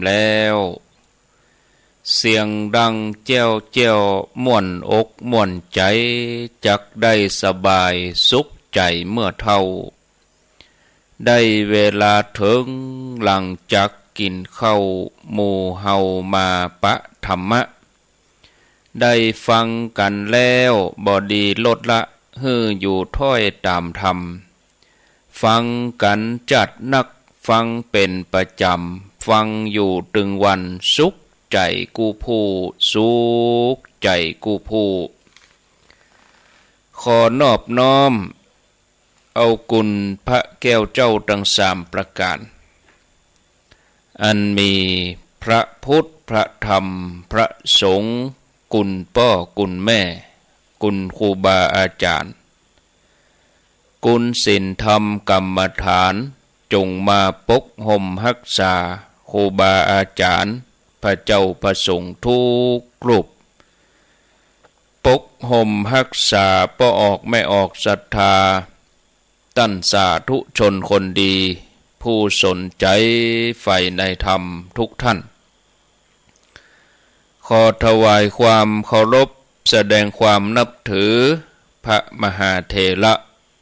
แล้วเสียงดังเจ้วเจ้วม่วนอกม่วนใจจักได้สบายสุขใจเมื่อเท่าได้เวลาถึงหลังจากกินข้าวหมู่เฮามาปะธรรมะได้ฟังกันแล้วบ่ดีลดละฮืออยู่ถ้อยตามธรรมฟังกันจัดนักฟังเป็นประจำฟังอยู่ตึงวันสุขใจกูผู้สุขใจกูผู้ขอนอบน้อมเอากุณพระแก้วเจ้าทั้ง3ประการอันมีพระพุทธพระธรรมพระสงฆ์กุณพ่อกุณแม่กุณครูบาอาจารย์กุณศีลธรรมกรรมฐานจงมาปกห่มรักษาครูบาอาจารย์พระเจ้าพระสงฆ์ทุกรูปปกห่มรักษาป้อออกไม่ออกศรัทธาตั้นสาธุชนคนดีผู้สนใจใฝ่ในธรรมทุกท่านขอถวายความเคารพแสดงความนับถือพระมหาเถระ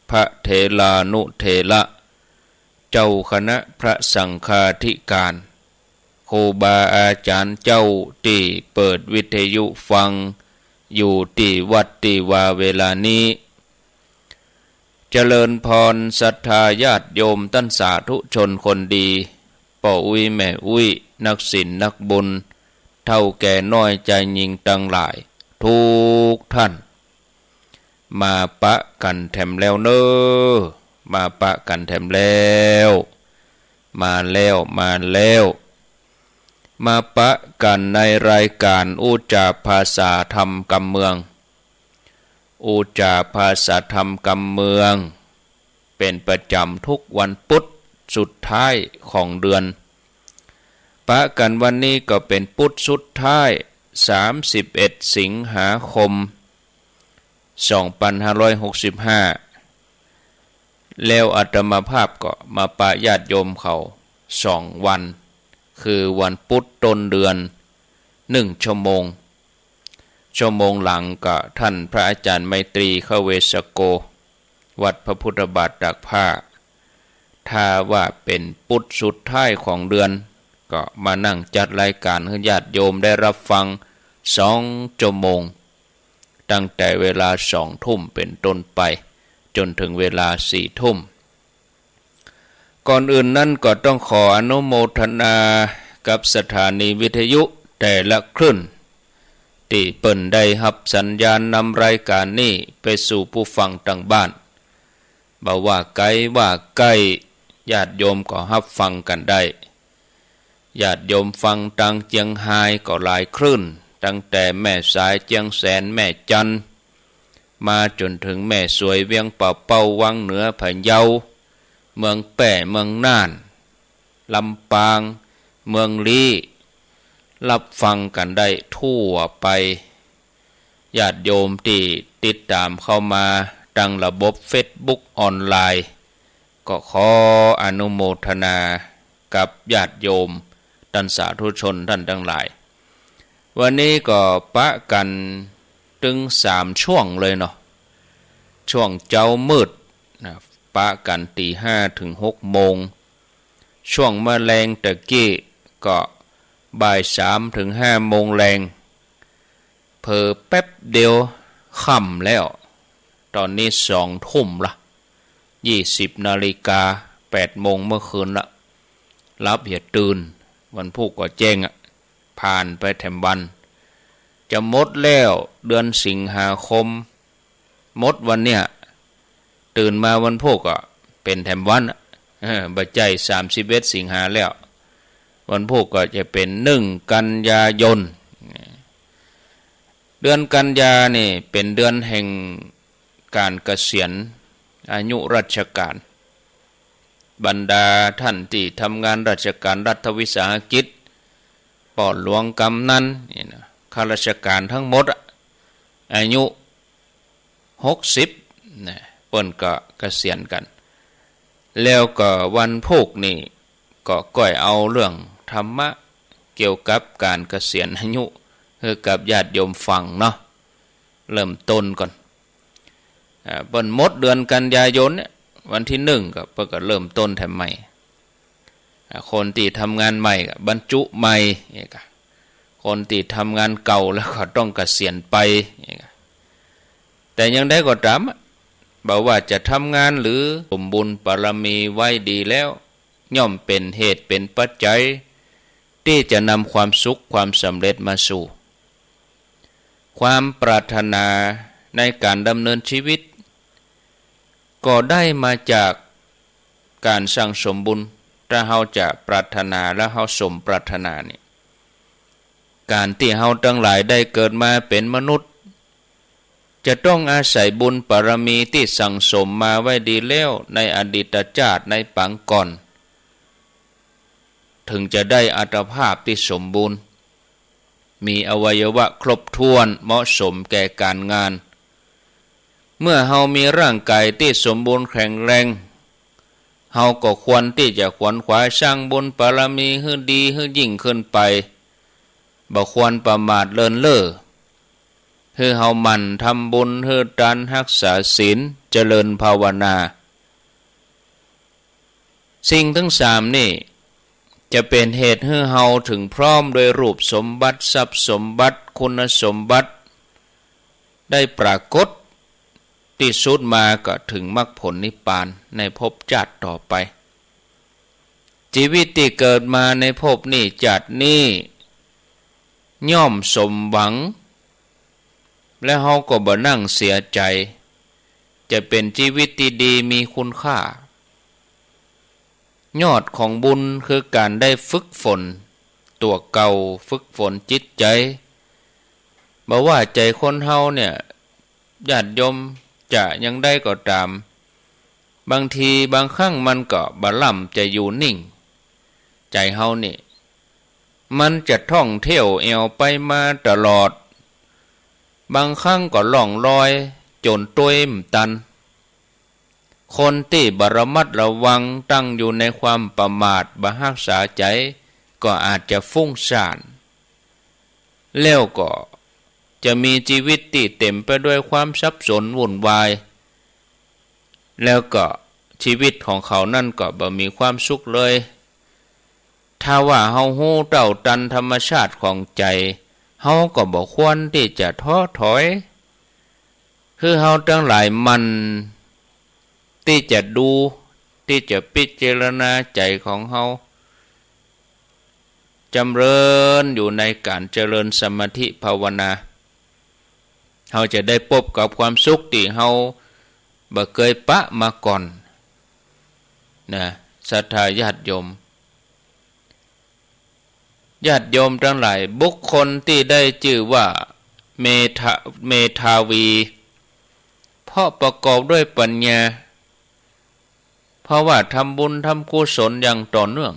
พระเถรานุเถระเจ้าคณะพระสังฆาธิการครูบาอาจารย์เจ้าที่เปิดวิทยุฟังอยู่ที่วัดที่วาเวลานี้เจริญพรศรัทธาญาติโยมตั้นสาธุชนคนดีป่ออุ้ยแม่อุ้ยนักศีลนักบุญเท่าแก่น้อยใจยิงตั้งหลายทุกท่านมาปะกันแถมแล้วเนอมาปะกันแถมแล้วมาปะกันในรายการอุจาภาษาธรรมกำเมืองอุจาภาษาธรรมกำเมืองเป็นประจำทุกวันพุธสุดท้ายของเดือนปะกันวันนี้ก็เป็นพุธสุดท้าย31สิงหาคม2565แล้วอาตมาภาพก็มาปะญาติโยมเขา2วันคือวันพุธต้นเดือน1 ชั่วโมงหลังก็ท่านพระอาจารย์ไมตรีเข้าเวสโกวัดพระพุทธบาทตากผ้าถ้าว่าเป็นพุธสุดท้ายของเดือนก็มานั่งจัดรายการให้ญาติโยมได้รับฟัง2 ชั่วโมงตั้งแต่เวลา20:00 นเป็นต้นไปจนถึงเวลา4 ทุ่มก่อนอื่นนั้นก็ต้องขออนุโมทนากับสถานีวิทยุแต่ละคลื่นที่เปิ่นได้รับสัญญาณนำรายการนี้ไปสู่ผู้ฟังต่างบ้านบ่ว่าไกลว่าใกล้ญาติโยมก็รับฟังกันได้ญาติโยมฟังทางเจียงไฮ้ก็หลายคลื่นตั้งแต่แม่สายเจียงแสนแม่จันมาจนถึงแม่สวยเวียงป่าเป้าวังเหนือพะเยาเมืองแป่เมืองน่านลำปางเมืองลี้รับฟังกันได้ทั่วไปญาติโยมที่ติดตามเข้ามาทางระบบ Facebook ออนไลน์ก็ขออนุโมทนากับญาติโยมท่านสาธุชนท่านทั้งหลายวันนี้ก็ปะกันถึง3 ช่วงเลยเนาะช่วงเจ้ามืดนะปะกันตี 5 ถึง 6 โมงช่วงแมลงตะกี้ก็บ่าย 3 ถึง 5 โมงแรงเผลอแป๊บเดียวค่ำแล้วตอนนี้2 ทุ่มละ20 นาฬิกา8 โมงเมื่อคืนละรับอย่าตื่นวันพุธก็แจ้งผ่านไปแถมวันจะหมดแล้วเดือนสิงหาคมหมดวันเนี้ยตื่นมาวันพุธก็เป็นแถมวันบัดใจ31 สิงหาแล้ววันพุธก็จะเป็น1 กันยายนเดือนกันยานี่เป็นเดือนแห่งการเกษียณอายุราชการบรรดาท่านที่ทำงานราชการรัฐวิสาหกิจปอดหลวงกำนันนี่นะข้าราชการทั้งหมดอายุ60นะเปิ้นก็เกษียณกันแล้วก็วันพุธนี่ก็ก้อยเอาเรื่องธรรมะ เกี่ยวกับการเกษียณอายุให้กับญาติโยมฟังเนาะเริ่มต้นก่อนเปิ้นหมดเดือนกันยายนเนี่ยวันที่1ก็เปิ้นก็เริ่มต้นแถมใหม่คนที่ทำงานใหม่ก็บรรจุใหม่คนที่ทำงานเก่าแล้วก็ต้องเกษียณไปแต่ยังได้ก็ตามบอกว่าจะทำงานหรือสมบุญบารมีไว้ดีแล้วย่อมเป็นเหตุเป็นปัจจัยที่จะนำความสุขความสำเร็จมาสู่ความปรารถนาในการดำเนินชีวิตก็ได้มาจากการสั่งสมบุญถ้าเฮาจะปรารถนาและเฮาสมปรารถนานี่การที่เฮาทั้งหลายได้เกิดมาเป็นมนุษย์จะต้องอาศัยบุญบารมีที่สั่งสมมาไว้ดีแล้วในอดีตชาติในปางก่อนถึงจะได้อัตภาพที่สมบูรณ์มีอวัยวะครบถ้วนเหมาะสมแก่การงานเมื่อเฮามีร่างกายที่สมบูรณ์แข็งแรงเฮาก็ควรที่จะขวนขวายสร้างบุญบารมีให้ดีให้ยิ่งขึ้นไปบ่ควรประมาทเลินเล่อให้เฮามั่นทำบุญให้การรักษาศีลเจริญภาวนาสิ่งทั้ง3นี่จะเป็นเหตุให้เฮาถึงพร้อมโดยรูปสมบัติทรัพย์สมบัติคุณสมบัติได้ปรากฏที่สุดมาก็ถึงมรรคผลนิพพานในภพชาติต่อไปชีวิตที่เกิดมาในภพนี้ชาตินี้ย่อมสมหวังและเฮาก็บ่นั่งเสียใจจะเป็นชีวิตที่ดีมีคุณค่ายอดของบุญคือการได้ฝึกฝนตัวเก่าฝึกฝนจิตใจบ่ว่าใจคนเฮาเนี่ยญาติโยมจะยังได้ก็ตามบางทีบางครั้งมันก็บ่ล่ำจะอยู่นิ่งใจเฮานี่มันจะท่องเที่ยวแอวไปมาตลอดบางครั้งก็ล่องลอยจนตัวตันคนที่บระมัดระวังตั้งอยู่ในความประมาทบ่รักษาใจก็อาจจะฟุ้งซ่านแล้วก็จะมีชีวิตที่เต็มไปด้วยความสับสนวุ่นวายแล้วก็ชีวิตของเขานั่นก็บ่มีความสุขเลยถ้าว่าเฮาฮู้เท่าทันธรรมชาติของใจเฮาก็บ่ควรที่จะท้อถอยคือเฮาทั้งหลายมันที่จะดูที่จะพิจารณาใจของเฮาจำเริญอยู่ในการเจริญสมาธิภาวนาเฮาจะได้พบกับความสุขที่เฮาบ่เคยปะมาก่อนนะศรัทธาญาติโยมทั้งหลายบุคคลที่ได้ชื่อว่าเมธาวีเพราะประกอบด้วยปัญญาเพราะว่าทำบุญทำกุศลอย่างต่อเนื่อง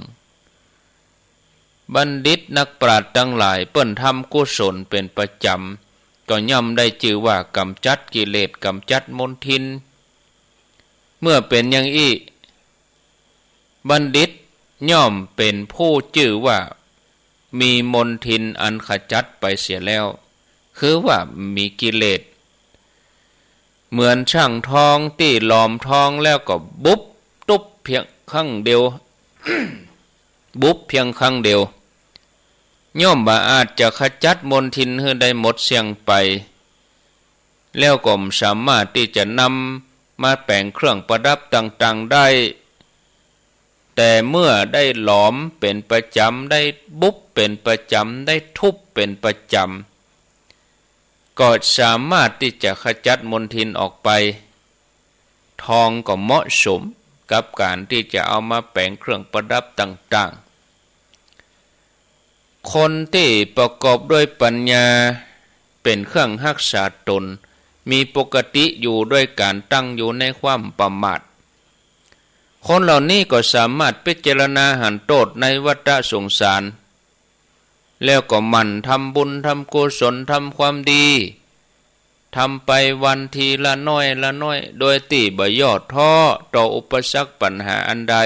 บัณฑิตนักปราชญ์ทั้งหลายเปิ้นทำกุศลเป็นประจำก็ย่อมได้ชื่อว่ากำจัดกิเลสกำจัดมลทินเมื่อเป็นอย่างอี้บัณฑิตย่อมเป็นผู้ชื่อว่ามีมลทินอันขจัดไปเสียแล้วคือว่ามีกิเลสเหมือนช่างทองที่หลอมทองแล้วก็บุบตุบเพียงครั้งเดียว บุบเพียงครั้งเดียวย่อมบ่อาจจะขจัดมลทินให้ได้หมดเสียงไปแล้วก็สามารถที่จะนำมาแปลงเครื่องประดับต่างๆได้แต่เมื่อได้หลอมเป็นประจำได้บุบเป็นประจำได้ทุบเป็นประจำก็สามารถที่จะขจัดมลทินออกไปทองก็เหมาะสมกับการที่จะเอามาแปลงเครื่องประดับต่างๆคนที่ประกอบด้วยปัญญาเป็นเครื่องรักษาตนมีปกติอยู่ด้วยการตั้งอยู่ในความประมาทคนเหล่านี้ก็สามารถพิจารณาหันโทษในวัฏสงสารแล้วก็หมั่นทำบุญทำกุศลทำความดีทำไปวันทีละน้อยละน้อยโดยที่บ่ย่อท้อต่ออุปสรรคปัญหาอันใด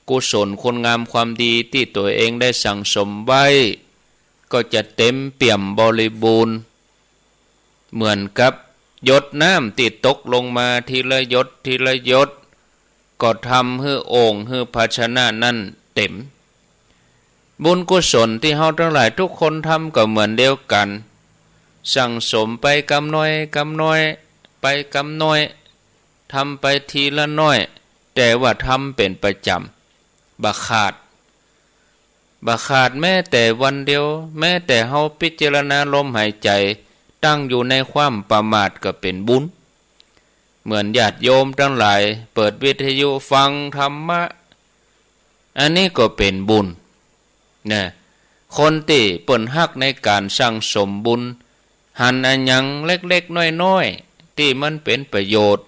กุศลคุณงามความดีที่ตัวเองได้สั่งสมไว้ก็จะเต็มเปี่ยมบริบูรณ์เหมือนกับหยดน้ำที่ตกลงมาทีละหยดทีละหยดก็ทำให้โอ่งให้ภาชนะนั้นเต็มบุญกุศลที่เฮาทั้งหลายทุกคนทำก็เหมือนเดียวกันสั่งสมไปกำน้อยกำน้อยไปกำน้อยทำไปทีละน้อยแต่ว่าทำเป็นประจำบ่ขาดแม้แต่วันเดียวแม้แต่เฮาพิจารณาลมหายใจตั้งอยู่ในความประมาทก็เป็นบุญเหมือนญาติโยมทั้งหลายเปิดวิทยุฟังธรรมะอันนี้ก็เป็นบุญนะคนที่เปิ่นฮักในการสั่งสมบุญหันอันยังเล็กๆน้อยๆที่มันเป็นประโยชน์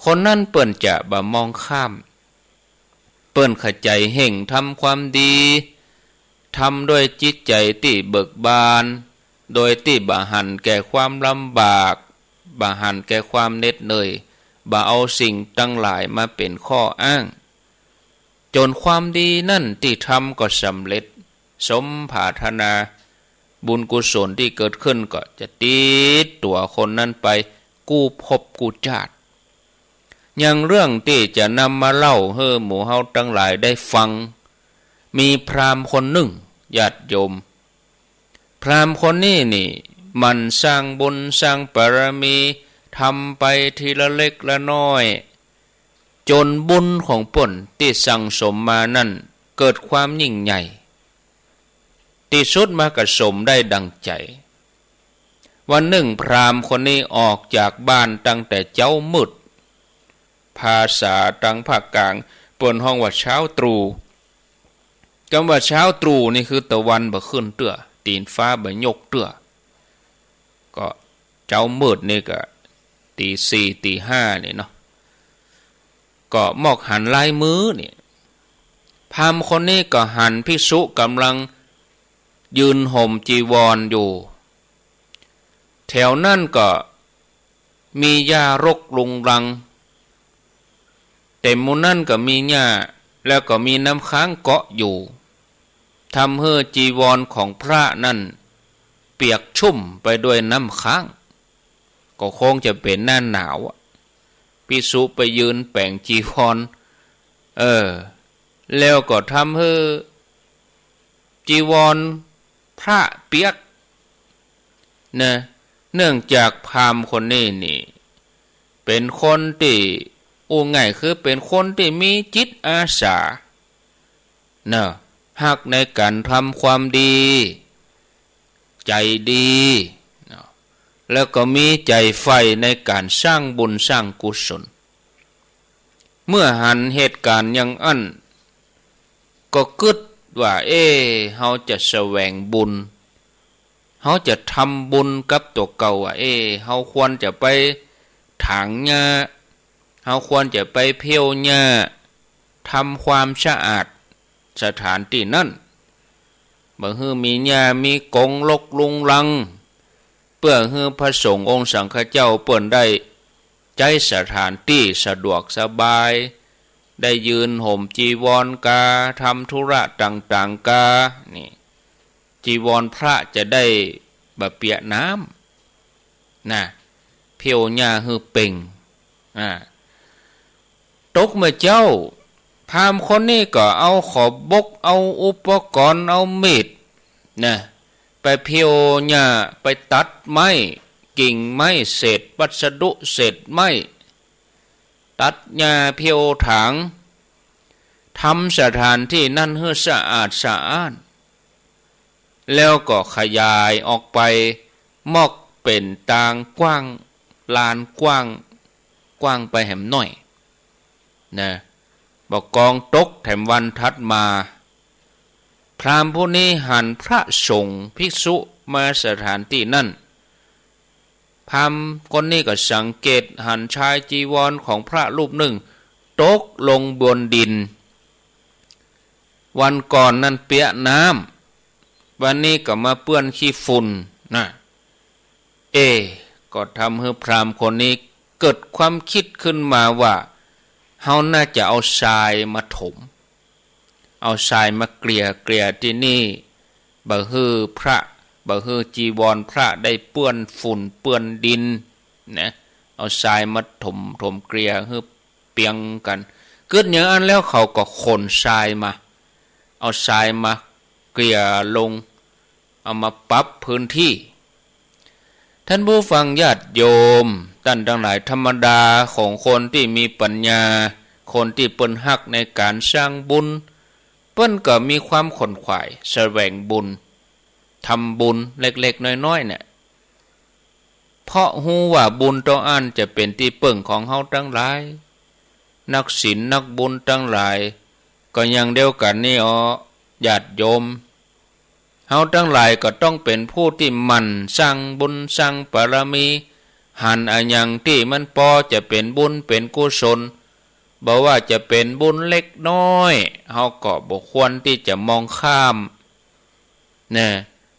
คนนั้นเปิ่นจะบ่มองข้ามเปิ่นเข้าใจเห่งทำความดีทำด้วยจิตใจที่เบิกบานโดยที่บ่หันแก่ความลำบากบ่หันแก่ความเหน็ดเหนื่อยบ่เอาสิ่งตั้งหลายมาเป็นข้ออ้างจนความดีนั่นที่ทำก็สำเร็จสมปรารถนาบุญกุศลที่เกิดขึ้นก็จะติดตัวคนนั้นไปกู้ภพกู้ชาติอย่างเรื่องที่จะนำมาเล่าให้หมู่เฮาทั้งหลายได้ฟังมีพราหมณ์คนหนึ่งญาติโยมพราหมณ์คนนี้นี่มันสร้างบุญสร้างบารมีทำไปทีละเล็กละน้อยจนบุญของป่นที่สั่งสมมานั่นเกิดความยิ่งใหญ่ที่สุดมากระสมได้ดังใจวันหนึ่งพราหมณ์คนนี้ออกจากบ้านตั้งแต่เจ้ามืดภาษาตังภาคกลางเปิ้นห้องว่าเช้าตรู่คำว่าเช้าตรู่นี่คือตะวันบ่ขึ้นเตื้อตีนฟ้าบ่ยกเตื้อก็เจ้ามืดนี่ก็ตีสี่ตีห้านี่เนาะก็มอกหันลายมือนี่พราหมณ์คนนี้ก็หันภิกษุกำลังยืนห่มจีวรอยู่แถวนั่นก็มีหญ้ารกรุงรังแต่หมู่นั่นก็มีหญ้าแล้วก็มีน้ำค้างเกาะอยู่ทำให้จีวรของพระนั่นเปียกชุ่มไปด้วยน้ำค้างก็คงจะเป็นหน้าหนาวภิกษุไปยืนแป่งจีวรแล้วก็ทำให้จีวรพระเปียกนะเนื่องจากพราหมณ์คนนี้นี่เป็นคนที่ง่ายคือเป็นคนที่มีจิตอาสานะฮักในการทำความดีใจดีนะแล้วก็มีใจใฝ่ในการสร้างบุญสร้างกุศลเมื่อหันเหตุการณ์อย่างอันก็คิดว่าเฮาจะแสวงบุญเฮาจะทำบุญกับตัวเก่าเฮาควรจะไปถางหญ้าเฮาควรจะไปเพี้ยวหญ้าทำความสะอาดสถานที่นั้นบ่ฮื้อมีหญ้ามีกงลกลุงลังเพื่อให้พระสงฆ์องค์สังฆเจ้าเปิ้นได้ใจสถานที่สะดวกสบายได้ยืนห่มจีวรกาทำธุระต่างๆกานี่จีวรพระจะได้บะเปียน้ำนะเพียวหญ้าฮือเป่งตกเมื่อเจ้าพราหมณ์คนนี้ก็เอาขอบกเอาอุปกรณ์เอามีดนะไปเพียวหญ้าไปตัดไม้กิ่งไม้เศษวัสดุเศษไม้ตัดหญ้าเพียวถางทำสถานที่นั่นให้สะอาดสะอ้านแล้วก็ขยายออกไปมอกเป็นตางกว้างลานกว้างไปแหมหน่อยนะบอกกองตกแถมวันถัดมาพราหมณ์ผู้นี้หันพระสงฆ์ภิกษุมาสถานที่นั่นพราหมณ์คนนี้ก็สังเกตหันชายจีวรของพระรูปหนึ่งตกลงบนดินวันก่อนนั้นเปียกน้ำวันนี้ก็มาเปื้อนขี้ฝุ่นนะก็ทำให้พราหมณ์คนนี้เกิดความคิดขึ้นมาว่า เฮาน่าจะเอาทรายมาถมเอาทรายมาเกลี่ยที่นี่บ่ฮือพระบ่ฮือจีวรพระได้เปื้อนฝุ่นเปื้อนดินนะเอาทรายมาถมเกลี่ยฮือเปียงกันเกิดอย่างนั้นแล้วเขาก็ขนทรายมาเอาทรายมาเกลี่ยลงเอามาปรับพื้นที่ท่านผู้ฟังญาติโยมท่านทั้งหลายธรรมดาของคนที่มีปัญญาคนที่เปิ้นฮักในการสร้างบุญเปิ้นก็มีความขนขวายแสวงบุญทำบุญเล็กๆน้อยๆเนี่ยเพราะฮู้ว่าบุญต่ออันจะเป็นที่เปิ่งของเฮาทั้งหลายนักศีลนักบุญทั้งหลายก็ยังเดียวกันนี่ญาติโยมเฮาทั้งหลายก็ต้องเป็นผู้ที่หมั่นสร้างบุญสร้างบารมีหันอันยังที่มันพอจะเป็นบุญเป็นกุศลบ่ว่าจะเป็นบุญเล็กน้อยเฮาก็บ่ควรที่จะมองข้ามนะ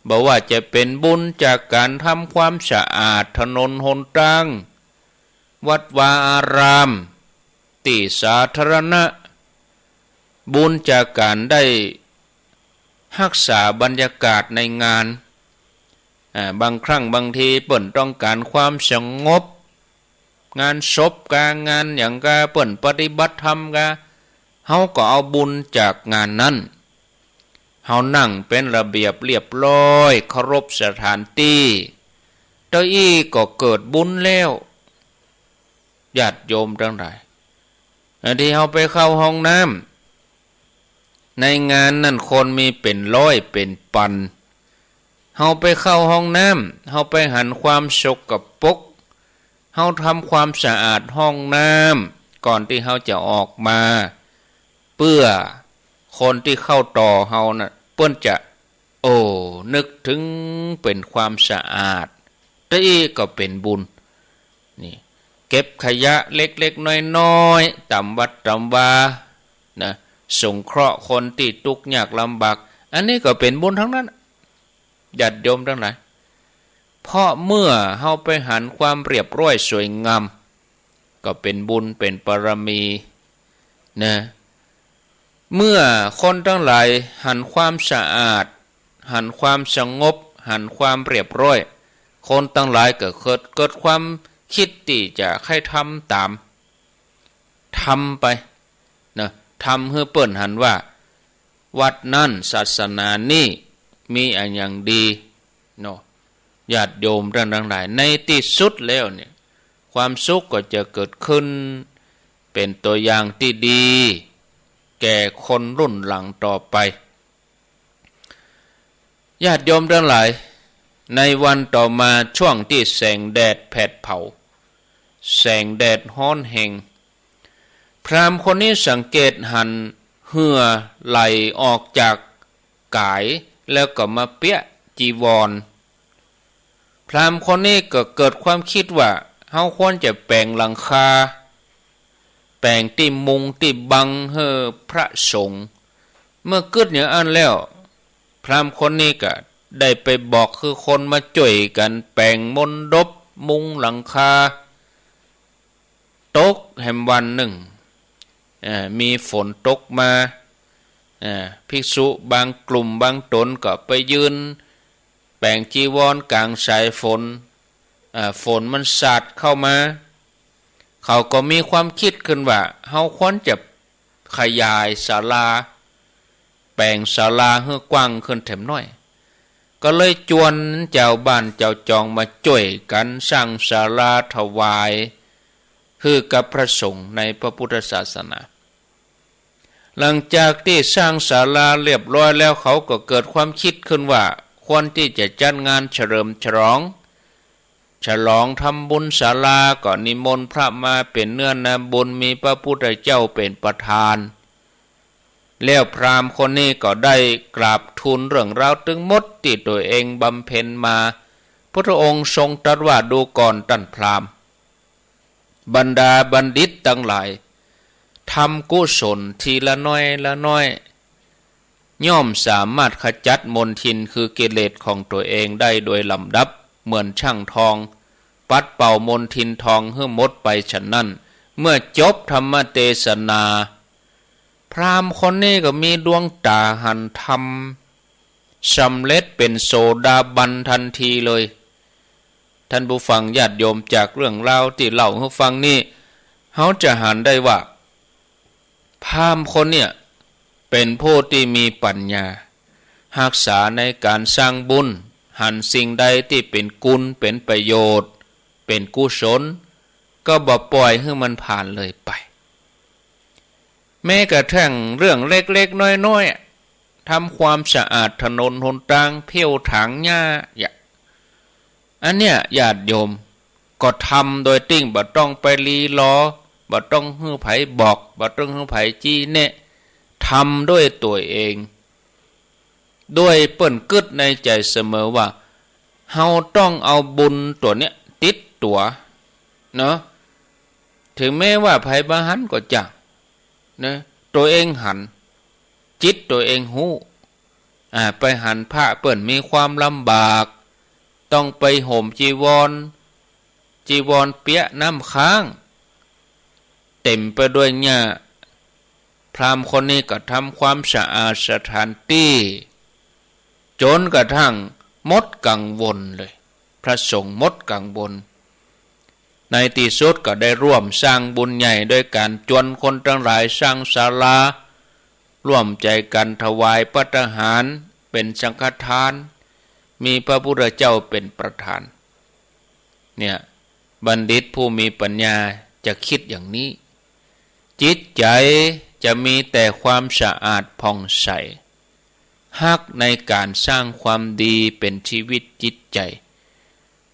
บ่ว่าจะเป็นบุญจากการทำความสะอาดถนนหนทางวัดวาอารามที่สาธารณะบุญจากการได้รักษาบรรยากาศในงานบางครั้งบางทีเปิ้นต้องการความสงบงานศพการงานอย่างกะเปิ้นปฏิบัติธรรมกะเฮาก็เอาบุญจากงานนั้นเฮานั่งเป็นระเบียบเรียบร้อยเคารพสถานที่เจ้าอี้ก็เกิดบุญแล้วญาติโยมทั้งหลายที่เฮาไปเข้าห้องน้ำในงานนั่นคนมีเป็นร้อยเป็นพันเฮาไปเข้าห้องน้ำเฮาไปหันความสกปรกเฮาทำความสะอาดห้องน้ำก่อนที่เฮาจะออกมาเพื่อคนที่เข้าต่อเฮาน่ะเปิ้นจะนึกถึงเป็นความสะอาดนี่ก็เป็นบุญนี่เก็บขยะเล็กๆน้อยๆตามวัดตามวานะสงเคราะห์คนที่ทุกข์ยากลำบากอันนี้ก็เป็นบุญทั้งนั้นญาติโยมทั้งหลายเพราะเมื่อเฮาไปหันความเรียบร้อยสวยงามก็เป็นบุญเป็นบารมีนะเมื่อคนทั้งหลายหันความสะอาดหันความสงบหันความเรียบร้อยคนทั้งหลายก็เกิดความคิดที่จะให้ทำตามทำไปนะทำให้เปิ้นหันว่าวัดนั่นศาสนานี่มีอันอย่างดีเนาะญาติโยมทั้งหลายในที่สุดแล้วเนี่ยความสุขก็จะเกิดขึ้นเป็นตัวอย่างที่ดีแก่คนรุ่นหลังต่อไปญาติโยมทั้งหลายในวันต่อมาช่วงที่แสงแดดแผดเผาแสงแดดฮ้อนแห่งพราหมณ์คนนี้สังเกตหันเหื่อไหลออกจากกายแล้วก็มาเปียจีวรพราหมณ์คนนี้ก็เกิดความคิดว่าเฮาควรจะแปลงหลังคาแปลงที่มุงที่บังให้พระสงฆ์เมื่อเกิดอย่างนั้นแล้วพราหมณ์คนนี้ก็ได้ไปบอกคือคนมาช่วยกันแปลงมนดบมุงหลังคาตกแห่งวันหนึ่งมีฝนตกมาภิกษุบางกลุ่มบางตนก็ไปยืนแปลงจีวรกลางสายฝนฝนมันสาดเข้ามาเขาก็มีความคิดขึ้นว่าเฮาควรจะขยายศาลาแปลงศาลาให้กว้างขึ้นแถมน้อยก็เลยจวนเจ้าบ้านเจ้าจองมาช่วยกันสร้างศาลาถวายคือกับพระสงฆ์ในพระพุทธศาสนาหลังจากที่สร้างศาลาเรียบร้อยแล้วเขาก็เกิดความคิดขึ้นว่าควรที่จะจัดงานเฉลิมฉลองทำบุญศาลาก็นิมนต์พระมาเป็นเนื้อนาบุญมีพระพุทธเจ้าเป็นประธานแล้วพราหมณ์คนนี้ก็ได้กราบทูลเรื่องราวทั้งหมดที่ตัวเองบำเพ็ญมาพระองค์ทรงตรัสว่าดูก่อนท่านพราหมณ์บรรดาบัณฑิตทั้งหลายทำกุศลทีละน้อยละน้อยย่อมสามารถขจัดมลทินคือกิเลสของตัวเองได้โดยลำดับเหมือนช่างทองปัดเป่ามลทินทองให้หมดไปฉะนั้น เมื่อจบธรรมเทศนาพราหมณ์คนนี้ก็มีดวงตาหันธรรมสำเร็จเป็นโสดาบันทันทีเลยท่านผู้ฟังญาติโยมจากเรื่องราวที่เล่าให้ฟังนี่เขาจะหันได้ว่าพราหมณ์คนเนี่ยเป็นผู้ที่มีปัญญารักษาในการสร้างบุญหันสิ่งใดที่เป็นกุศลเป็นประโยชน์เป็นกุศลก็บ่ปล่อยให้มันผ่านเลยไปแม้กระทั่งเรื่องเล็กๆน้อยๆทำความสะอาดถนนหนทางเพี้ยวถางหญ้าอันเนี้ยญาติโยมก็ทำโดยติ้งบ่ต้องไปรีรอบ่ต้องให้ไผบอกบ่ต้องให้ไผจี้แนะทำด้วยตัวเองด้วยเปิ้นกึดในใจเสมอว่าเฮาต้องเอาบุญตัวเนี้ยติดตัวเนาะถึงแม้ว่าไผบ่หันก็จังนะตัวเองหันจิตตัวเองหู้ไปหันพระเปิ้นมีความลำบากต้องไปห่มจีวรเปียน้ำค้างเต็มไปด้วยหญ้าพราหมณ์คนนี้ก็ทำความสะอาดสถานที่จนกระทั่งมดกังวลเลยพระสงฆ์มดกังวลในที่สุดก็ได้ร่วมสร้างบุญใหญ่ด้วยการชวนคนทั้งหลายสร้างศาลาร่วมใจกันถวายภัตตาหารเป็นสังฆทานมีพระพุทธเจ้าเป็นประธานเนี่ยบัณฑิตผู้มีปัญญาจะคิดอย่างนี้จิตใจจะมีแต่ความสะอาดผ่องใสฮักในการสร้างความดีเป็นชีวิตจิตใจ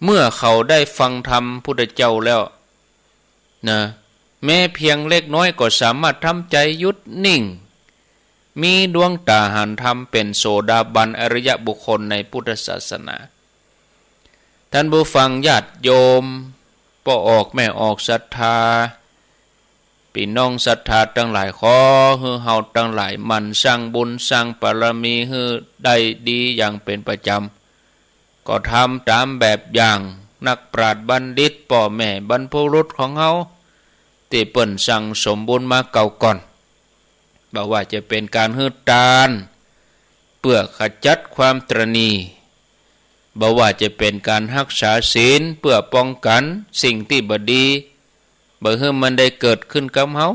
เมื่อเขาได้ฟังธรรมพุทธเจ้าแล้วนะแม้เพียงเล็กน้อยก็สามารถทำใจหยุดนิ่งมีดวงตาหันธรรมเป็นโสดาบันอริยบุคคลในพุทธศาสนาท่านผู้ฟังญาติโยมพ่อออกแม่ออกศรัทธาพี่น้องศรัทธาทั้งหลายขอให้เฮาทั้งหลายมันสร้างบุญสร้างบารมีให้ได้ดีอย่างเป็นประจำก็ทำตามแบบอย่างนักปราชญ์บัณฑิตพ่อแม่บรรพบุรุษของเฮาที่เปิ้นสั่งสมบุญมาเก่าก่อนบอกว่าจะเป็นการให้ทานเพื่อขจัดความตระหนี่บอกว่าจะเป็นการรักษาศีลเพื่อป้องกันสิ่งที่บ่ดีบ่ให้มันได้เกิดขึ้นกับเฮา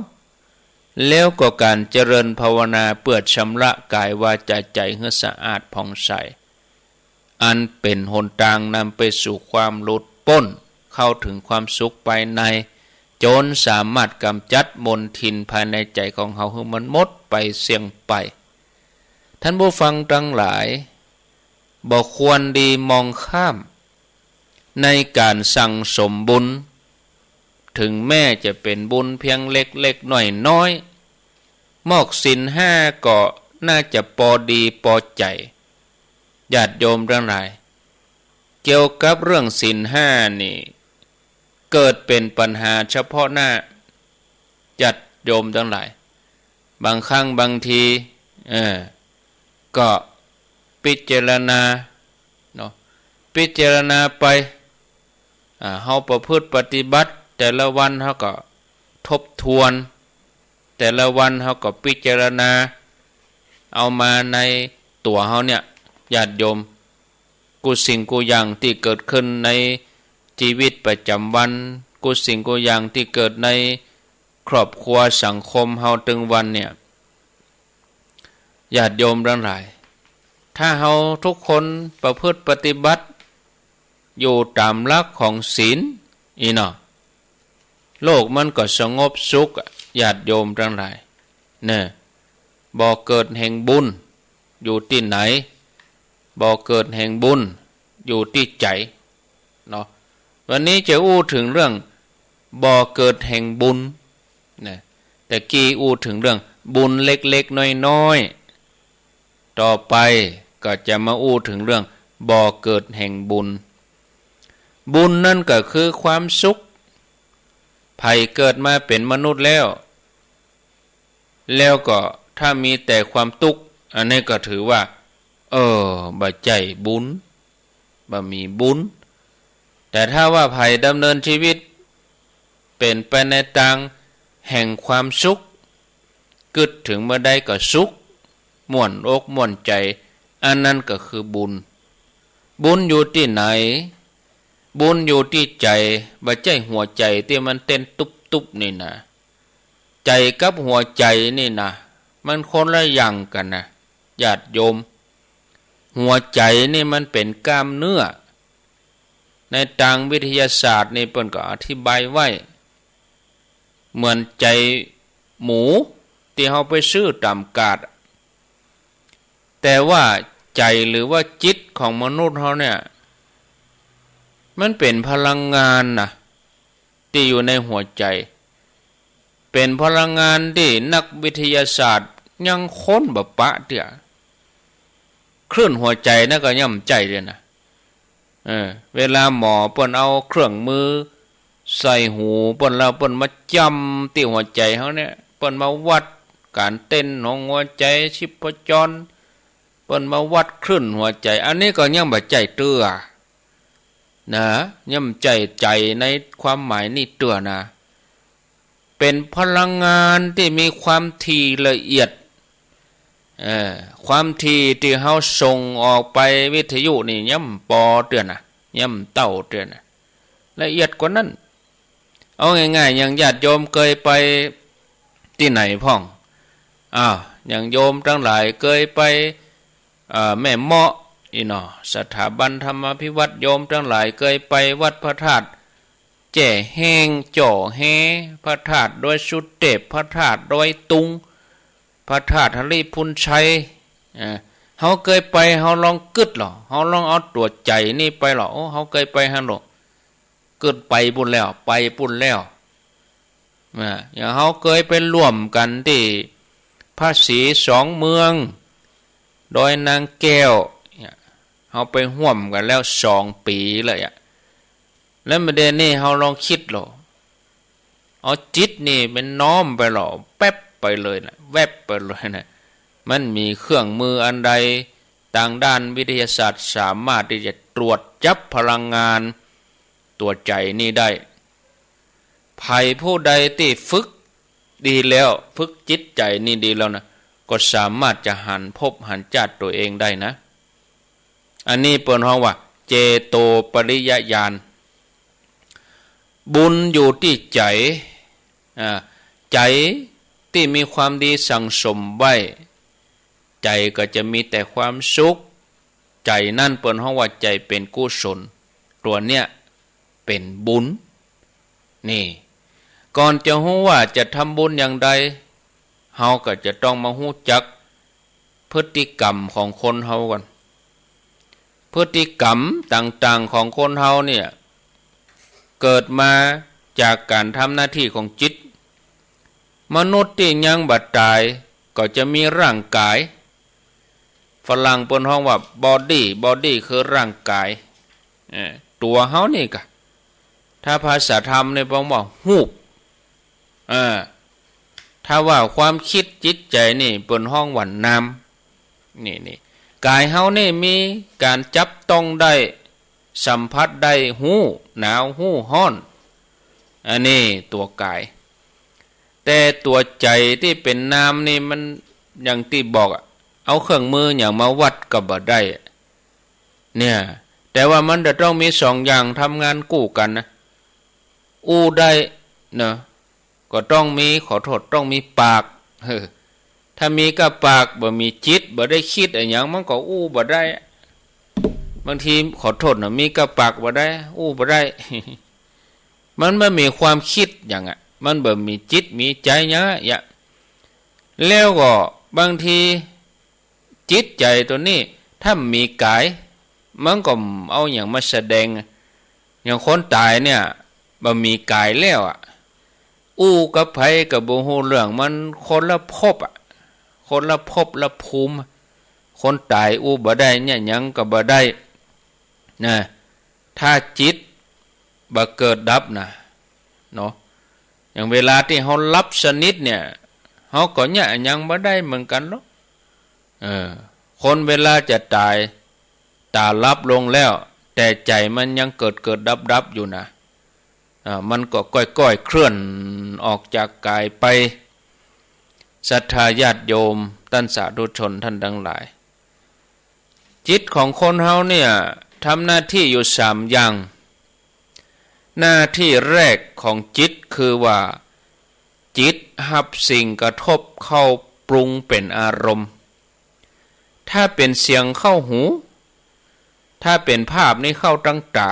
แล้วก็การเจริญภาวนาเพื่อชำระกายวาจาใจให้สะอาดผ่องใสอันเป็นหนทางนำไปสู่ความหลุดพ้นเข้าถึงความสุขภายในจนสามารถกำจัดมลทินภายในใจของเฮาให้มันหมดไปเสี่ยงไปท่านผู้ฟังทั้งหลายบ่ควรดีมองข้ามในการสั่งสมบุญถึงแม้จะเป็นบุญเพียงเล็กๆน้อยๆมอกศีลห้าก็น่าจะพอดีพอใจญาติโยมทั้งหลายเกี่ยวกับเรื่องศีลห้านี่เกิดเป็นปัญหาเฉพาะหน้าญาติโยมทั้งหลายบางครั้งบางทีก็พิจารณาเนาะพิจารณาไปเฮาประพฤติปฏิบัติแต่ละวันเฮาก็ทบทวนแต่ละวันเฮาก็พิจารณาเอามาในตัวเฮาเนี่ยญาติโยมกูสิ่งกูอย่างที่เกิดขึ้นในชีวิตประจำวันกูสิ่งกูอย่างที่เกิดในครอบครัวสังคมเฮาตึงวันเนี่ยญาติโยมทั้งหลายถ้าเฮาทุกคนประพฤติปฏิบัติอยู่ตามหลักของศีลเนาะโลกมันก็สงบสุขญาติโยมทั้งหลายเนี่ยบ่เกิดแห่งบุญอยู่ที่ไหนบ่เกิดแห่งบุญอยู่ที่ใจเนาะวันนี้จะอู้ถึงเรื่องบ่เกิดแห่งบุญนะแต่กี้อู้ถึงเรื่องบุญเล็กๆน้อยๆต่อไปก็จะมาอู้ถึงเรื่องบ่เกิดแห่งบุญบุญนั่นก็คือความสุขไผเกิดมาเป็นมนุษย์แล้วก็ถ้ามีแต่ความทุกข์อันนี้ก็ถือว่าบ่ใจบุญบ่มีบุญแต่ถ้าว่าไผดำเนินชีวิตเ เป็นไปในทางแห่งความสุขกึดถึงเมื่อใดก็สุขม่วนอกม่วนใจอันนั้นก็คือบุญบุญอยู่ที่ไหนบุญอยู่ที่ใจบ่ใจหัวใจที่มันเต้นตุบๆนี่นะใจกับหัวใจนี่นะมันคนละอย่างกันนะญาติโยมหัวใจนี่มันเป็นกล้ามเนื้อในทางวิทยาศาสตร์นี่เพิ่นก็อธิบายไว้เหมือนใจหมูที่เฮาไปซื้อตามกาดแต่ว่าใจหรือว่าจิตของมนุษย์เฮาเนี่ยมันเป็นพลังงานนะที่อยู่ในหัวใจเป็นพลังงานที่นักวิทยาศาสตร์ยังค้นบ่ปะเตี้ยคลื่นหัวใจนั่นก็ย่ำใจเด้นะเวลาหมอเปิ้นเอาเครื่องมือใส่หูเปิ้นแล้วเปิ้นมาจำที่หัวใจเฮาเนี่ยเปิ้นมาวัดการเต้นของหัวใจชีพจรเปิ้นมาวัดคลื่นหัวใจอันนี้ก็ยังบ่ใจเตื้อนะย่ำใจในความหมายนี่เตื้อนะเป็นพลังงานที่มีความถี่ละเอียดความถี่ที่เฮาส่งออกไปวิทยุนี่ย่ำปอเตือนนะย่ำเต้าเตือนนะละเอียดกว่านั้นเอาง่ายๆอย่างญาติโยมเคยไปที่ไหนพ่องอย่างโยมทั้งหลายเคยไปแม่เมาะอีหนอสถาบันธรรมภิวัตโยมทั้งหลายเคยไปวัดพระธาตุแจ่แห้งจ่อแฮพระธาตุโดยสุเทพพระธาตุโดยตุงพระธาตุหริพุนชัยเฮาเคยไปเฮาลองกึดหรอเฮาลองเอาตัวใจนี่ไปหรอเฮาเคยไปหั่นหรอกึดไปปุ่นแล้วไปปุ่นแล้วอย่างเฮาเคยไปร่วมกันที่ภาษีสองเมืองโดยนางแก้วเฮาไปร่วมกันแล้ว2 ปีเลยแล้วประเด็นนี้เฮาลองคิดหรอเอาจิตนี่เป็นน้อมไปหรอแป๊บไปเลยนะแวบไปเลยนะมันมีเครื่องมืออันใดทางด้านวิทยาศาสตร์สามารถที่จะตรวจจับพลังงานตัวใจนี่ได้ภัยผู้ใดที่ฝึกดีแล้วฝึกจิตใจนี่ดีแล้วนะก็สามารถจะหันพบหันชาติตัวเองได้นะอันนี้เปิ้นเฮาว่าเจโตปริยญาณบุญอยู่ที่ใจใจที่มีความดีสั่งสมไว้ใจก็จะมีแต่ความสุขใจนั่นเปิ้นเฮาว่าใจเป็นกุศลตัวเนี้ยเป็นบุญนี่ก่อนจะรู้ว่าจะทำบุญอย่างใดเฮาก็จะต้องมารู้จักพฤติกรรมของคนเฮาก่อนพฤติกรรมต่างๆของคนเฮาเนี่ยเกิดมาจากการทำหน้าที่ของจิตมนุษย์ที่ยังบัดตายก็จะมีร่างกายฝรั่งเปิ้นฮ้องว่าบอดี้คือร่างกายตัวเฮานี่ก็ถ้าภาษาธรรมเนี่ยบอกว่าฮูบถ้าว่าความคิดจิตใจนี่เปิ้นฮ้องว่านามนี่กายเฮานี่มีการจับต้องได้สัมผัสได้หูหนาวหูร้อนอันนี้ตัวกายแต่ตัวใจที่เป็นนามนี่มันอย่างที่บอกเอาเครื่องมืออย่างมาวัดก็บ่ได้เนี่ยแต่ว่ามันจะต้องมี2 อย่างทำงานคู่กันนะได้เนาะก็ต้องมีขอโทษต้องมีปากถ้ามีกับปากบ่มีจิตบ่ได้คิดอะไรอย่างมันก็บ่ได้บางทีขอโทษนะมีกับปากบ่ได้บ่ได้ มันไม่มีความคิดอย่างมันบ่มีจิตมีใจอย่างแล้วก็บางทีจิตใจตัวนี้ถ้ามีกายมันก็เอาอย่างมาแสดงอย่างคนตายเนี่ยบ่มีกายแล้วกับไผกับบ่ฮู้เรื่องมันคนละภพคนละภพละภูมิคนตายบ่ได้เนี่ยหยังก็บ่ได้นะถ้าจิตบ่เกิดดับนะเนาะอย่างเวลาที่เฮาหลับสนิทเนี่ยเฮาก็เนี่ยหยังบ่ได้เหมือนกันเนาะคนเวลาจะตายตาลับลงแล้วแต่ใจมันยังเกิดดับอยู่นะ มันก็ก้อยๆเคลื่อนออกจากกายไปศรัทธาญาติโยมท่านสาธุชนท่านทั้งหลายจิตของคนเฮาเนี่ยทำหน้าที่อยู่3อย่างหน้าที่แรกของจิตคือว่าจิตรับสิ่งกระทบเข้าปรุงเป็นอารมณ์ถ้าเป็นเสียงเข้าหูถ้าเป็นภาพนี่เข้าตั้งตา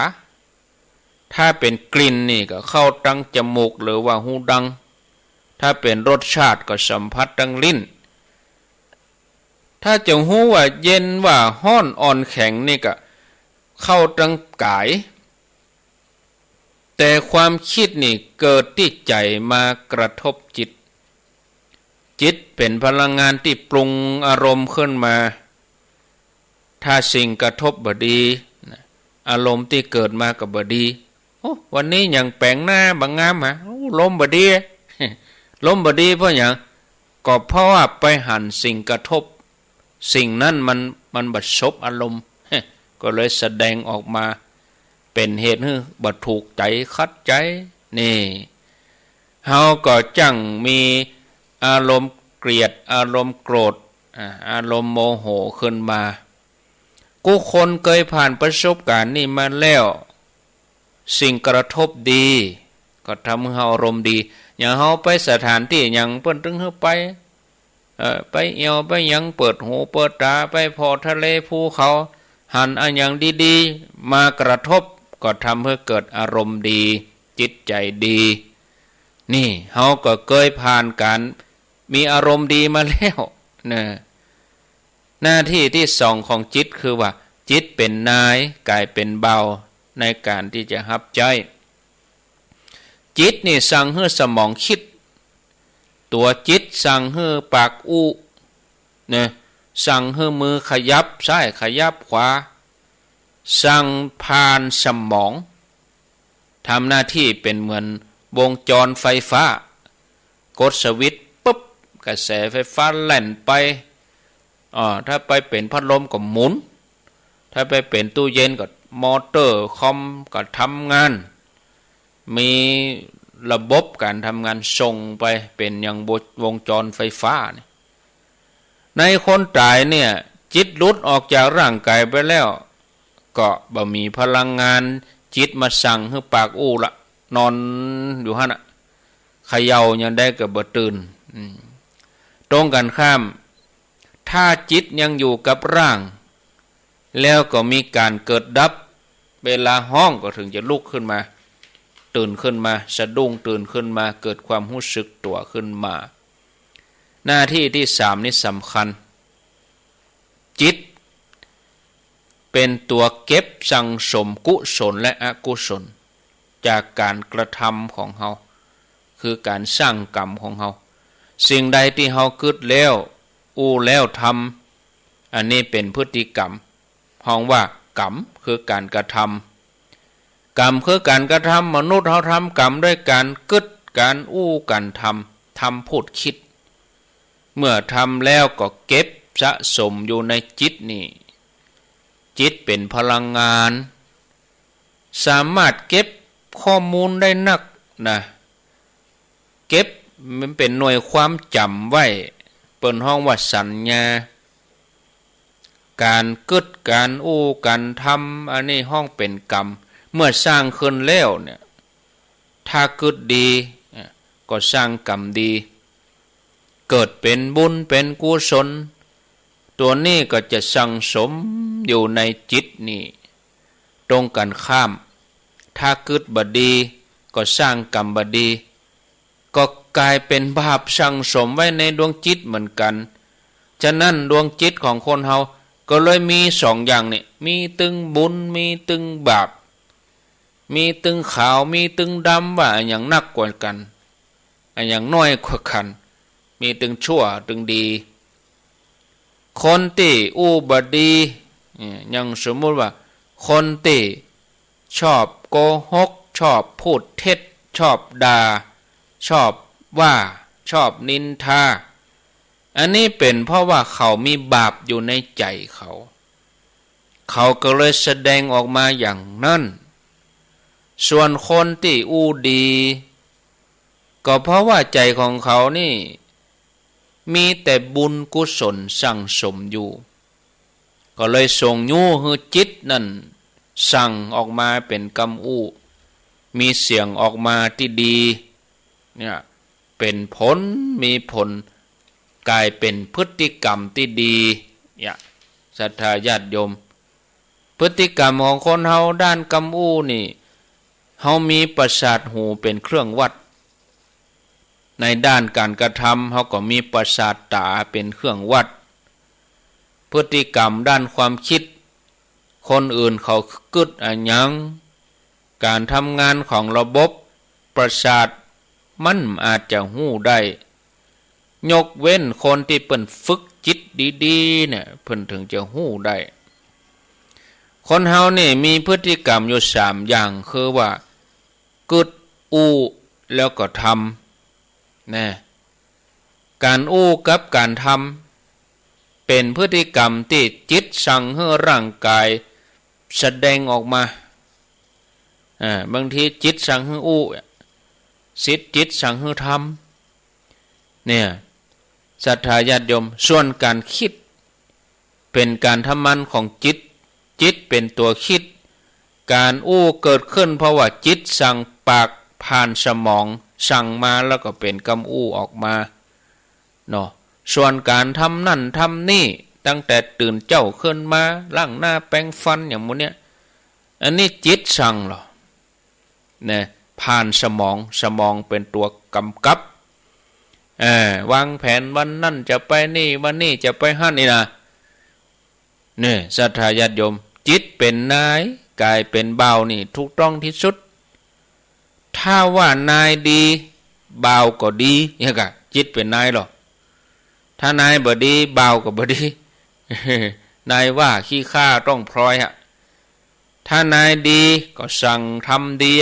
ถ้าเป็นกลิ่นนี่ก็เข้าตั้งจมูกหรือว่าหูดังถ้าเป็นรสชาติก็สัมผัสตั้งลิ้นถ้าจะหูว่าเย็นว่าห้อนอ่อนแข็งนี่ก็เข้าตั้งกายแต่ความคิดนี่เกิดที่ใจมากระทบจิตจิตเป็นพลังงานที่ปรุงอารมณ์ขึ้นมาถ้าสิ่งกระทบบดีอารมณ์ที่เกิดมากับบดีโอ้วันนี้อย่างแปลงหน้าบางงามฮะลมบดีลมบดีเพราะอย่างก็เพราะว่าไปหันสิ่งกระทบสิ่งนั้นมันบัดซบอารมณ์ก็เลยแสดงออกมาเป็นเหตุให้บัดถูกใจคัดใจนี่เฮาก็จังมีอารมณ์เกลียดอารมณ์โกรธอารมณ์โมโหขึ้นมากูคนเคยผ่านประสบการณ์นี่มาแล้วสิ่งกระทบดีก็ทำให้เฮาอารมณ์ดีอย่างเฮาไปสถานที่อย่างเปิ้นตึงเฮาไปเอวไปยังเปิดหูเปิดตาไปพอทะเลภูเขาหันอันอย่างดีๆมากระทบก็ทำให้เกิดอารมณ์ดีจิตใจดีนี่เฮาก็เคยผ่านการมีอารมณ์ดีมาแล้วนะหน้าที่ที่2ของจิตคือว่าจิตเป็นนายกายเป็นเบาในการที่จะรับใจจิตนี่สั่งให้สมองคิดตัวจิตสั่งให้ปากอู้นะสั่งให้มือขยับซ้ายขยับขวาสั่งผ่านสมองทำหน้าที่เป็นเหมือนวงจรไฟฟ้ากดสวิตช์ปุ๊บกระแสไฟฟ้าแล่นไปถ้าไปเป็นพัดลมก็หมุนถ้าไปเป็นตู้เย็นก็มอเตอร์คอมก็ทำงานมีระบบการทำงานส่งไปเป็นอย่างวงจรไฟฟ้าในคนตายเนี่ยจิตหลุดออกจากร่างกายไปแล้วก็บ่มีพลังงานจิตมาสั่งให้ปากอู้ละนอนอยู่หั่นน่ะเขย่ายังได้ก็บ่ตื่นตรงกันข้ามถ้าจิตยังอยู่กับร่างแล้วก็มีการเกิดดับเวลาห้องก็ถึงจะลุกขึ้นมาตื่นขึ้นมาสะดุ้งตื่นขึ้นมาเกิดความรู้สึกตัวขึ้นมาหน้าที่ที่3นี่สำคัญจิตเป็นตัวเก็บสั่งสมกุศลและอกุศลจากการกระทำของเฮาคือการสร้างกรรมของเฮาสิ่งใดที่เฮาคิดแล้วอู้แล้วทำอันนี้เป็นพฤติกรรมห้องว่ากรรมคือการกระทำกรรมคือการกระทำมนุษย์เฮาทำกรรมด้วยการคิดการอู้การทำพูดคิดเมื่อทำแล้วก็เก็บสะสมอยู่ในจิตนี่จิตเป็นพลังงานสามารถเก็บข้อมูลได้นักนะเก็บมันเป็นหน่วยความจำไว้เปิ้นห้องว่าสัญญาการกึดการอู้การทำอันนี้ห้องเป็นกรรมเมื่อสร้างขึ้นแล้วเนี่ยถ้ากึดดีก็สร้างกรรมดีเกิดเป็นบุญเป็นกุศลตัวนี้ก็จะสั่งสมอยู่ในจิตนี่ตรงกันข้ามถ้ากึดบดีก็สร้างกรรมบดีก็กลายเป็นบาปสั่งสมไว้ในดวงจิตเหมือนกันฉะนั้นดวงจิตของคนเฮาก็เลยมี2อย่างนี่มีตึงบุญมีตึงบาปมีตึงขาวมีตึงดำว่าอย่างนักกว่ากันอย่างน้อยกว่ากันมีตึงชั่วตึงดีคนที่อุบดีอย่างสมมุติว่าคนที่ชอบโกหกชอบพูดเท็จชอบด่าชอบว่าชอบนินทาอันนี้เป็นเพราะว่าเขามีบาปอยู่ในใจเขาก็เลยแสดงออกมาอย่างนั้น ส่วนคนที่อู้ดีก็เพราะว่าใจของเขานี่มีแต่บุญกุศลสั่งสมอยู่ก็เลยส่งยู่ให้จิตนั่นสั่งออกมาเป็นคำอู้มีเสียงออกมาที่ดีเนี่ยเป็นผลมีผลกลายเป็นพฤติกรรมที่ดีเนี่ยศรัทธาญาติโยมพฤติกรรมของคนเฮาด้านคำอู้นี่เฮามีประสาทหูเป็นเครื่องวัดในด้านการกระทำเฮาก็มีประสาทตาเป็นเครื่องวัดพฤติกรรมด้านความคิดคนอื่นเขากึดอะหยังการทำงานของระบบประสาทมันอาจจะหู้ได้ยกเว้นคนที่เพิ่นฝึกจิตดีๆเนี่ยเพิ่นถึงจะหู้ได้คนเฮานี่มีพฤติกรรมอยู่3อย่างคือว่ากึดอู้แล้วก็ทำนะการอู้กับการทำเป็นพฤติกรรมที่จิตสั่งให้ร่างกายแสดงออกมาบางทีจิตสั่งให้อู้จิตสั่งให้ทำเนี่ยศรัทธาญาติโยมส่วนการคิดเป็นการทำมันของจิตเป็นตัวคิดการอู้เกิดขึ้นเพราะว่าจิตสั่งปากผ่านสมองสั่งมาแล้วก็เป็นคำอู้ออกมาเนาะส่วนการทำนั่นทำนี่ตั้งแต่ตื่นเจ้าขึ้นมาล้างหน้าแปรงฟันอย่างมื้อเนี้ยอันนี้จิตสั่งหรอเนี่ยผ่านสมองเป็นตัวกำกับวางแผนวันนั่นจะไปนี่วันนี้จะไปหั่นนี่นะเนี่ยศรัทธาญาติโยมจิตเป็นนายกายเป็นบ่าวนี่ถูกต้องที่สุดถ้าว่านายดีบ่าวก็ดีเนี่ยกะจิตเป็นนายหรอถ้านายบ่ดีบ่าวก็บ่ดี นายว่าขี้ข้าต้องพลอยถ้านายดีก็สั่งทำดี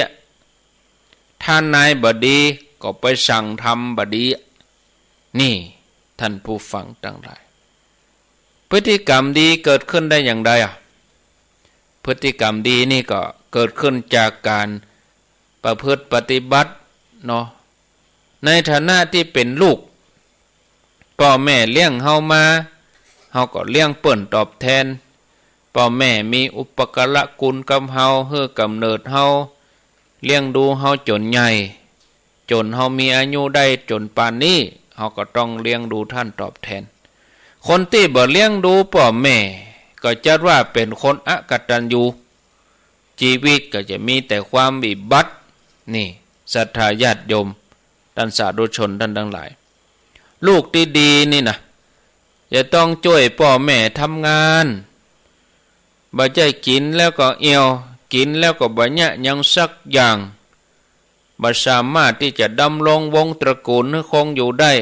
ถ้านายบ่ดีก็ไปสั่งทำบ่ดีนี่ท่านผู้ฟังทั้งหลายพฤติกรรมดีเกิดขึ้นได้อย่างไรพฤติกรรมดีนี่ก็เกิดขึ้นจากการประพฤติปฏิบัติเนาะในฐานะที่เป็นลูกพ่อแม่เลี้ยงเฮามาเฮาก็เลี้ยงเปิ้นตอบแทนพ่อแม่มีอุปการะคุณกับเฮาเพื่อกำเนิดเฮาเลี้ยงดูเฮาจนใหญ่จนเฮามีอายุได้จนป่านนี้เฮาก็ต้องเลี้ยงดูท่านตอบแทนคนที่บ่เลี้ยงดูพ่อแม่ก็จัดว่าเป็นคนอกตัญญูชีวิตก็จะมีแต่ความวิบัตินี่ศรัทธาญาติโยมท่านสาธุชนท่านทั้งหลายลูกดีๆนี่นะจะต้องช่วยพ่อแม่ทำงานบ่ใช่กินแล้วก็เอียวกินแล้วก็บ่ยะยังสักอย่างบ่สามารถที่จะดำรงวงตระกูลให้คงอยู่ได้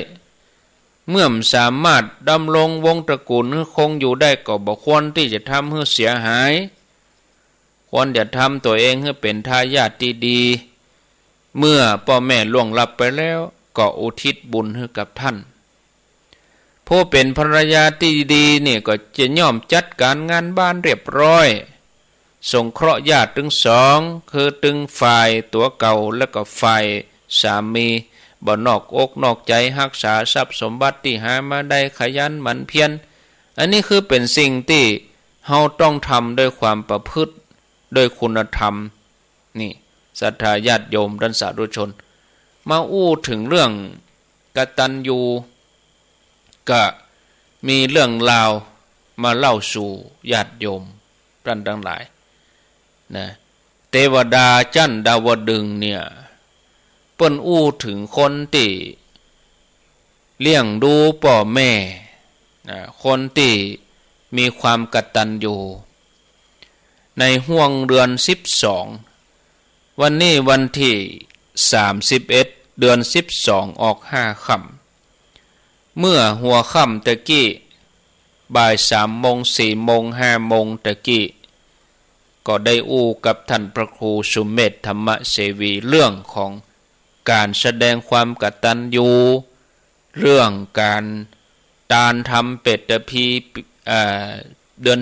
เมื่อสามารถดำรงวงตระกูลให้คงอยู่ได้ก็บ่ควรที่จะทำให้เสียหายควรจะทำตัวเองให้เป็นทายาทที่ดีเมื่อพ่อแม่ล่วงลับไปแล้วก็อุทิศบุญให้กับท่านผู้เป็นภรรยาที่ดีนี่ก็จะย่อมจัดการงานบ้านเรียบร้อยสงเคราะห์ญาติทั้งสองคือตึงฝ่ายตัวเก่าและก็ฝ่ายสามีบ่นอกอกนอกใจรักษาทรัพย์สมบัติที่หามาได้ขยันหมั่นเพียรอันนี้คือเป็นสิ่งที่เฮาต้องทำด้วยความประพฤติด้วยคุณธรรมนี่ศรัทธาญาติโยมท่านสาธุชนมาอู้ถึงเรื่องกตัญญูก็มีเรื่องราวมาเล่าสู่ญาติโยมท่านทั้งหลายนะเทวดาชั้นดาวดึงส์เนี่ยเปิ้นอู้ถึงคนที่เลี้ยงดูพ่อแม่นะคนที่มีความกตัญญูในห่วงเดือน12วันนี้วันที่31เดือน12ออก5ค่ำเมื่อหัวค่ำตะกี้บ่าย3โมง4โมง5โมงตะกี้ก็ได้อู้กับท่านพระครูสุเมธธรรมเสวีเรื่องของการแสดงความกตัญญูเรื่องการทานทำเป็ตพีเดือน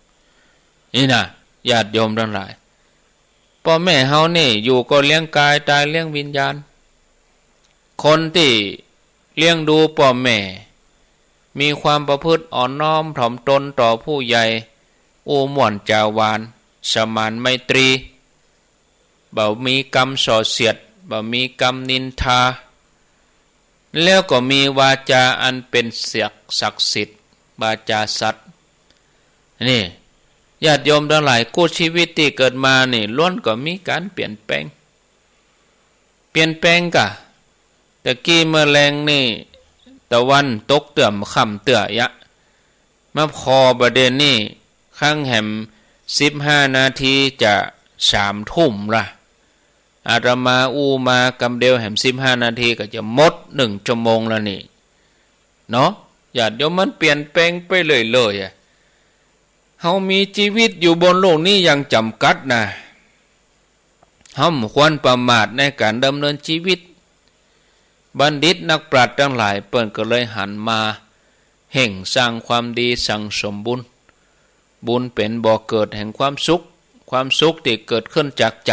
12นี่นะญาติโยมทั้งหลาย พ่อแม่เฮานี่อยู่ก็เลี้ยงกายตายเลี้ยงวิญญาณคนที่เลี้ยงดูพ่อแม่มีความประพฤติอ่อนน้อมถ่อมตนต่อผู้ใหญ่อู้ม่วนจาวานสมานไมตรีบ่มีกรรมส่อเสียดบ่มีกรรมนินทาแล้วก็มีวาจาอันเป็นเสียกศักดิ์สิทธิ์วาจาสัตย์นี่ญาติโยมทั้งหลายกู้ชีวิตที่เกิดมานี่ล้วนก็มีการเปลี่ยนแปลงกะตะกี้เมื่อแรงนี่ตะวันตกเตื่อมค่ำเตื่อยะมาพอประเด็นนี่ข้างแหม15 นาทีจะ3 ทุ่มละอาตมาอู้มากำเดียวแหม15 นาทีก็จะหมด1 ชั่วโมงแล้วนี่เนาะญาติโยมมันเปลี่ยนแปลงไปเลยอ่ะเฮามีชีวิตอยู่บนโลกนี้อย่างจำกัดนะเฮาควรประมาทในการดำเนินชีวิตบัณฑิตนักปราชญ์ทั้งหลายเปิ้นก็เลยหันมาแห่งสร้างความดีสั่งสมบุญเป็นบ่อเกิดแห่งความสุขที่เกิดขึ้นจากใจ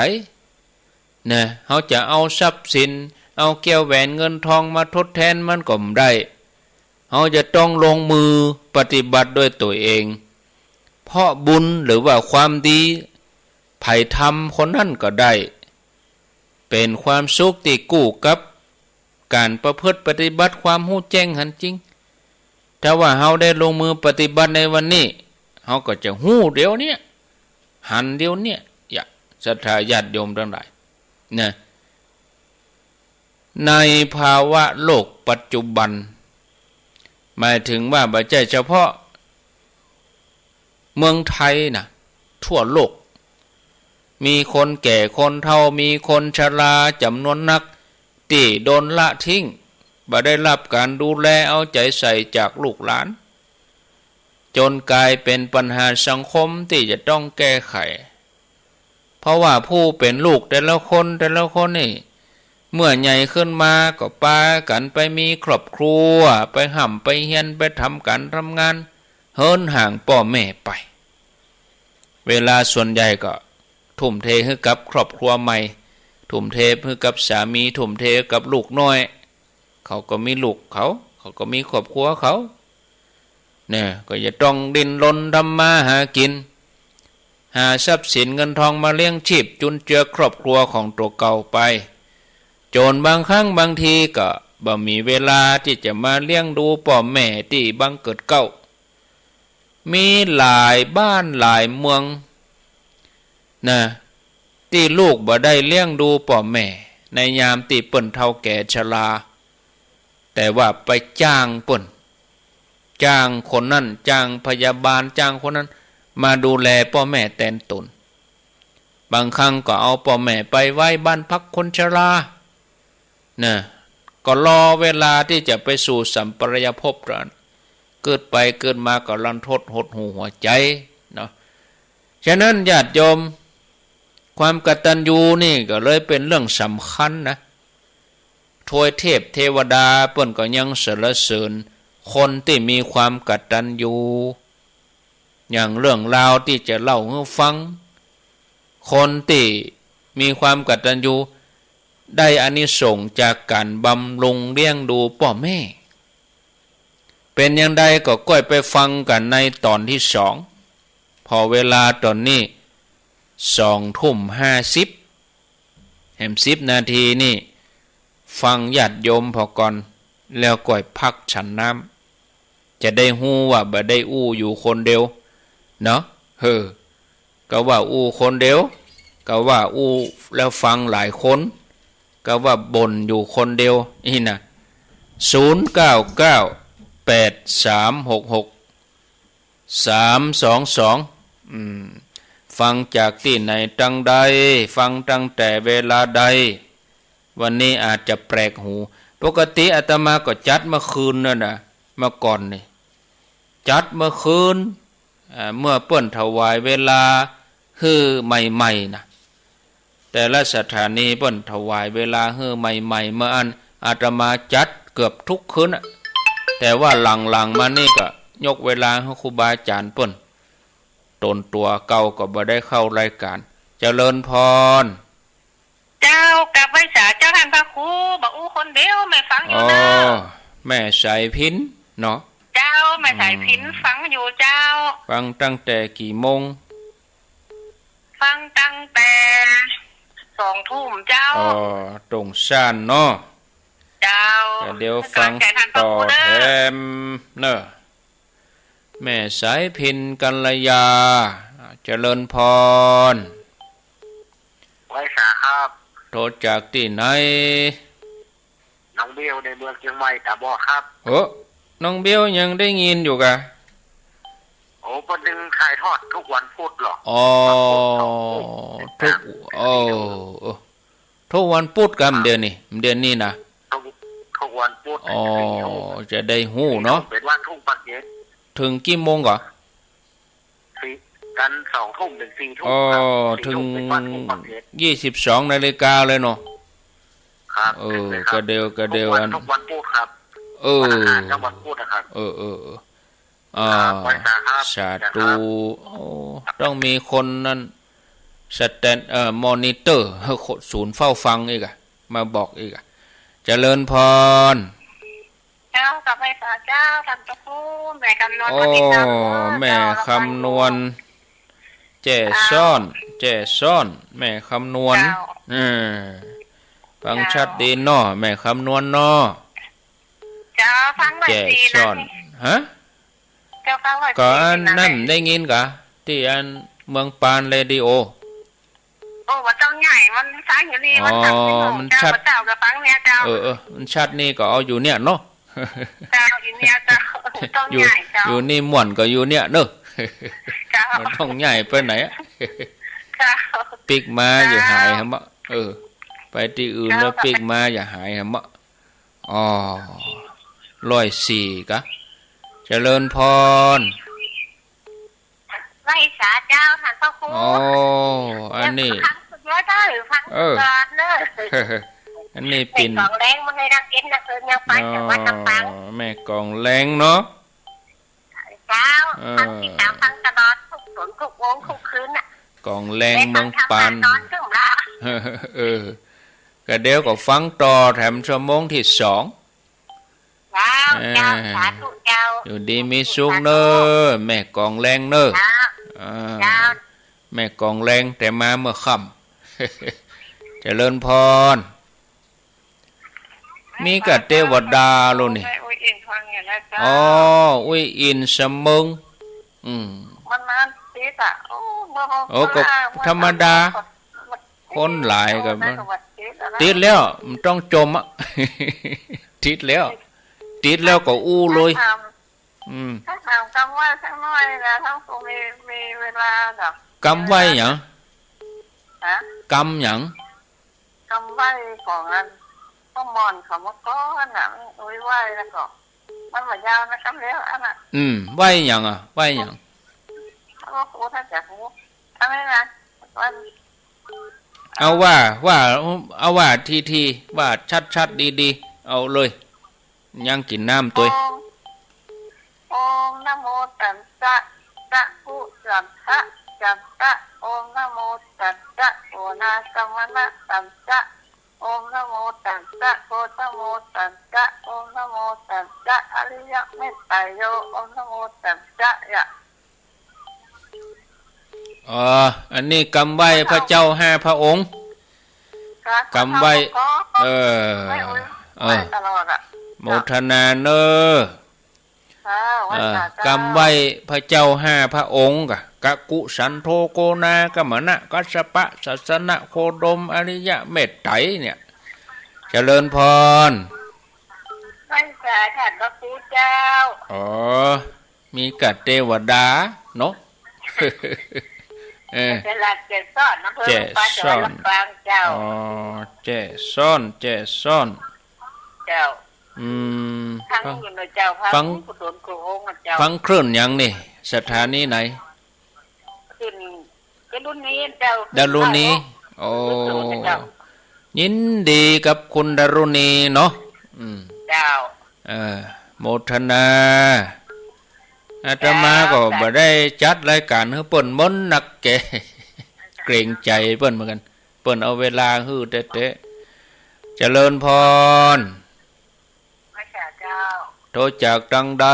นะเฮาจะเอาทรัพย์สินเอาแก้วแหวนเงินทองมาทดแทนมันก็ไม่ได้เฮาจะต้องลงมือปฏิบัติด้วยตัวเองเพราะบุญหรือว่าความดีไผ่ทำคนนั้นก็ได้เป็นความสุขที่กู้กับการประพฤติปฏิบัติความรู้แจ้งหันจริงถ้าว่าเฮาได้ลงมือปฏิบัติในวันนี้เฮาก็จะหู้เดี๋ยวนี้หันเดี๋ยวนี้อย่าศรัทธาญาติโยมทั้งหลายนะในภาวะโลกปัจจุบันหมายถึงว่าไม่ใช่เฉพาะเมืองไทยนะทั่วโลกมีคนแก่คนเฒ่ามีคนชราจำนวนนักที่โดนละทิ้งบ่ได้รับการดูแลเอาใจใส่จากลูกหลานจนกลายเป็นปัญหาสังคมที่จะต้องแก้ไขเพราะว่าผู้เป็นลูกแต่ละคนนี่เมื่อใหญ่ขึ้นมาก็พากันไปมีครอบครัวไปห่ำไปเฮียนไปทำการทำงานเฮินห่างพ่อแม่ไปเวลาส่วนใหญ่ก็ทุ่มเทให้กับครอบครัวใหม่ทุ่มเทให้กับสามีทุ่มเทกับลูกน้อยเขาก็มีลูกเขาก็มีครอบครัวเขาเนี่ยก็จะต้องดิ้นรนทำมาหากินหาทรัพย์สินเงินทองมาเลี้ยงชีพจุนเจือครอบครัวของตัวเก่าไปจนบางครั้งบางทีก็บ่มีเวลาที่จะมาเลี้ยงดูพ่อแม่ที่บังเกิดเก่ามีหลายบ้านหลายเมืองนะที่ลูกบ่ได้เลี้ยงดูพ่อแม่ในยามที่เปิ้นเฒ่าแก่ชราแต่ว่าไปจ้างเปิ้นจ้างคนนั้นจ้างพยาบาลจ้างคนนั้นมาดูแลพ่อแม่แทนตนบางครั้งก็เอาพ่อแม่ไปไว้บ้านพักคนชรานะก็รอเวลาที่จะไปสู่สัมปรายภพนั้นเกิดไปเกิดมาก็รันทดหดหูหัวใจเนาะฉะนั้นญาติโยมความกตัญญูนี่ก็เลยเป็นเรื่องสำคัญนะทวยเทพเทวดาเปิ้นก็ยังสรรเสริญคนที่มีความกตัญญูอย่างเรื่องราวที่จะเล่าให้ฟังคนที่มีความกตัญญูได้อานิสงส์จากการบำรุงเลี้ยงดูพ่อแม่เป็นอย่างใดก็ก้อยไปฟังกันในตอนที่2พอเวลาตอนนี้20:50แห่ม10 นาทีนี่ฟังญาติโยมพอก่อนแล้วก้อยพักฉันน้ำจะได้ฮู้ว่าบ่ได้อู้อยู่คนเดียวเนาะก็ว่าอู้คนเดียวก็ว่าอู้แล้วฟังหลายคนก็ว่าบ่นอยู่คนเดียวนี่นะ0998366322ฟังจากที่ไหนตั้งใดฟังตั้งแต่เวลาใดวันนี้อาจจะแปลกหูปกติอาตมาก็จัดเมื่อคืนนั่นนะเมื่อก่อนนี่จัดเมื่อคืนเมื่อเปิ้นถวายเวลาฮื้อใหม่ๆนะแต่ละสถานีเปิ้นถวายเวลาฮื้อใหม่ๆเมื่ออันอาตมาจัดเกือบทุกคืนแต่ว่าหลังๆมานี่ก็ยกเวลาให้ครูบาอาจารย์เปิ้นตนตัวเก่าก็บ่ได้เข้ารายการฉ เจริญพรเจ้ากับไว้สาเจ้าท่านพระครูบอกอู้คนเดียวไม่ฟังอยู่นะแม่สายพินเนาะเจ้าไม่สายพินฟังอยู่เจ้าฟังตั้งแต่กี่โมงฟังตั้งแต่2 ทุ่มเจ้าตรงซ่านเนาะเจ้าเดี๋ยวฟังต่อแถมเนอะแม่สายพินกัลยาเจริญพรไว้สาครับโทรจากที่ไหนน้องเบลในเมืองเชียงใหม่ตาบอครับน้องเบลยังได้ยินอยู่กะโอ้ประเด็นถ่ายทอดทุกวันพุธหรอทุกวันพุธกันเดือนนี้นะทุกวันพุธจะได้หู้เนาะเป็นวันทุ่งปักเย็นถึงกี่โมงก่อนกัน2 ทุ่มถึง4 ทุ่มถึง22 นาฬิกาเลยเนาะครับกระเดียวอันทุกวันพุธครับทุกวันพุธนะครับสาธุต้องมีคนนั้นสแตนมอนิเตอร์ศูนย์เฝ้าฟังอีกอะมาบอกอีกอะเจริญพรเจ้ากับไปสาเจ้าทำตะปูแม่คำนวณแม่คำนวณแจ่ซ่อนแม่คำนวณฟังชัดดีเนาะแม่คำนวณเนาะเจ้าฟังไว้ดีนะแจ่ซ่อนฮะก็นั่นได้ยินกะที่อันเมืองปานเรดิโอว่าต้องใหญ่มันซ้ายอยู่นี่มันทำมันชัดเจ้ากับฟังเนี่ยเจ้ามันชัดนี่ก็เอาอยู่เนี่ยเนาะเจ้าอยู่เนี่ยเจ้าต้องใหญ่เจ้าอยู่นี่ม่วนก็อยู่เนี่ยเนอะมันต้องใหญ่ไปไหนปิกมาอย่าหายฮะมะไปที่อื่นแล้วปิกมาอย่าหายฮะมะ104กะเจริญพรไว้สาเจ้าท่านพระครูอันนี้อันนี้ปิ่นกองแรงมันให้รักกินนะคือยังไปแต่ว่าทำฟังแม่กองแรงเนาะเจ้าฟังติดตามฟังตลอดทุกฝนทุกวงทุกคืนน่ะกองแรงเมืองปานก็เดี๋ยวก็ฟังต่อแถมชั่วโมงที่2เจ้าสาธุเจ้าอยู่ดีมีสุขเนอะแม่กองแรงเนอะแม่กองแรงแต่มาเมื่อค่ำเจริญพรมีกับเทวดาโลนี่อุ้ยอินเสมงมันนานติดอ่ะก็ธรรมดาคนหลายกับติดแล้วมันต้องจมอ่ะติดแล้วก็อู้เลยถ้าถามกำไว้สักหน่อยนะทั้งคงมีเวลาแบบกำไว้หยังกำหยังกำไว้ของอันก็มอนเขามาก้อนน่ะไว้แล้วก็มันเหมือนยาวนะครับแล้วอันน่ะไว้หยังอ่ะไว้หยังก็ครูท่านจะครูทำไมนะเอาว่าทีว่าชัดดีเอาเลยยังกินน้ำตัวนะโมตัสสะสะพุสัมภะจัมปะนะโมตัสสะโอนาสัมมะตัสสะนะโมตัสสะโอนะโมตัสสะนะโมตัสสะอริยเมตไตรโยนะโมตัสสะยะอันนี้กำไว้พระเจ้า5 พระองค์กำไว้ตลอดอ่ะโมทนาเนอกำไว้พระเจ้า5 พระองค์กะกุสันโธโกนากมณะกัสสปะสัสนะโคดมอริยะเมตไตรเนี่ยเจริญพรท่านสาธุพระครูเจ้ามีกัดเทวดาเนาะเจริญเจซ่อนน้ำเพิ่มปลาจอยกลางเจ้าเจซ่อนเจ้าฟังคลื่นยังนี่สถานีไหนขึ้นดารุณีเจ้าดารุณียินดีกับคุณดารุณีเนาะเจ้าโมทนาอาตมาก็บ่ได้จัดรายการให้เปิ้นมนต์นักแก เกรงใจเปิ้นเหมือนกันเปิ้นเอาเวลาฮื้อเตะๆเจริญพรพระเจ้าโทรจากดังใด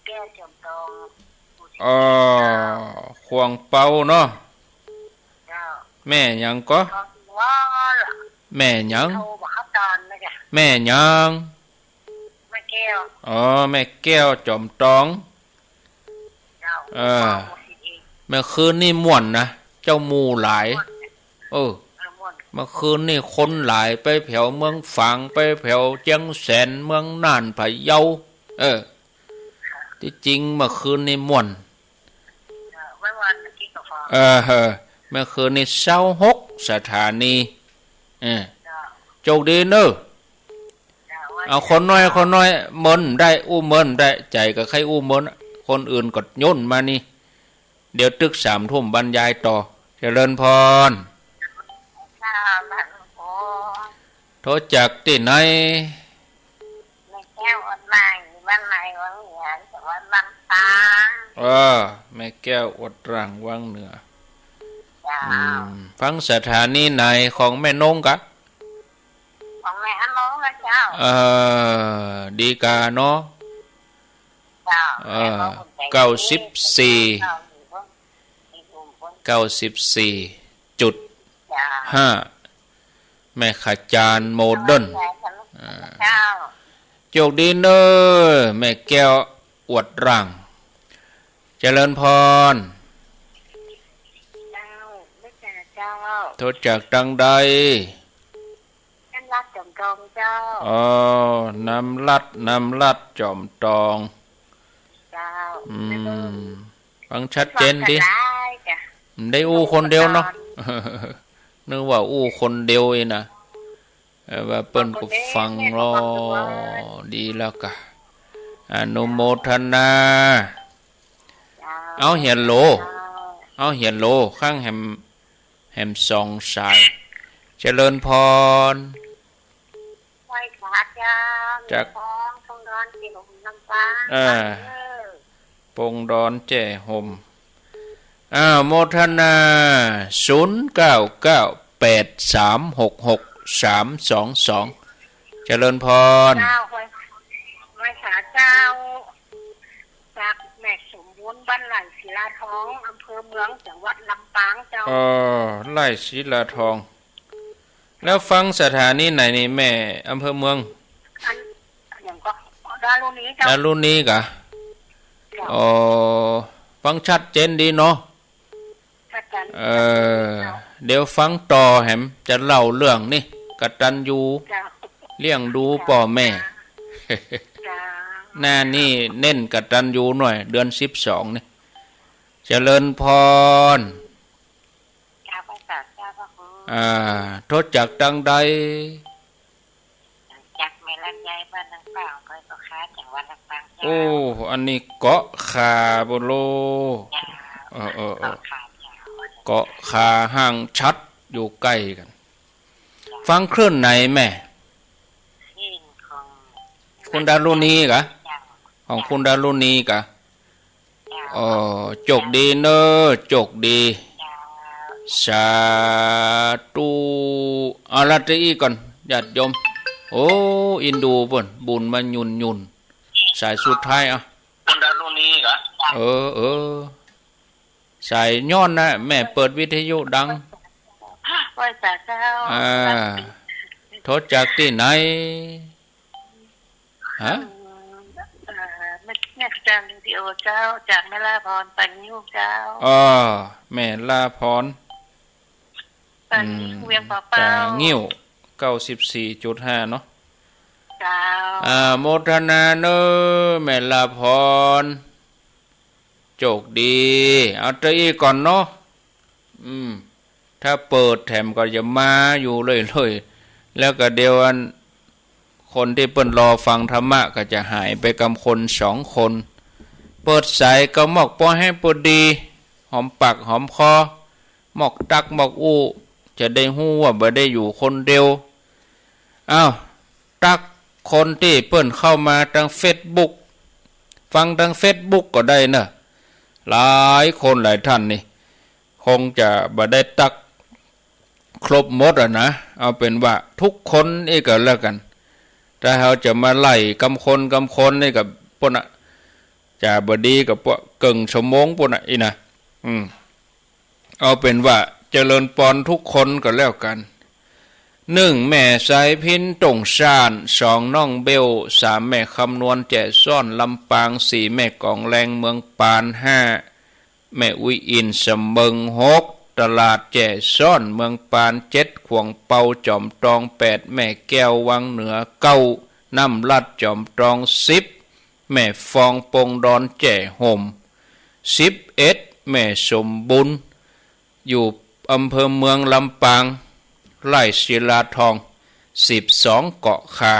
แก้วจอมทองอ๋อขวางเป่าเนาะเจ้าแม่หยังก็ว้าล่ะแม่หยังโทรบ่เข้าตอนนะจ้ะแม่หยังแม่แก้วอ๋อแม่แก้วจอมตองเมื่อคืนนี่ม่วนนะเจ้าหมู่หลายเมื่อคืนนี่คนหลายไปแถวเมืองฝางไปแถวเจียงแสนเมืองน่านพะเยาที่จริงเมื่อคืนนี่ม่วนเมื่อคืนนี่26สถานีโชคดีเนอะเอาคนน้อยเมินได้อู้เมินได้ใจกับใครอู้เมินคนอื่นกดย่นมานี่เดี๋ยวตึก3 ทุ่มบรรยายต่อเจริญพรโทรจากที่ไหนแม่แก้วอดร่างบ้านไหนวังเหนือแต่ว่าลำปางแม่แก้วอดร่างวังเหนือฟังสถานีไหนของแม่นงกะของแม่อนงนะเจ้าดีกาเนาะ94.5แม่ขจารโมเดิร์นโชคดีเนอแม่แก้วอวดร่างเจริญพรโทษจากดังใดน้ำลัดจอมทองเจ้าน้ำลัดจอมทองฟังชัดเจนดิได้อู้คนเดียวเนาะนึกว่าอู้คนเดียวเองนะว่าเปิ้นก็ฟังรอดีแล้วกะอนุโมทนาเอาเหียนโลข้างแหมสองสายเจริญพรจากปงดอนที่ห่มลำปางปงดอนแจ่ห่มโมทนา0998366322เจริญพรไม่ขาเจ้าจากแม่สมบูรณ์บ้านไหลศิลาทองอำเภอเมืองจังหวัดลำปางเจ้าไร่ศิลาทองแล้วฟังสถานีไหนนี่แม่อำเภอเมืองอย่างก็ดารุนี้เจ้าดารุนี้กะฟังชัดเจนดีเนาะเดี๋ยวฟังต่อแหมจะเล่าเรื่องนี่กตัญญูเลี้ยงดูพ่อแม่หน้านี่เน้นกตัญญูหน่อยเดือน12นี่เจริญพรโทษจากดังใดจากแม่ลำไยบ้านนางเปล่าเคยก็ค้าจังหวัดลำปางโอ้อันนี้เกาะขาโบโลเกาะขาห่างชัดอยู่ใกล้กันฟังคลื่นไหนแม่คุณดารุณีกะของคุณดารุณีกะโชคดีเนอะโชคดีสาธุอารัตอีก่อนญาติโยมโอ้อินดูป่นบุญมายุนสายสุดท้ายคุณดารุณีกะสายย้อนนะแม่เปิดวิทยุดังว่าจากเจ้าโทษจากที่ไหนฮะแม่ขจารวิดีโอเจ้าจากแม่ลาพรปัญญูเจ้าแม่ลาพรปัญญูเวียงป่าเป้างิ้ว 94.5 เนาะเจ้าโมทนาเนอแม่ลาพรโชคดีเอาใจอีกก่อนเนาะถ้าเปิดแถมก็จะมาอยู่เลยแล้วก็เดี๋ยวคนที่เปิ้นรอฟังธรรมะก็จะหายไปกับคน2 คนเปิดสายก็หมอกป้อให้ปวดดีหอมปากหอมคอหมอกตักหมอกอู้จะได้ฮู้ว่าบ่ได้อยู่คนเดียวตักคนที่เปิ้นเข้ามาทาง Facebook ฟังทาง Facebook ก็ได้เนอะหลายคนหลายท่านนี่ งจะบ่ได้ตักครบหมดนะเอาเป็นว่าทุกคนนี่ก็แล้วกันถ้าเราจะมาไล่กำคนนี่กับพวกน่ะจะบดีกับพวกเกิงชั่วโมงพวกน่ะอีนะเอาเป็นว่าเจริญปอนทุกคนก็แล้วกัน1แม่สายพินตงชาน2น้องเบล3แม่คำนวณแจ่ซ่อนลำปาง4แม่กองแรงเมืองปาน5แม่อุยอินสมเบิง6ตลาดแจ่ซ่อนเมืองปาน7ขวงเปาจอมตอง8แม่แก้ววังเหนือ9น้ำลัดจอมตอง10แม่ฟองปงดอนแจ่ห่ม11แม่สมบุญอยู่อำเภอเมืองลำปางไร่ศิลาทอง12เกาะคา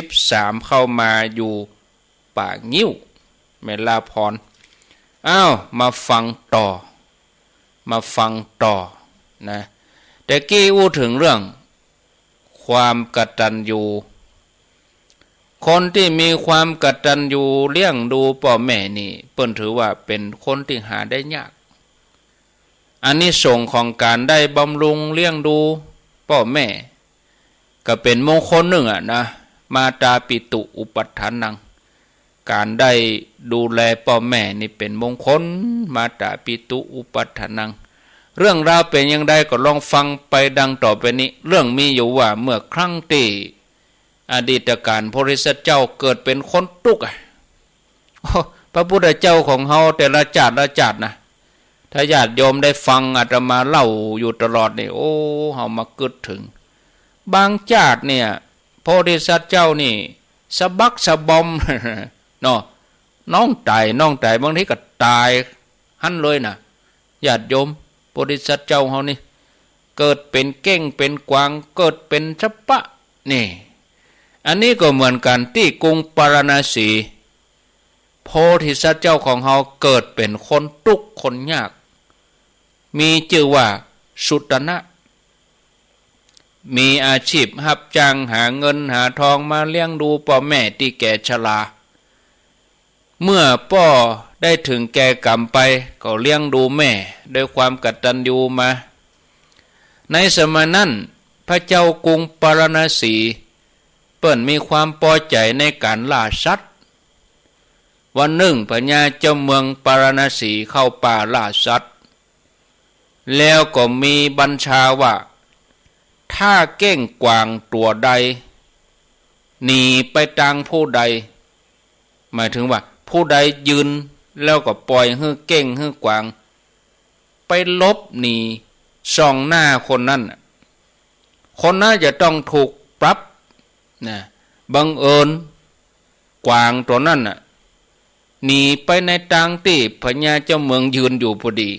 13เข้ามาอยู่ป่างิ้วแม่ลาพรมาฟังต่อนะแต่กี้อู้ถึงเรื่องความกตัญญูคนที่มีความกตัญญูเลี้ยงดูพ่อแม่นี่เปิ้นถือว่าเป็นคนที่หาได้ยากอันนี้ส่งของการได้บำรุงเลี้ยงดูพ่อแม่ก็เป็นมงคลหนึ่งนะมาตาปิตุอุปัฏฐานังการได้ดูแลพ่อแม่นี่เป็นมงคลมาตาปิตุอุปัฏฐานังเรื่องราวเป็นอย่างไรก็ลองฟังไปดังต่อไปนี้เรื่องมีอยู่ว่าเมื่อครั้งที่อดีตการพระริษเจ้าเกิดเป็นคนตุกพระพุทธเจ้าของเฮาแต่ละจาตินะถ้าญาติโยมได้ฟังอาตมาเล่าอยู่ตลอดนี่โอ้เฮามาเกิดถึงบางชาติเนี่ยพระริษเจ้านี่สะบักสะบอมเนาะน้องตายบางทีก็ตายหันเลยนะญาติโยมพระริษเจ้าเฮานี่เกิดเป็นเก้งเป็นกวางเกิดเป็นชัปปะนี่อันนี้ก็เหมือนกันที่กรุงปาราณสีโพธิสัตว์เจ้าของเฮาเกิดเป็นคนทุกข์คนยากมีชื่อว่าสุตนะมีอาชีพรับจ้างหาเงินหาทองมาเลี้ยงดูพ่อแม่ที่แก่ชราเมื่อพ่อได้ถึงแก่กรรมไปก็เลี้ยงดูแม่ด้วยความกตัญญูมาในสมัยนั้นพระเจ้ากรุงปาราณสีเปิ้นมีความพอใจในการล่าสัตว์วันหนึ่งพญาเจ้าเมืองปาราณสีเข้าป่าล่าสัตว์แล้วก็มีบัญชาว่าถ้าเก้งกวางตัวใดหนีไปทางผู้ใดหมายถึงว่าผู้ใดยืนแล้วก็ปล่อยให้เก้งให้กวางไปลบหนีส่องหน้าคนนั้นจะต้องถูกปรับนะบังเอิญกวางตัวนั้นหนีไปในทางที่พญาเจ้าเมืองยืนอยู่พอดี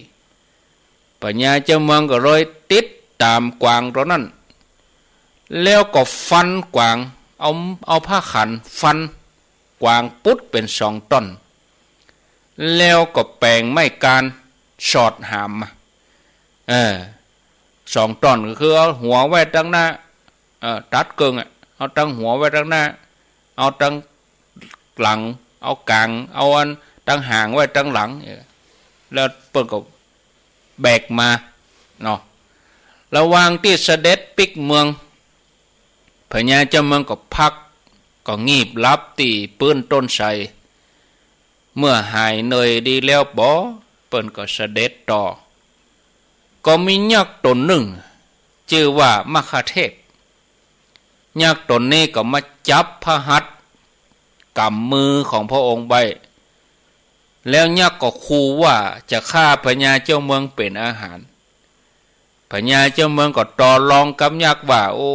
พญาเจ้าเมืองก็เลยติดตามกวางตัวนั้นแล้วก็ฟันกวางเอาผ้าขันฟันกวางปุ๊ดเป็น2 ต้นแล้วก็แปลงไม้การสอดหาม2 ต้นก็คือเอาหัวไว้ตั้งหน้าตัดเกิงเอาตั้งหัวไว้ตั้งหน้าเอาตั้งหลังเอากลางเอาอันตั้งหางไว้ตั้งหลังแล้วเปิ้นก็แบกมาเนาะระหว่างที่เสด็จปิกเมืองพญาเจ้าเมืองก็พักก็งีบลับตีปื้นต้นไทรเมื่อหายเหนื่อยดีแล้วบ่เปิ้นก็เสด็จต่อก็มียักษ์ตนหนึ่งชื่อว่ามคเทพยักษ์ตนนี้ก็มาจับพระหัตถ์กำมือของพระองค์ไว้แล้วยักษ์ก็ขู่ว่าจะฆ่าพญาเจ้าเมืองเป็นอาหารพญาเจ้าเมืองก็ต่อรองกับยักษ์ว่าโอ้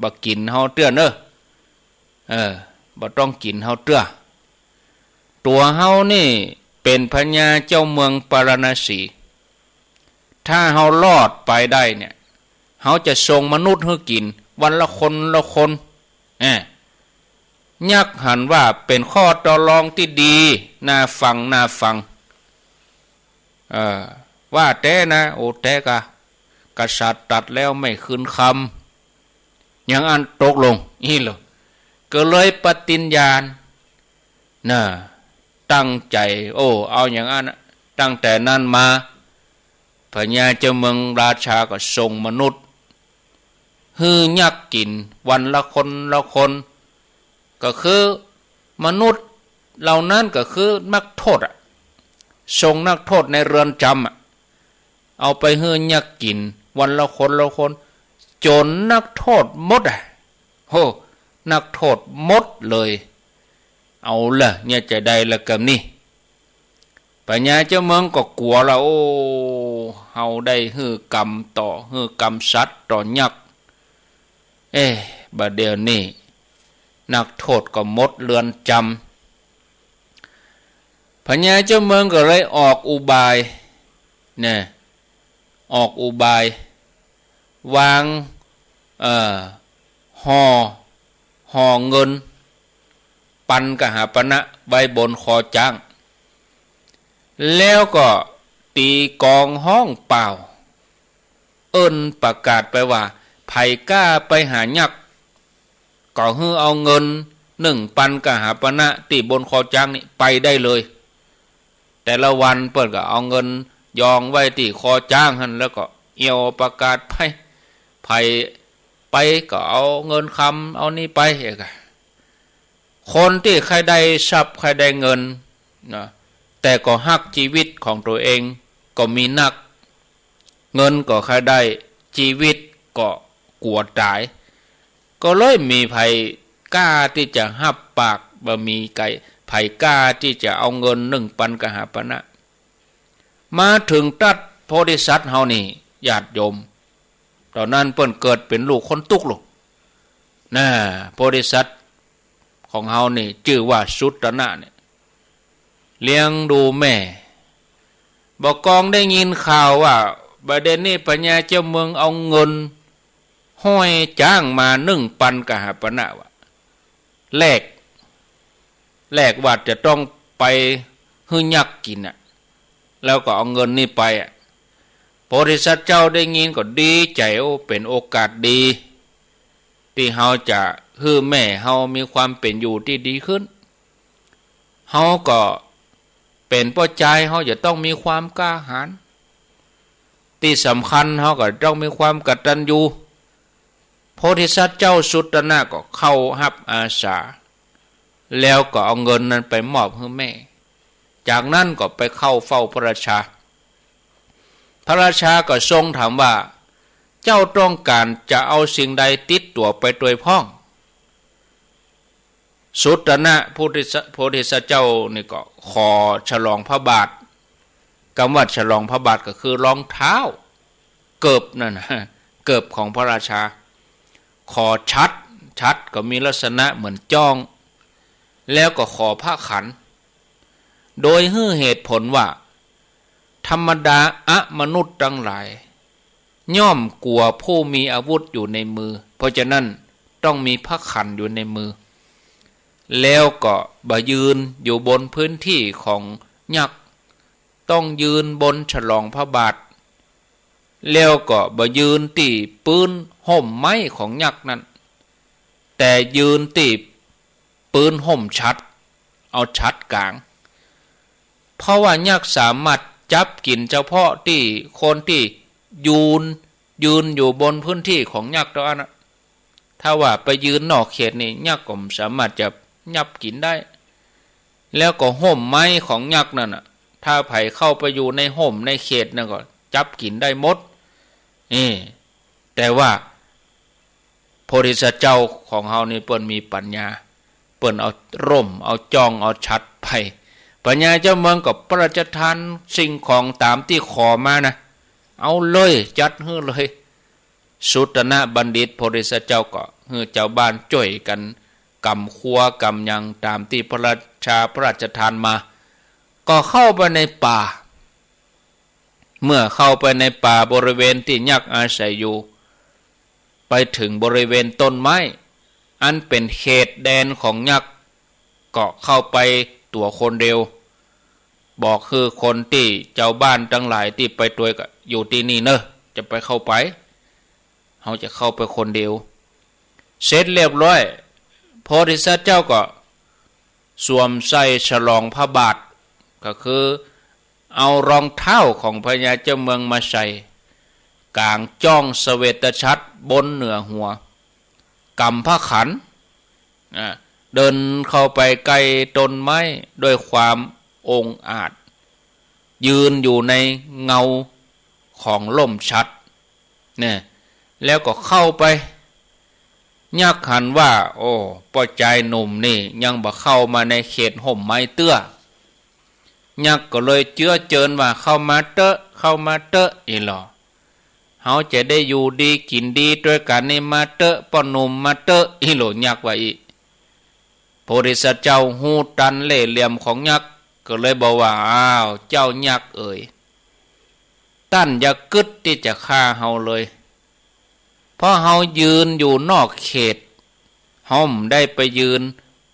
บ่กินเฮาเตื้อเด้อบ่ต้องกินเฮาเตื้อตัวเฮานี่เป็นพญาเจ้าเมืองปาราณสีถ้าเฮารอดไปได้เนี่ยเฮาจะส่งมนุษย์ให้กินวันละคนยักษ์หันว่าเป็นข้อต่อรองที่ดีน่าฟังว่าแต่นะโอ้แต่กษัตริย์ตัดแล้วไม่คืนคำอย่างอันตกลงนี่เหรอก็เลยปฏิญญาณตั้งใจเอาอย่างอันตั้งแต่นั้นมา พญาเจ้าเมืองราชาก็ส่งมนุษย์ฮือยักกินวันละคนละคนก็คือมนุษย์เหล่านั้นก็คือนักโทษส่งนักโทษในเรือนจำเอาไปฮือยักกินวันละคนละคนจนนักโทษหมดโหนักโทษหมดเลยเอาละเนี่ยจะได้ละกับนี่ปัญญาเจ้าเมืองก็กลัวละโอ้เฮาได้ฮือกรรมต่อฮือกรรมสัตว์ต่อยักษ์บัดเดี๋ยวนี้นักโทษก็หมดเรือนจำพญาเจ้าเมืองก็เลยออกอุบายเนี่ยออกอุบายวางห่อเงินปันกหาปณะใบบนคอจ้างแล้วก็ตีกองห้องเปล่าประกาศไปว่าไผกล้าไปหายักษ์ก็ฮือเอาเงิน1 ปันกหาปณะตีบนคอจ้างนี่ไปได้เลยแต่ละวันเปิดก็เอาเงินยองไว้ตีคอจ้างหั่นแล้วก็เอี่ยวประกาศไปก็เอาเงินคำเอานี่ไปคนที่ใครได้ทรัพย์ใครได้เงินนะแต่ก็ฮักชีวิตของตัวเองก็มีนักเงินก็ใครได้ชีวิตก็กลัวตายก็เลยมีไผกล้าที่จะหับปากบ่มีไก่ไผกล้าที่จะเอาเงิน1 ปันกหาปณะมาถึงตัดโพธิสัตว์เฮานี่ญาติโยมตอนนั้นเปิ้นเกิดเป็นลูกคนตุกลูกโพธิสัตว์ของเฮานี่ชื่อว่าสุตนะเนี่ยเลี้ยงดูแม่บอกกองได้ยินข่าวว่าบัดนี้ปัญญาเจ้าเมืองเอาเงินห้อยจ้างมา1 ปันกหาปณะว่ะแลกว่าจะต้องไปฮื้อยักษ์กินแล้วก็เอาเงินนี่ไปโพธิสัตว์เจ้าได้ยินก็ดีใจเป็นโอกาสดีที่เฮาจะฮื้อแม่เฮามีความเป็นอยู่ที่ดีขึ้นเฮาก็เป็นป้อใจเฮาจะต้องมีความกล้าหาญที่สำคัญเฮาก็ต้องมีความกตัญญูโพธิสัตว์เจ้าสุตนะก็เข้ารับอาสาแล้วก็เอาเงินนั้นไปมอบให้แม่จากนั้นก็ไปเข้าเฝ้าพระราชาพระราชาก็ทรงถามว่าเจ้าต้องการจะเอาสิ่งใดติดตัวไปโดยพ้องสุตนะโพธิสัตว์เจ้านี่ก็ขอฉลองพระบาทคำว่าฉลองพระบาทก็คือรองเท้าเกิบนั่นเกิบของพระราชาขอชัดก็มีลักษณะเหมือนจ้องแล้วก็ขอผ้าขันโดยให้เหตุผลว่าธรรมดามนุษย์ทั้งหลายย่อมกลัวผู้มีอาวุธอยู่ในมือเพราะฉะนั้นต้องมีผ้าขันอยู่ในมือแล้วก็บ่ยืนอยู่บนพื้นที่ของยักษ์ต้องยืนบนฉลองพระบาทแล้วก็บ่ยืนตีปืนห่มไม้ของยักษ์นั้นแต่ยืนตีปืนห่มชัดเอาชัดกลางเพราะว่ายักษ์สามารถจับกินเฉพาะที่คนที่ยืนอยู่บนพื้นที่ของยักษ์ตัวนั้นถ้าว่าไปยืนนอกเขตนี่ยักษ์ก็สามารถจะยับกินได้แล้วก็ห่มไม้ของยักษ์นั่นถ้าไผเข้าไปอยู่ในห่มในเขตนั่นก็จับกินได้หมดแต่ว่าโพธิสัตว์เจ้าของเฮานี่เปิ้นมีปัญญาเปิ้นเอาร่มเอาจ้องเอาชัดไปปัญญาเจ้าเมืองก็พระราชทานสิ่งของตามที่ขอมานะเอาเลยจัดให้เลยสุตนะบัณฑิตโพธิสัตว์เจ้าก็ให้เจ้าบ้านช่วยกันกำครัวกำยังตามที่พระราชาพระราชทานมาก็เข้าไปในป่าเมื่อเข้าไปในป่าบริเวณที่ยักษ์อาศัยอยู่ไปถึงบริเวณต้นไม้อันเป็นเขตแดนของยักษ์ก็เข้าไปตัวคนเดียวบอกคือคนที่เจ้าบ้านทั้งหลายที่ไปตัวก็อยู่ที่นี่เนอะจะไปเข้าไปเขาจะเข้าไปคนเดียวเสร็จเรียบร้อยโพธิสัตว์เจ้าก็สวมใส่ฉลองพระบาทก็คือ เอารองเท้าของพญาเจ้าเมืองมาใส่กางจ้องเสวตฉัตรบนเหนือหัวกำพระขันเดินเข้าไปใกล้ต้นไม้ด้วยความองอาจยืนอยู่ในเงาของล่มชัดเนี่ยแล้วก็เข้าไปยักหันว่าโอ้ป้อใจหนุ่มนี่ยังบ่เข้ามาในเขตห่มไม้เตื้อยักก็เลยเจื้อเจิญว่าเข้ามาเตอะเข้ามาเตอะอีหลอเฮาจะได้อยู่ดีกินดีด้วยกันนี่มาเตอะป้อหนุ่มมาเตอะอีหลอยักว่าอีโพธิสัตว์เจ้าหูตันเล่เหลี่ยมของยักษ์ก็เลยบอกว่าอ้าวเจ้ายักษ์เอ๋ยตั้นอย่ากึดที่จะฆ่าเฮาเลยเพราะเฮายืนอยู่นอกเขตห้อมได้ไปยืน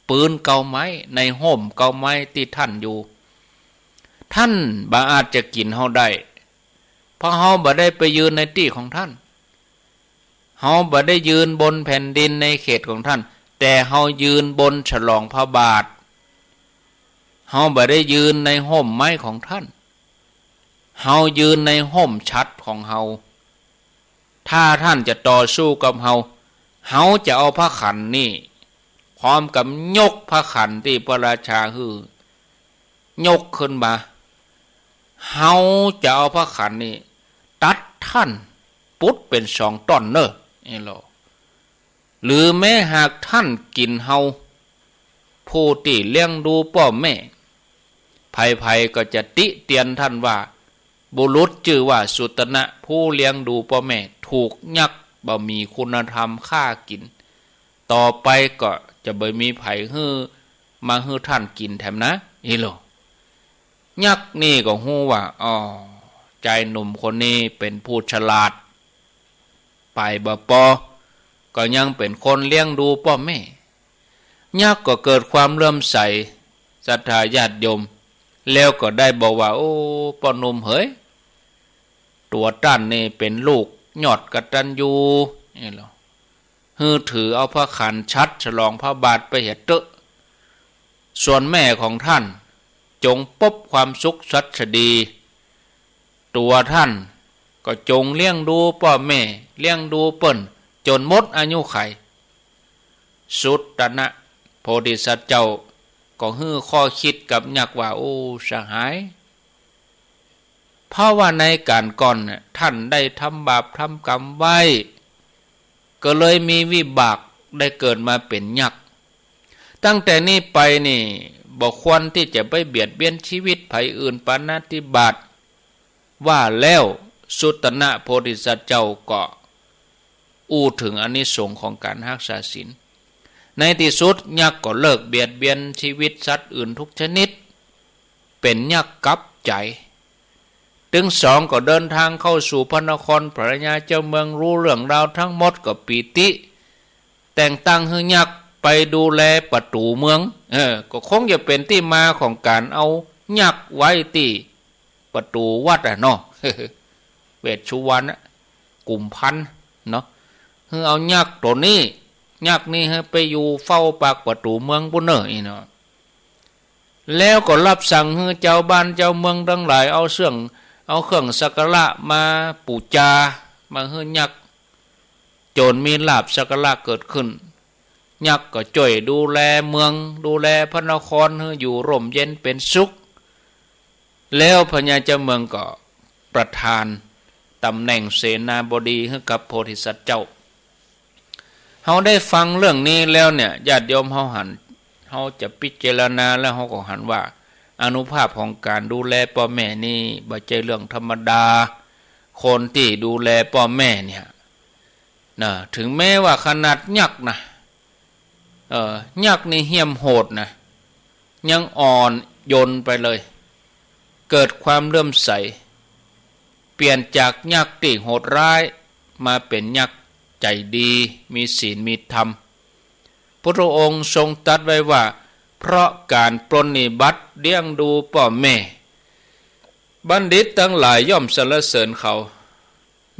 ปืนเกาไม้ในห่มเกาไม้ที่ท่านอยู่ท่านบ่อาจจะกินเฮาได้เพราะเฮาบ่ได้ไปยืนในที่ของท่านเฮาบ่ได้ยืนบนแผ่นดินในเขตของท่านแต่เฮายืนบนฉลองพระบาทเฮาบ่ได้ยืนในห่มไม้ของท่านเฮายืนในห่มชัดของเฮาถ้าท่านจะต่อสู้กับเฮาเฮาจะเอาพระขันนี่พร้อมกับยกพระขันที่พระราชาฮือยกขึ้นมาเฮาจะเอาพระขันนี่ตัดท่านปุดเป็น2ต้นเนอะนี่หรอหรือแม้หากท่านกินเฮาผู้ที่เลี้ยงดูพ่อแม่ภัยก็จะติเตียนท่านว่าบุรุษชื่อว่าสุตนะผู้เลี้ยงดูพ่อแม่ถูกยักษ์บ่มีคุณธรรมฆ่ากินต่อไปก็จะบ่มีไผฮื้อมาฮื้อท่านกินแถมนะอีหลอยักษ์นี่ก็ฮู้ว่าอ๋อใจหนุ่มคนนี้เป็นผู้ฉลาดไปบ่ปอก็ยังเป็นคนเลี้ยงดูพ่อแม่ยักษ์ก็เกิดความเลื่อมใสศรัทธาญาติโยมแล้วก็ได้บอกว่าโอ้พ่อหนุ่มเฮ้ยตัวท่านนี่เป็นลูกยอดกตัญญูนี่หรอฮือถือเอาพระขันชัดฉลองพระบาทไปเฮ็ดเตอะส่วนแม่ของท่านจงพบความสุขสัสดีตัวท่านก็จงเลี้ยงดูพ่อแม่เลี้ยงดูเปิ้นจนหมดอายุไขสุตนะโพธิสัตว์เจ้าก็ฮื้อข้อคิดกับยักษ์ว่าโอ้สหายเพราะว่าในการก่อนท่านได้ทำบาปทำกรรมไว้ก็เลยมีวิบากได้เกิดมาเป็นยักษ์ตั้งแต่นี้ไปนี่บ่ควรที่จะไปเบียดเบียนชีวิตไผอื่นปานาติบาตว่าแล้วสุตนะโพธิสัตว์เจ้าก็อู้ถึงอานิสงส์ของการรักษาศีลในที่สุดยักษ์ก็เลิกเบียดเบียนชีวิตสัตว์อื่นทุกชนิดเป็นยักษ์กับใจถึงสองก็เดินทางเข้าสู่พระนครพระญาเจ้าเมืองรู้เรื่องราวทั้งหมดก็ปีติแต่งตั้งให้ยักษ์ไปดูแลประตูเมืองก็คงจะเป็นที่มาของการเอายักษ์ไว้ที่ประตูวัดเนาะ เวชสุวรรณกลุ่มพันเนาะคือเอายักษ์ตัวนี้ยักษ์นี่ไปอยู่เฝ้าปากประตูเมืองพุ่นเนออีเนาะแล้วก็รับสั่งให้เจ้าบ้านเจ้าเมืองทั้งหลายเอาเครื่องสักการะมาปูจามาให้ยักษ์จนมีลาภสักการะเกิดขึ้นยักษ์ก็ช่วยดูแลเมืองดูแลพระนครให้อยู่ร่มเย็นเป็นสุขแล้วพญาเจ้าเมืองก็ประทานตำแหน่งเสนาบดีให้กับโพธิสัตว์เจ้าเฮาได้ฟังเรื่องนี้แล้วเนี่ยญาติโยมเฮาจะพิจารณาแล้วเฮาก็หันว่าอานุภาพของการดูแลพ่อแม่นี่บ่ใช่เรื่องธรรมดาคนที่ดูแลพ่อแม่เนี่ยนะถึงแม้ว่าขนาดยักษ์นะยักษ์นี่เหี้ยมโหดนะยังอ่อนโยนไปเลยเกิดความเลื่อมใสเปลี่ยนจากยักษ์ที่โหดร้ายมาเป็นยักษ์ใจดีมีศีลมีธรรมพระองค์ทรงตรัสไว้ว่าเพราะการปรนนิบัติเลี้ยงดูพ่อแม่บัณฑิตทั้งหลายย่อมสรรเสริญเขา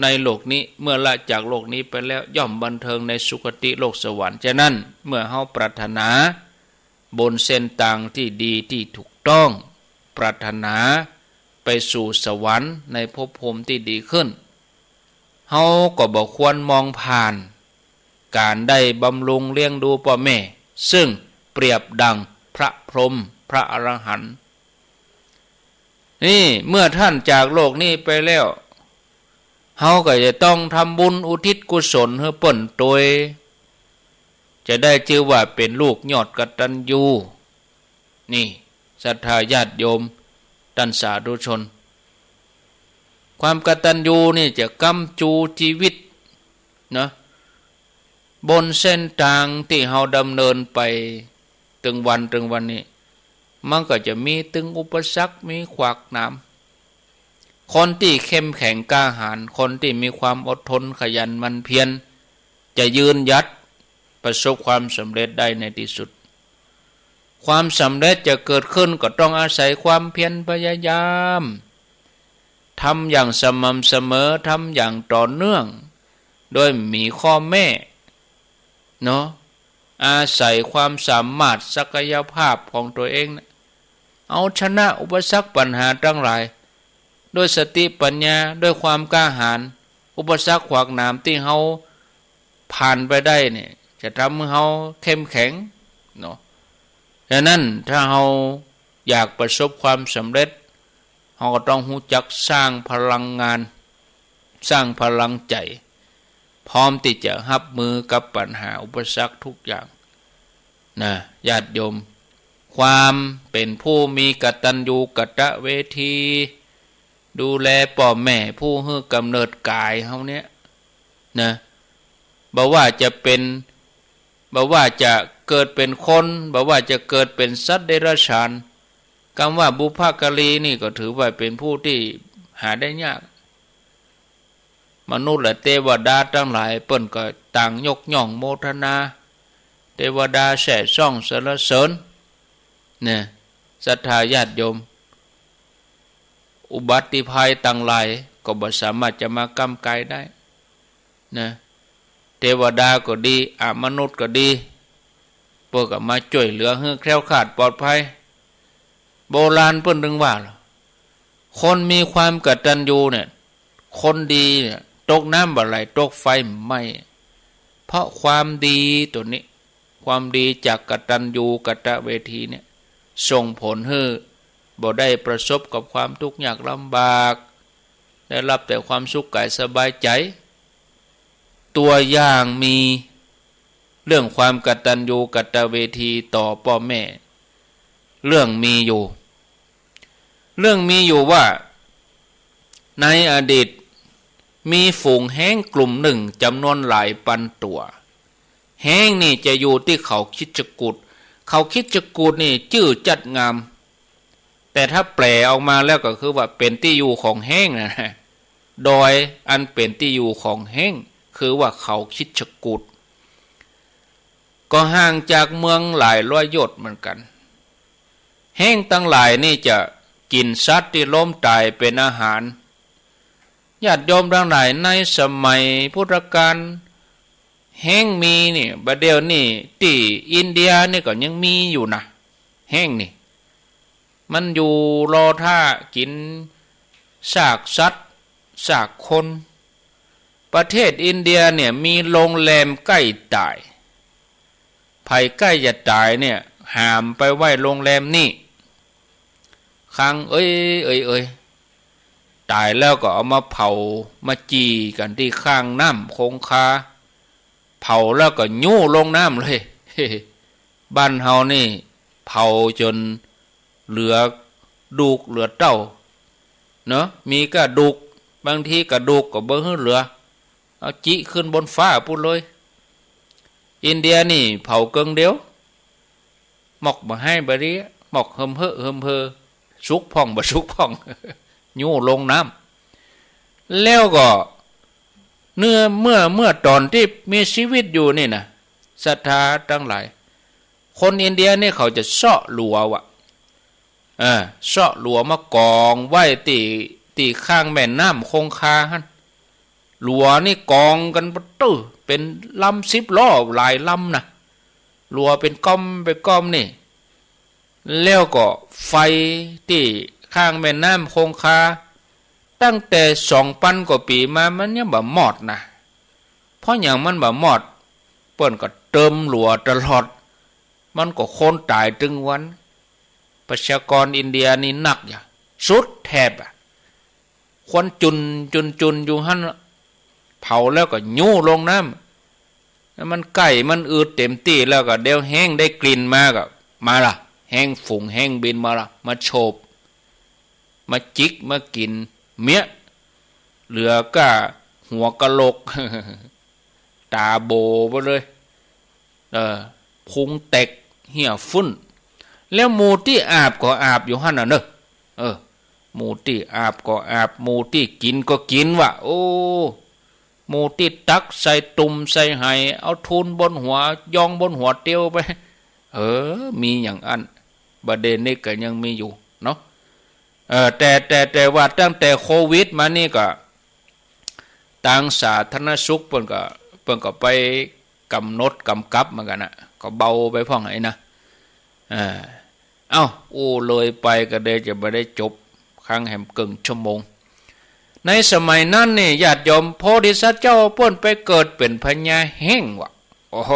ในโลกนี้เมื่อละจากโลกนี้ไปแล้วย่อมบันเทิงในสุคติโลกสวรรค์ฉะนั้นเมื่อเฮาปรารถนาบนเส้นทางที่ดีที่ถูกต้องปรารถนา ไปสู่สวรรค์ในภพภูมิที่ดีขึ้นเฮาก็บ่ควรมองผ่านการได้บำรุงเลี้ยงดูพ่อแม่ซึ่งเปรียบดังพระพรหมพระอรหันต์นี่เมื่อท่านจากโลกนี้ไปแล้วเฮาก็จะต้องทำบุญอุทิศกุศลให้เปิ้นโดยจะได้ชื่อว่าเป็นลูกยอดกตัญญูนี่ศรัทธาญาติโยมท่านสาธุชนความกตัญญูนี่จะกำจูชีวิตนะบนเส้นทางที่เฮาดำเนินไปถึงวันนี้มันก็จะมีตึงอุปสรรคมีขวากหนามคนที่เข้มแข็งกล้าหาญคนที่มีความอดทนขยันหมั่นเพียรจะยืนหยัดประสบความสำเร็จได้ในที่สุดความสำเร็จจะเกิดขึ้นก็ต้องอาศัยความเพียรพยายามทำอย่างสม่ำเสมอทำอย่างต่อเนื่องโดยมีข้อแม่เนาะอาศัยความสามารถศักยภาพของตัวเองนะเอาชนะอุปสรรคปัญหาทั้งหลายด้วยสติปัญญาด้วยความกล้าหาญอุปสรรคขวากหนามที่เฮาผ่านไปได้เนี่ยจะทำให้เฮาเข้มแข็งเนาะดังนั้นถ้าเฮาอยากประสบความสำเร็จเฮาก็ต้องรู้จักสร้างพลังงานสร้างพลังใจพร้อมที่จะรับมือกับปัญหาอุปสรรคทุกอย่างนะญาติโยมความเป็นผู้มีกตัญญูกตเวทีดูแลพ่อแม่ผู้ให้กำเนิดกายเฮาเนี้ยนะบ่ว่าจะเป็นบ่ว่าจะเกิดเป็นคนบ่ว่าจะเกิดเป็นสัตว์เดรัจฉานคำว่าบุพการีนี่ก็ถือว่าเป็นผู้ที่หาได้ยากมนุษย์และเทวดาทั้งหลายเปิ้นก็ต่างยกย่องโมทนาเทวดาแส่ซ่องสรรเสริญเนี่ยศรัทธาญาติโยมอุบัติภัยต่างหลายก็บ่สามารถจะมากำกายได้นะเทวดาก็ดีมนุษย์ก็ดีเพิ่นก็มาช่วยเหลือให้แคล้วคลาดปลอดภัยโบราณเพิ่นถึงว่าคนมีความกตัญญูเนี่ยคนดีเนี่ยตกน้ำบ่ไหลตกไฟไหม้เพราะความดีตัวนี้ความดีจากกตัญญูกตเวทีเนี่ยส่งผลให้บ่ได้ประสบกับความทุกข์ยากลำบากได้รับแต่ความสุขกายสบายใจตัวอย่างมีเรื่องความกตัญญูกตเวทีต่อพ่อแม่เรื่องมีอยู่ว่าในอดีตมีฝูงแห้งกลุ่มหนึ่งจำนวนหลายพันตัวแห้งนี่จะอยู่ที่เขาคิดกูฏเขาคิดกูฏนี่ชื่อจัดงามแต่ถ้าแปลออกมาแล้วก็คือว่าเป็นที่อยู่ของแห้งนะโดยอันเป็นที่อยู่ของแห้งคือว่าเขาคิดกูฏก็ห่างจากเมืองหลายร้อยโยชน์เหมือนกันแห้งตั้งหลายนี่จะกินสัตว์ที่ล้มตายเป็นอาหารญาติโยมทั้งหลายในสมัยพุทธกาลแห้งมีนี่บัดเดี๋ยวนี้ที่อินเดียนี่ก็ยังมีอยู่นะแห้งนี่มันอยู่รอท่ากินซากสัตว์ซากคนประเทศอินเดียเนี่ยมีโรงแรมใกล้ตายภัยใกล้จะตายเนี่ยหามไปไว้โรงแรมนี่ค้างเอ้ยตายแล้วก็เอามาเผามาจีกันที่ข้างน้ำคงคาเผาแล้วก็ยู่ลงน้ำเลย บ้านเฮานี่เผาจนเหลือดูกเหลือเต้าเนาะมีกระดูกบางทีกระดูกก็บ่เหลือเอาจิขึ้นบนฟ้าพูดเลยอินเดียนี่เผาเกิงเดียวหมอกมาให้บริหมอกเฮิมเพอสุกพ่องบ่สุกพ่อง ยู่ลงน้ำแล้วก็เมื่อตอนที่มีชีวิตอยู่นี่นะศรัทธาทั้งหลายคนอินเดียนี่เขาจะเสาะหลัวเสาะหลัวมากองไว้ตีข้างแม่น้ำคงคาฮั่นหลัวนี่กองกันเป็นลำ10 ล้อหลายลำนะหลัวเป็นก้อมนี่แล้วก็ไฟที่ ข้างแม่น้ำคงคาตั้งแต่2,000 กว่าปีมามันยังบ่หมดนะเพราะอย่างมันบ่หมดเปิ้นก็เติมหลัวตลอดมันก็คนตายถึงวันประชากรอินเดียนี่หนักอย่าสุดแทบคนจุนอยู่หั่นเผาแล้วก็ยู่ลงน้ำแล้วมันไก่มันอืดเต็มที่แล้วก็เดี๋ยวแห้งได้กลิ่นมาก็มาล่ะแห้งฝุ่งแห้งบินมาล่ะมาโฉบมาจิกมากินเมี้ยเหลือก็หัวกะโหลก ตาโบไปเลยพุงแตกเหี้ยฟุ้นแล้วหมูที่อาบก็อาบอยู่หั่นน่ะเนอะหมูที่อาบก็อาบหมูที่กินก็กินว่ะโอ้หมูที่ตักใส่ตุ่มใส่ไหเอาทูนบนหัวยองบนหัวเตียวไปมีอย่างอันประเด็นนี้ก็ยังมีอยู่เนาะแต่ว่าตั้งแต่โควิดมานี่ก็ทางสาธารณสุขเพิ่นก็ไปกำหนดกำกับเหมือนกันนะก็เบาไปพ่องไอ้นะเลยไปก็ได้จะไม่ได้จบครั้งแห่งกึ่งชั่วโมงในสมัยนั้นนี่ญาติโยมโพธิสัตว์เจ้าเพิ่นไปเกิดเป็นพญาแห้งว่ะโอ้โห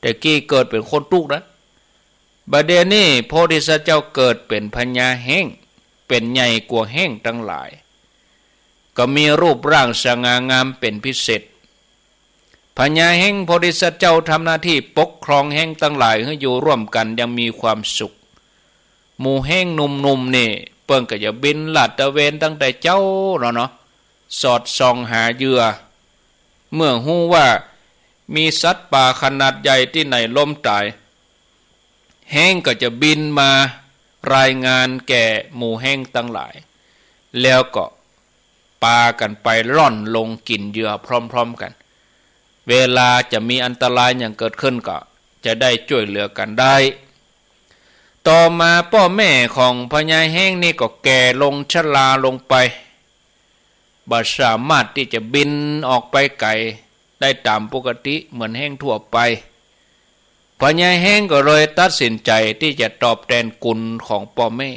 แต่กี้เกิดเป็นคนตุกนะบัดเดี๋ยวนี้โพธิสัตว์เจ้าเกิดเป็นพญาแห้งเป็นใหญ่กว่าแห้งทั้งหลายก็มีรูปร่างสง่างามเป็นพิเศษพญาแห้งโพธิสัตว์เจ้าทำหน้าที่ปกครองแห้งทั้งหลายให้อยู่ร่วมกันยังมีความสุขหมู่แห้งหนุ่มๆนี่เปิ้นก็จะบินลาดตระเวนตั้งแต่เจ้าเนาะสอดส่องหาเหยื่อเมื่อฮู้ว่ามีสัตว์ป่าขนาดใหญ่ที่ไหนล้มตายแห้งก็จะบินมารายงานแก่หมู่แห้งทั้งหลายแล้วก็ปากันไปร่อนลงกินเหยื่อพร้อมๆกันเวลาจะมีอันตรายอย่างเกิดขึ้นก็จะได้ช่วยเหลือกันได้ต่อมาพ่อแม่ของพญาแห้งนี่ก็แก่ลงชราลงไปบ่สามารถที่จะบินออกไปไกลได้ตามปกติเหมือนแห้งทั่วไปพญาแห้งก็เลยตัดสินใจที่จะตอบแทนคุณของพ่อแม่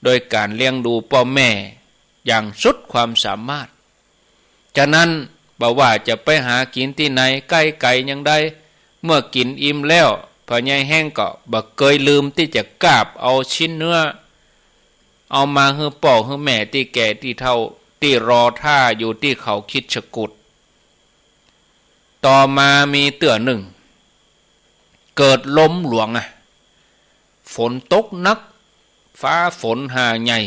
โดยการเลี้ยงดูพ่อแม่อย่างสุดความสามารถฉะนั้นบ่ว่าจะไปหากินที่ไหนใกล้ไกลยังได้เมื่อกินอิ่มแล้วพญาแห้งก็บ่เคยลืมที่จะกราบเอาชิ้นเนื้อเอามาให้พ่อให้แม่ที่แก่ที่เฒ่าที่รอท่าอยู่ที่เขาคิดชกุฏต่อมามีเตื้อหนึ่งเกิดลมหลวงฝนตกหนักฟ้าฝนหาใหญ่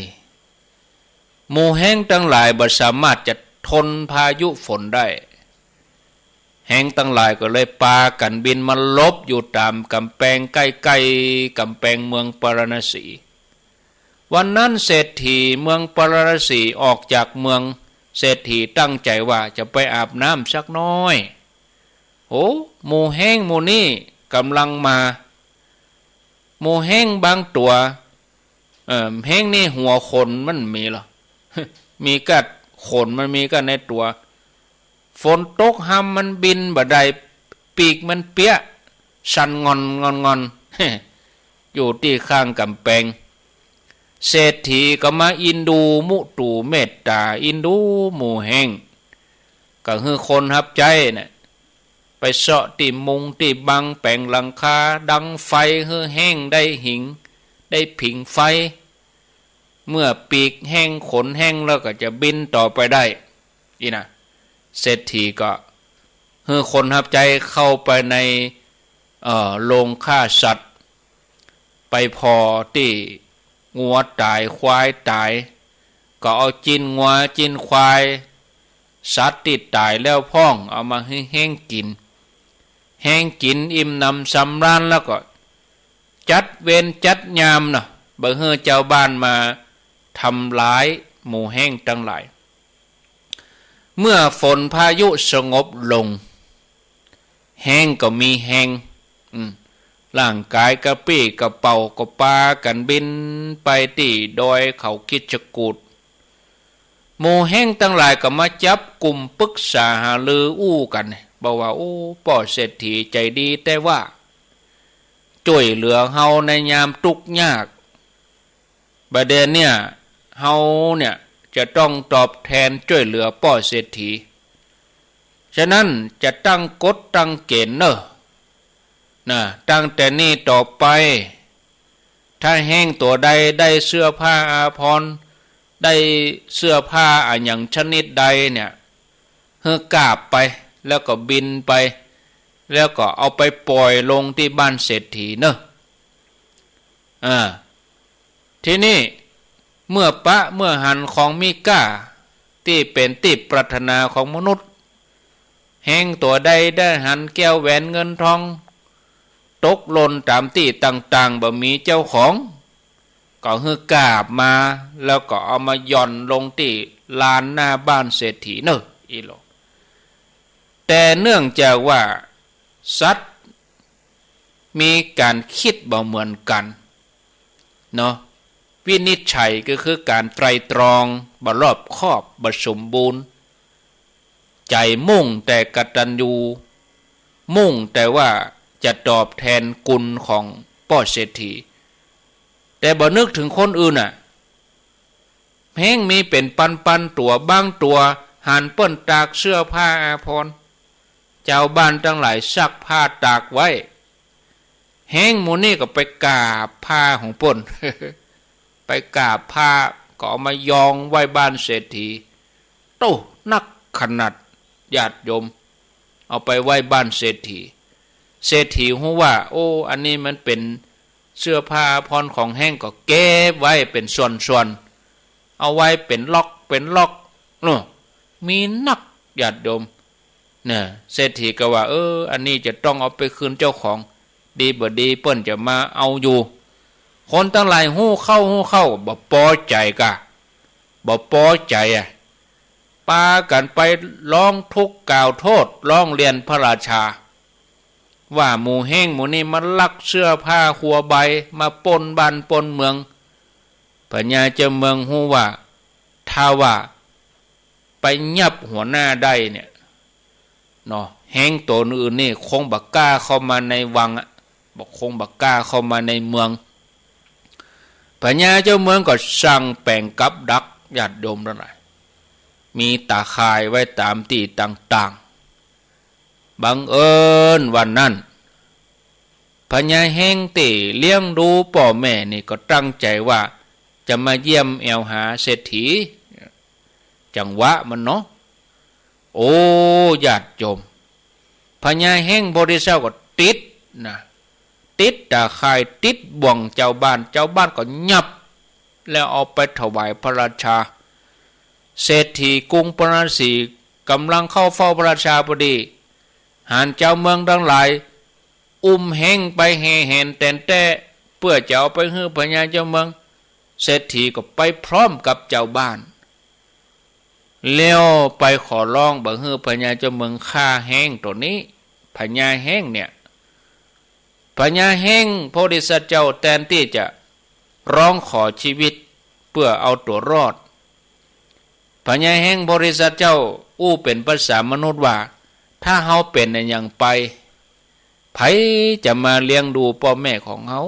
หมู่แห้งทั้งหลายบ่สามารถจะทนพายุฝนได้แห้งทั้งหลายก็เลยปากันบินมาลบอยู่ตามกำแพงใกล้ๆกำแพงเมืองปาราณสีวันนั้นเศรษฐีเมืองปาราณสีออกจากเมืองเศรษฐีตั้งใจว่าจะไปอาบน้ำสักน้อยหมู่แห้งหมู่นี้กำลังมาหมู่แห้งบางตัวแห้งนี่หัวขนมันมีหรอ มีกัดขนมันมีกัดในตัวฝนตกห้ำมันบินบ่ได้ปีกมันเปี้ยสั่นงอน อยู่ที่ข้างกำแพงเศรษฐีก็มาอินดูมุตูเมตตาอินดูหมู่แห้งก็คือคนหับใจน่ะไปเสาะที่มุงที่บังแปลงหลังคาดังไฟคือแห้งได้หิงได้ผิงไฟเมื่อปีกแห้งขนแห้งแล้วก็จะบินต่อไปได้นี่นะเศรษฐีก็คือคนหับใจเข้าไปในโรงฆ่าสัตว์ไปพอที่งัวตายควายตายก็เอาจินงัวจินควายสัตว์ติดตายแล้วพ่องเอามาให้แห้งกินอิ่มนำสำราญแล้วก็จัดเวรจัดยามเนาะบ่ให้เจ้าบ้านมาทำร้ายหมู่แห้งทั้งหลายเมื่อฝนพายุสงบลงแห้งก็มีแห้งร่างกายกระปี้กระเป๋ากระปากันบินไปที่ดอยเขาคิดชกูดหมู่แห้งทั้งหลายก็มาจับกลุ่มปรึกษาหารืออู้กันบอกว่าพ่อเศรษฐีใจดีแต่ว่าช่วยเหลือเฮาในยามทุกข์ยากบ ประเด็นเนี่ยเฮาเนี่ยจะต้องตอบแทนช่วยเหลือป้อเศรษฐีฉะนั้นจะตั้งกฎตั้งเกณฑ์เนอะนะตั้งแต่นี้ต่อไปถ้าแห้งตัวใดได้เสื้อผ้าอาภรณ์ได้เสื้อผ้าอย่างชนิดใดเนี่ยเฮือกาบไปแล้วก็บินไปแล้วก็เอาไปปล่อยลงที่บ้านเศรษฐีเนอะทีนี้เมื่อหันของมีก้าที่เป็นที่ปรารถนาของมนุษย์แห้งตัวใดได้หันแก้วแหวนเงินทองตกหล่นตามที่ต่างๆบ่มีเจ้าของก็ฮือกาบมาแล้วก็เอามาย่อนลงที่ลานหน้าบ้านเศรษฐีเนอะอีโลแต่เนื่องจากว่าสัตว์มีการคิดบ่เหมือนกันเนาะวินิจฉัยก็คือการไตรตรองบ่รอบคอบบ่สมบูรณ์ใจมุ่งแต่กตัญญูมุ่งแต่ว่าจะตอบแทนกุลของป้อเศรษฐีแต่บ่นึกถึงคนอื่นแห้งมีเป็นปันตัวบ้างตัวหันเปิ้นตากเสื้อผ้าอาภรณ์เจ้าบ้านทั้งหลายซักผ้าตากไว้แห้งหมูนี่ก็ไปกราบผ้าของเปิ้น ไปกราบผ้าก็เอามายองไว้บ้านเศรษฐีโตนักขนาดญาติโยมเอาไปไว้บ้านเศรษฐีเศรษฐีฮู้ว่าโอ้อันนี้มันเป็นเสื้อผ้าพรของแห้งก็เก็บไว้เป็นส่วนๆเอาไว้เป็นล็อกมีนักญาติโยมเนี่ยเศรษฐีก็ว่าอันนี้จะต้องเอาไปคืนเจ้าของดีบ่ดีเปิ้นจะมาเอาอยู่คนทั้งหลายฮู้เข้าบ่พอใจกะบ่พอใจปากันไปร้องทุกข์กล่าวโทษร้องเรียนพระราชาว่าหมู่แห้งหมู่นี้มันลักเสื้อผ้าหัวใบมาปนบ้านปนเมืองพญาเจ้าเมืองฮู้ว่าถ้าว่าไปยับหัวหน้าได้เนี่ยเนาะแห้งตัวอื่นนี่คงบักกล้าเข้ามาในวังบอกคงบักกล้าเข้ามาในเมืองพญาเจ้าเมืองก็สั่งแป่งกับดักญาติโยมทั้งหลายมีตาข่ายไว้ตามที่ต่างๆบังเอิญวันนั้นพญาแห้งตีเลี้ยงดูพ่อแม่นี่ก็ตั้งใจว่าจะมาเยี่ยมแอวหาเศรษฐีจังหวะมันเนาะโอ้ญาติโยมพญาแห้งบริษัทก็ติดตาข่ายติดบ่วงเจ้าบ้านก็ยับแล้วเอาไปถวายพระราชาเศรษฐีกรุงปราสีกำลังเข้าเฝ้าพระราชาพอดีหานเจ้าเมืองทั้งหลายแห้งไปแห่แหนแต่เพื่อจะเอาไปให้พญาเจ้าเมืองเศรษฐีก็ไปพร้อมกับเจ้าบ้านแล้วไปขอร้องบ่ให้พญาเจ้าเมืองฆ่าแห้งตัวนี้พญาแห้งเนี่ยพญาแห้งโพธิสัตว์เจ้าแทนที่จะร้องขอชีวิตเพื่อเอาตัวรอดพญาแห้งบริษัทเจ้าเป็นภาษามนุษย์ว่าถ้าเฮาเป็นอย่างไปไผจะมาเลี้ยงดูพ่อแม่ของเฮา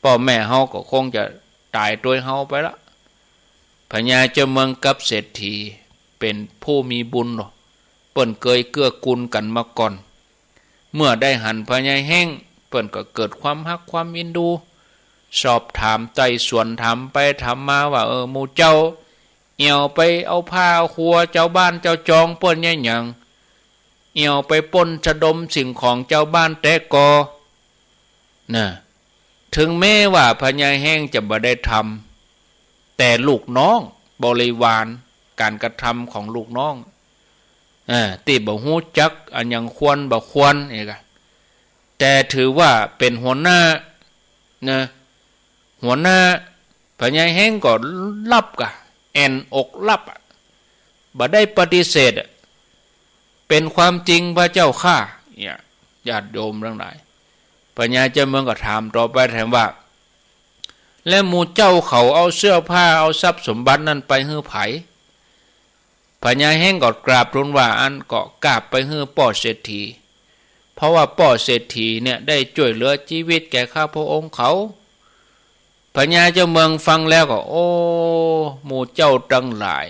พ่อแม่เฮาก็คงจะตายโดยเฮาไปละพญาเจ้าเมืองกับเศรษฐีเป็นผู้มีบุญเนาะเปิ้นเคยเกื้อกูลกันมาก่อนเมื่อได้หันพญาแห้งเปิ้นก็เกิดความฮักความอินดูสอบถามไต่สวนถามไปถามมาว่าหมู่เจ้าเอี่ยวไปเอาผ้าหัวเจ้าบ้านเจ้าจองเปิ้นเนี่ยหยังเอี่ยวไปปล้นสะดมสิ่งของเจ้าบ้านแต่กอนะถึงแม้ว่าพญาแห้งจะบ่ได้ทำแต่ลูกน้องบริวารการกระทำของลูกน้องที่บ่ฮู้จักอันยังควรบ่ควรนี่ก็แต่ถือว่าเป็นหัวหน้านะหัวหน้าพญาแห้งก็รับกะแอนอกรับบ่ได้ปฏิเสธเป็นความจริงพระเจ้าข้าเนี่ยญาติโยมทั้งหลายพญาเจ้าเมืองก็ถามต่อไปถามว่าและหมู่เจ้าเขาเอาเสื้อผ้าเอาทรัพย์สมบัตินั้นไปให้ไผพญาแห้งก็กราบทูลว่าอันก็กราบไปให้ป้อเศรษฐีเพราะว่าป้อเศรษฐีเนี่ยได้ช่วยเหลือชีวิตแก่ข้าพระองค์เขา พญาเจ้าเมืองฟังแล้วก็โอ้หมู่เจ้าทั้งหลาย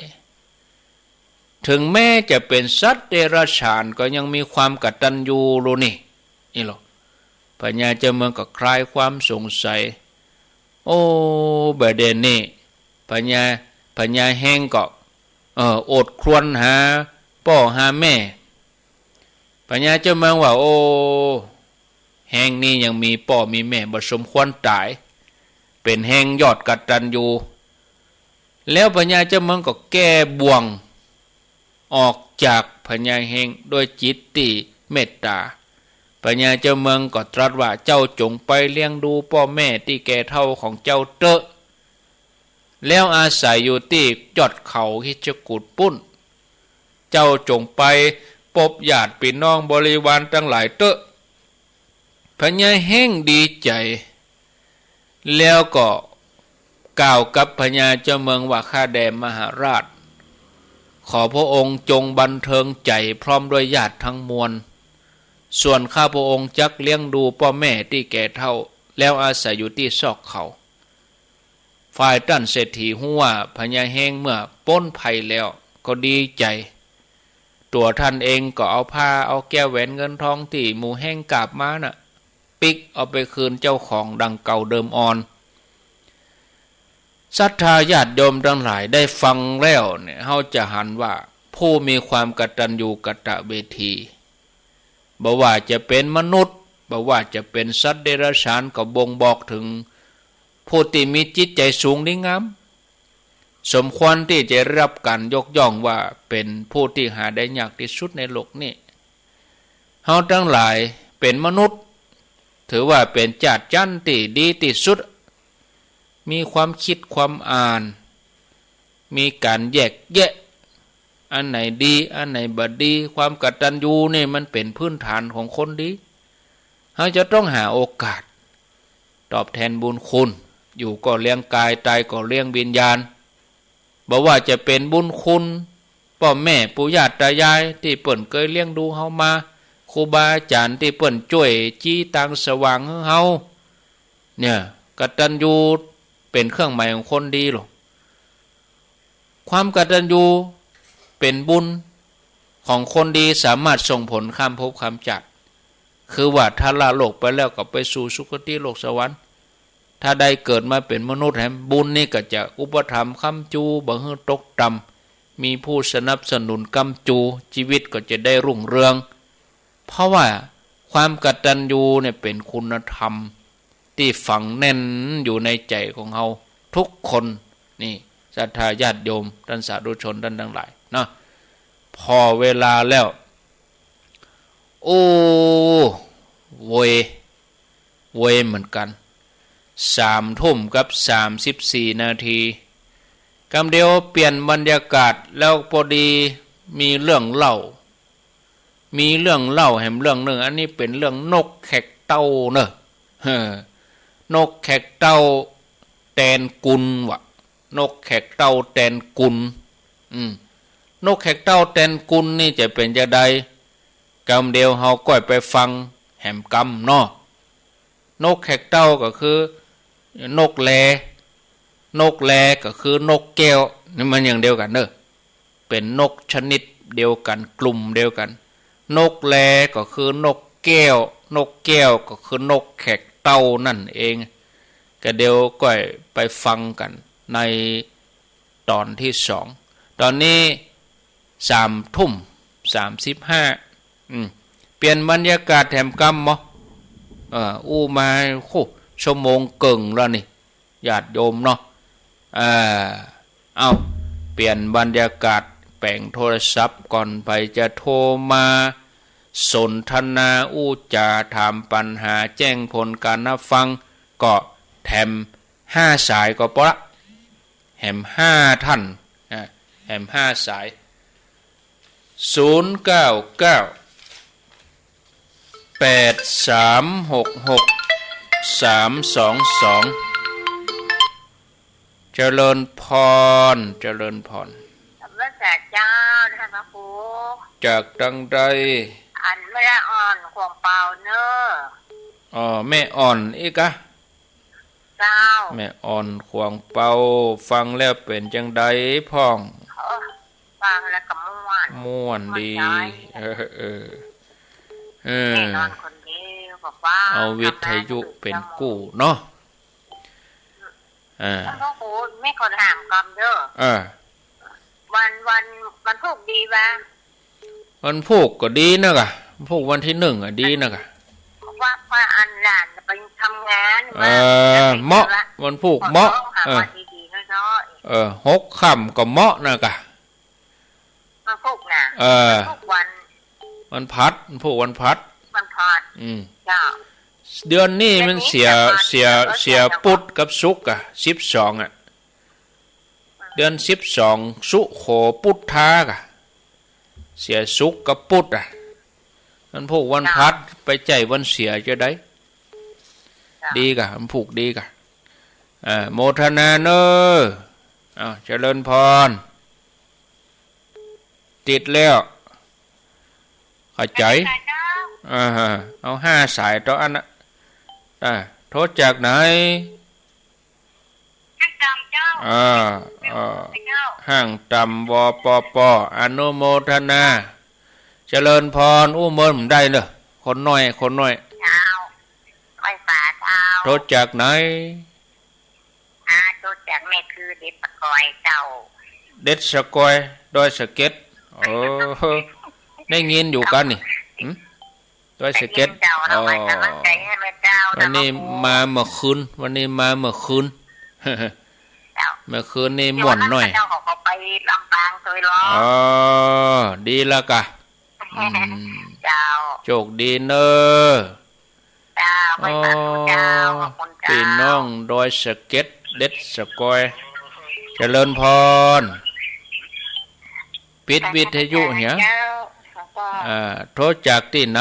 ถึงแม้จะเป็นสัตว์เดรัจฉานก็ยังมีความกตัญญูรู้นี่หรอพญาเจ้าเมืองก็คลายความสงสัยโอ้ประเด็นนี้พญาแห้งก็อดครวญหาพ่อหาแม่พญาเจ้าเมืองว่าโอ้แห้งนี้ยังมีพ่อมีแม่บ่สมควรตายเป็นแห่งยอดกตัญญูแล้วพญาเจ้าเมืองก็แก้บ่วงออกจากพญาแห่งด้วยจิตที่เมตตาพญาเจ้าเมืองก็ตรัสว่าเจ้าจงไปเลี้ยงดูพ่อแม่ที่แก่เฒ่าของเจ้าเตอะแล้วอาศัยอยู่ที่ยอดเขาหิจกูฏปุ้นเจ้าจงไปพบญาติพี่น้องบริวารทั้งหลายเตอะพญาแห่งดีใจแล้วก็กล่าวกับพญาเจ้าเมืองว่าข้าแด่มหาราชขอพระองค์จงบันเทิงใจพร้อมด้วยญาติทั้งมวลส่วนข้าพระองค์จักเลี้ยงดูพ่อแม่ที่แก่เฒ่าแล้วอาศัยอยู่ที่ซอกเขาฝ่ายท่านเศรษฐีหัวพญาแห้งเมื่อป้นภัยแล้วก็ดีใจตัวท่านเองก็เอาผ้าเอาแก้วแหวนเงินทองที่หมู่แห้งกาบมาน่ะปิกเอาไปคืนเจ้าของดังเก่าเดิมอ่อนศรัทธาญาติโยมทั้งหลายได้ฟังแล้วเนี่ยเฮาจะหันว่าผู้มีความกตัญญูกตเวทีบ่ว่าจะเป็นมนุษย์บ่ว่าจะเป็นสัตว์เดรัจฉานก็บ่งบอกถึงผู้ที่มีจิตใจสูงดีงามสมควรที่จะรับการยกย่องว่าเป็นผู้ที่หาได้ยากที่สุดในโลกนี้เฮาทั้งหลายเป็นมนุษย์ถือว่าเป็นญาติจันที่ดีที่สุดมีความคิดความอ่านมีการแยกแยะอันไหนดีอันไหนบ่ดีความกตัญญูนี่มันเป็นพื้นฐานของคนดีเราจะต้องหาโอกาสตอบแทนบุญคุณอยู่ก็เลี้ยงกายตายก็เลี้ยงวิญญาณบ่ว่าจะเป็นบุญคุณพ่อแม่ปู่ย่าตายายที่เปิ้นเคยเลี้ยงดูเฮามาครูบาอาจารย์ที่เปิ้นช่วยจี้ตังสว่างให้เฮาเนี่ยกตัญญูเป็นเครื่องหมายของคนดีหรอความกตัญญูเป็นบุญของคนดีสามารถส่งผลข้ามภพข้ามชาติคือว่าถ้าละโลกไปแล้วก็ไปสู่สุคติโลกสวรรค์ถ้าได้เกิดมาเป็นมนุษย์แห่งบุญนี่ก็จะอุปถัมภ์ค้ำจูบ่ให้ตกต่ำมีผู้สนับสนุนค้ำจูชีวิตก็จะได้รุ่งเรืองเพราะว่าความกตัญญูเนี่ยเป็นคุณธรรมที่ฝังแน่นอยู่ในใจของเราทุกคนนี่ศรัทธาญาติโยมท่านสาธุชนท่านทั้งหลายเนาะพอเวลาแล้วโอ้เวยเหมือนกัน3 ทุ่มกับ34 นาทีกำเดียวเปลี่ยนบรรยากาศแล้วพอดีมีเรื่องเล่าแห่งเรื่องหนึ่งอันนี้เป็นเรื่องนกแขกเต้าเนอะนกแขกเต้าแตนกุลวะนกแขกเต้าแตนกุลนกแขกเต้าแตนกุลนี่จะเป็นจะใดกำเดียวเฮาก้อยไปฟังแหมกำเนาะนกแขกเต้าก็คือนกแลก็คือนกแก้วนี่มันอย่างเดียวกันเนอะเป็นนกชนิดเดียวกันกลุ่มเดียวกันนกแลก็คือนกแก้วก็คือนกแขกเต้านั่นเองก็เดี๋ยวก็ไปฟังกันในตอนที่2ตอนนี้3 ทุ่ม 35เปลี่ยนบรรยากาศแถมกำมั้อู้มาโคชั่วโมงเกิงแล้วนี่ญาติโยมเนาะเอาเปลี่ยนบรรยากาศแปลงโทรศัพท์ก่อนไปจะโทรมาสนทนาอู้จาถามปัญหาแจ้งผลการรับฟังก็แถม5 สายก็พอละแถม5 ท่านแถม5 สาย099 8366 322เจริญพรสำนักจากเจ้าท่านพระครูจากดังใดอันไม่ได้อ่อนขวงเปล่าเนอะแม่อ่อนอีกอะ เจ้าแม่อ่อนขวางเป่าฟังแล้วเป็นจังใดพ่องฟังแล้วก็ม่วนดีแน่นอนคนเดียวบอกว่าเอาวิทยุเป็นกู้เนาะแล้วก็ไม่คนถามกำเด้อวันพูกดีป่ะวันพูกก็ดีนะกะพูกวันที่1อ่ะดีนะกะว่าอันหลานไปทำงานเหมาะวันพูกเหมาะ6 ค่ำก็เหมาะนะกะวันพูกนะวันพัดพูกวันพัดจ้าเดือนนี้มันเสียปุดกับสุกอ่ะ12อ่ะเดือน12สุโขปุทธากะเสียสุกกับปุดอ่ะมันผูกวันพัดไปใจวันเสียจะได้ดีกะมันผูกดีกะโมทนาเนอเจริญพรติดแล้วเข้าใจเอา5 สายต่ออันน่ะโทษจากไหนห้างตำวปปอนุโมทนาเจริญพรเมินได้เนอะคนน้อยโทษจากไหนโทษจากแม่คือเด็ดสกอยเจ้าเด็ดสกอยดอยสะเก็ดได้ยินอยู่กันนี่ดอยสะเก็ดวันนี้มาเมื่อคืนเมื่อคืนนี่ม่วนหน่อยไปลำปางเคยร้องดีแล้วกะเจ้าโชคดีเนอพี่น้องดอยสะเก็ดเด็ดสกอยเจริญพรปิดวิทยุเหียโทรจากที่ไหน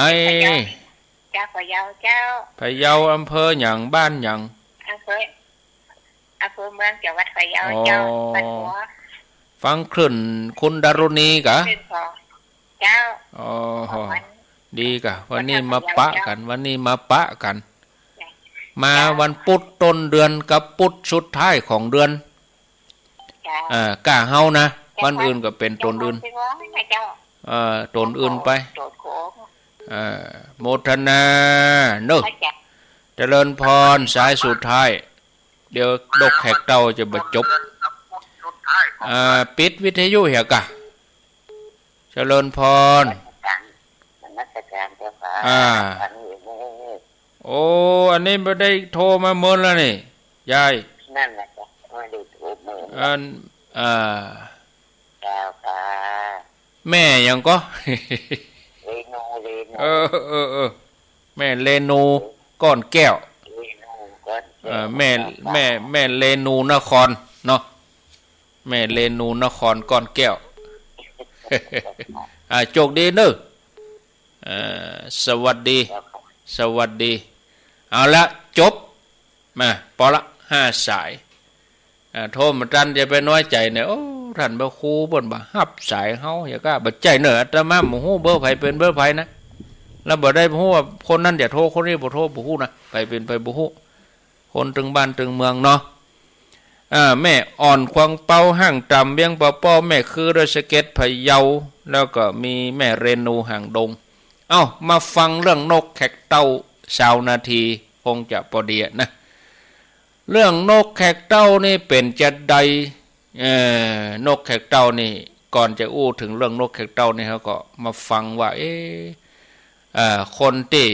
พะเยาเจ้าพะเยาอำเภอหยังบ้านหยังอำเภอเมืองจังหวัดพะเยาเจ้าบ้านหัวฟังคลื่นคุณดารุณีกะเจ้าดีกะวันนี้มาปะกันมาวันพุธต้นเดือนกับพุธสุดท้ายของเดือนกะเฮานะวันอื่นก็เป็นต้นอื่นต้นอื่นไปโมทนาเนอะเจริญพรสายสุดท้ายเดี๋ยวดกแขกเต้าจะบรรจบปิดวิทยุเหี่ยกะเจริญพรโอ้อันนี้ไม่ได้โทรมาเมินแล้วนี่ยายนั่นแหละไม่ได้โทรเมินแม่ยังก็แม่เลนูก้อนแก้วแม่เลนูนครเนาะแม่เลนูนครก้อนแก้วโชคดีเนอะสวัสดีเอาละจบมาพอละ5 สายโทรมาท่านจะไปน้อยใจเนี่ยโอ้ท่านบ่ครูบ่นบ่ฮับสายเฮาอย่ากล้าบ่ใจเนอะอาตมาบ่ฮู้เบอร์ไผเป็นเบอร์ไผนะแล้วบ่ได้ฮู้ว่าคนนั้นอย่าโทรคนนี้บ่โทรบ่ฮู้นะไปเป็นไปบ่ฮู้คนถึงบ้านถึงเมืองเนาะแม่อ่อนควงเป้าห่างตำเบียงปอป้อแม่คือดอยสะเก็ดพะเยาแล้วก็มีแม่เรนูห่างดงมาฟังเรื่องนกแขกเต้า20 นาทีคงจะพอดีนะเรื่องนกแขกเต้านี่เป็นจะใดนกแขกเต้านี่ก่อนจะอู้ถึงเรื่องนกแขกเต้านี่เขาก็มาฟังว่าคนที่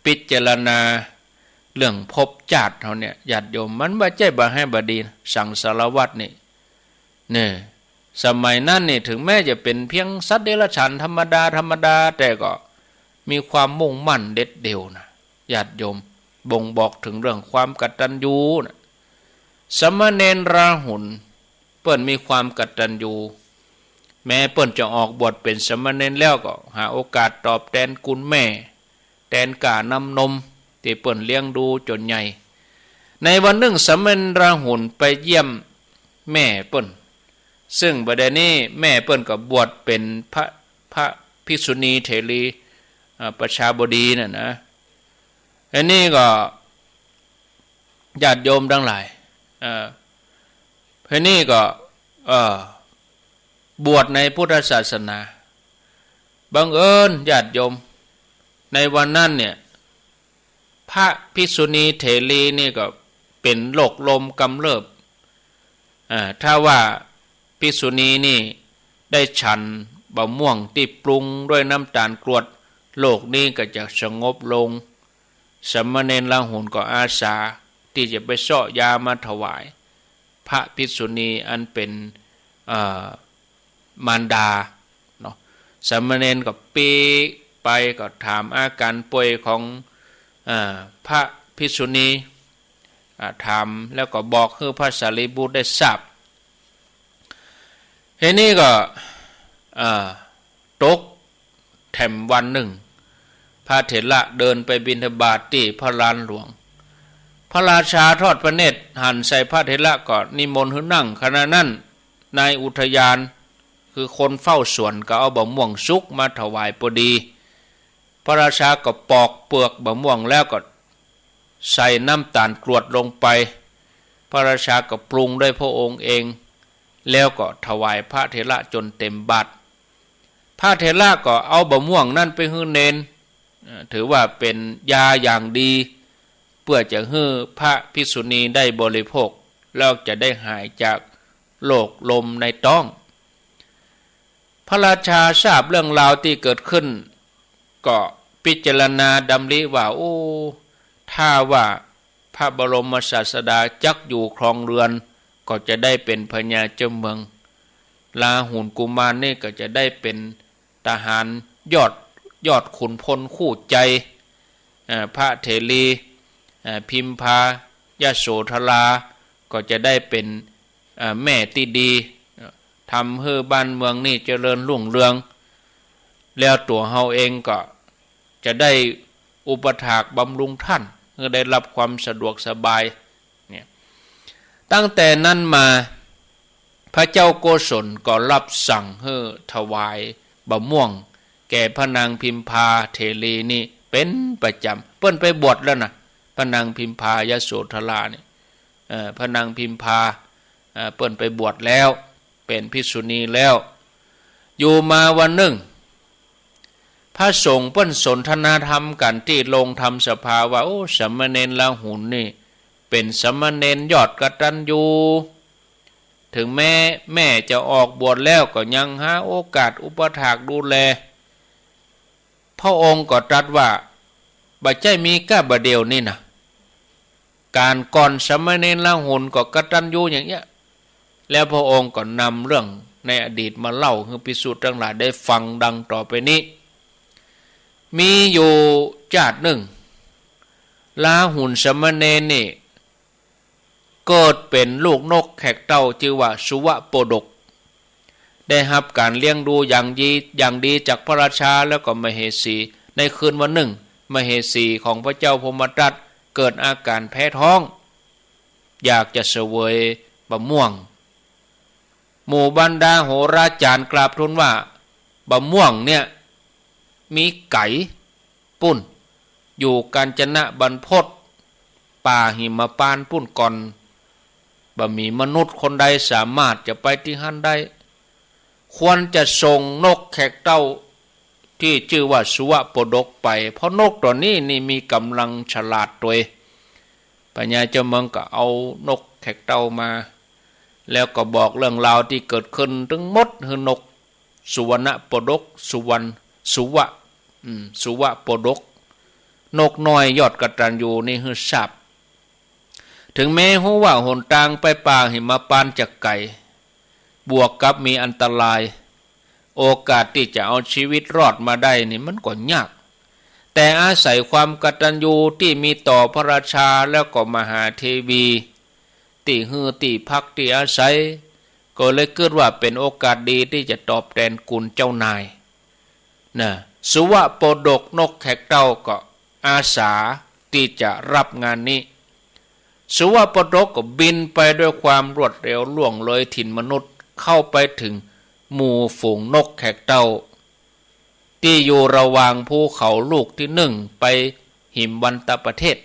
พิจารณาเรื่องภพชาติเขาเนี่ยญาติโยมมันบ่ใช่บ่ให้บ่ดีสังสารวัฏนี่สมัยนั้นนี่ถึงแม้จะเป็นเพียงสัตว์เดรัจฉานธรรมดาแต่ก็มีความมุ่งมั่นเด็ดเดี่ยวนะญาติโยมบ่งบอกถึงเรื่องความกตัญญูนะสมณเณรราหุลเปิ้นมีความกตัญญูแม้เปิ้นจะออกบวชเป็นสมณเณรแล้วก็หาโอกาสตอบแทนคุณแม่แทนกานำนมที่เปิ้นเลี้ยงดูจนใหญ่ในวันหนึ่งสมณเณรราหุลไปเยี่ยมแม่เปิ้นซึ่งบัดนี้แม่เปิ้นก็บวชเป็นพระภิกษุณีเถรีประชาบดีน่ะนะอันนี้ก็ ญาติโยมทั้งหลายเพนี่ก็บวชในพุทธศาสนาบังเอิญญาติโยมในวันนั้นเนี่ยพระภิกษุณีเถรีนี่ก็เป็นโรคลมกำเริบถ้าว่าภิกษุณีนี่ได้ฉันบะม่วงที่ปรุงด้วยน้ำตาลกรวดโรคนี้ก็จะสงบลงสมณเณรละหุนก็อาสาที่จะไปเสาะยามาถวายพระภิกษุณีอันเป็นมารดาเนาะสมณเณรก็ปีไปก็ถามอาการป่วยของพระภิกษุณีถามแล้วก็บอกให้พระสารีบุตรได้ทราบเฮนี่ก็ตกแถมวันหนึ่งพระเถระเดินไปบิณฑบาตที่พระลานหลวงพระราชาทอดพระเนตรหันใส่พระเถระก็นิมนต์ให้นั่งขณะนั้นนายอุทยานคือคนเฝ้าสวนก็เอาบะม่วงสุกมาถวายพอดีพระราชาก็ปอกเปลือกบะม่วงแล้วก็ใส่น้ำตาลกรวดลงไปพระราชาก็ปรุงด้วยพระองค์เองแล้วก็ถวายพระเถระจนเต็มบาตรพระเถระก็เอาบะม่วงนั่นไปให้เนนถือว่าเป็นยาอย่างดีเพื่อจะให้พระภิกษุณีได้บริโภคแล้วจะได้หายจากโรคลมในท้องพระราชาทราบเรื่องราวที่เกิดขึ้นก็พิจารณาดำริว่าโอ้ถ้าว่าพระบรมศาสดาจักอยู่ครองเรือนก็จะได้เป็นพญาเจ้าเมืองลาหุนกุมารนี่ก็จะได้เป็นทหารยอดขุนพลคู่ใจพระเถรีพิมพายโสธราก็จะได้เป็นแม่ที่ดีทำให้บ้านเมืองนี่เจริญรุ่งเรืองแล้วตัวเฮาเองก็จะได้อุปถากบำรุงท่านเพื่อได้รับความสะดวกสบายเนี่ยตั้งแต่นั้นมาพระเจ้าโกศลก็รับสั่งให้ถวายบะม่วงแก่พระนางพิมพาเถรีนี่เป็นประจำเปิ้นไปบวชแล้วนะพระนางพิมพายโสธราเนี่ยพระนางพิมพาเปิ้นไปบวชแล้วเป็นภิกษุณีแล้วอยู่มาวันหนึ่งพระสงฆ์เปิ้นสนทนาธรรมกันที่ลงธรรมสภาว่าโอ้สมณเณรละหุนนี่เป็นสมณเณรยอดกตัญญูถึงแม่จะออกบวชแล้วก็ยังหาโอกาสอุปถากดูแลพระองค์ก็ตรัสว่าบ่ใช่มีแค่บ่เดียวนี่นะการก่อนสมณเณรละหุนก็กตัญญูอย่างเงี้ยแล้วพระองค์ก็นำเรื่องในอดีตมาเล่าให้ภิกษุทั้งหลายได้ฟังดังต่อไปนี้มีอยู่ชาติหนึ่งลาหุนสมณเณรนี่เกิดเป็นลูกนกแขกเต้าชื่อว่าสุวะโปดกได้รับการเลี้ยงดูอย่างดีจากพระราชาแล้วก็มเหสีในคืนวันหนึ่งมเหสีของพระเจ้าพรหมทัตเกิดอาการแพ้ท้องอยากจะเสวยบะม่วงหมู่บรรดาโหราจารย์กราบทูลว่าบะม่วงเนี่ยมีไก่ปุ้นอยู่กาญจนบรรพตป่าหิมพานต์ปุ้นก่อนบ่มีมนุษย์คนใดสามารถจะไปที่หั่นได้ควรจะส่งนกแขกเต้าที่ชื่อว่าสุวะโปดกไปเพราะนกตัวนี้นี่มีกำลังฉลาดตัวพญาเจ้าเมืองก็เอานกแขกเต้ามาแล้วก็บอกเรื่องราวที่เกิดขึ้นทั้งหมดคือนกสุวรรณโปดกสุวะโปดกนกน้อยยอดกตัญญูนี่คือทราบถึงแม้ฮู้ว่าหนทางไปป่าหิมพานต์จะไกลบวกกับมีอันตรายโอกาสที่จะเอาชีวิตรอดมาได้นี่มันก็ยากแต่อาศัยความกตัญญูที่มีต่อพระราชาแล้วก็มหาเทวีที่ฮือที่พักที่อาศัยก็เลยคิดว่าเป็นโอกาสดีที่จะตอบแทนคุณเจ้านายนะสุวะโปดกนกแขกเต้าก็อาสาที่จะรับงานนี้สุวะโปดกก็บินไปด้วยความรวดเร็วล่วงเลยถิ่นมนุษย์เข้าไปถึงหมู่ฝูงนกแขกเต้าที่อยู่ระหว่างภูเขาลูกที่หนึ่งไปหิมวันตประเทศ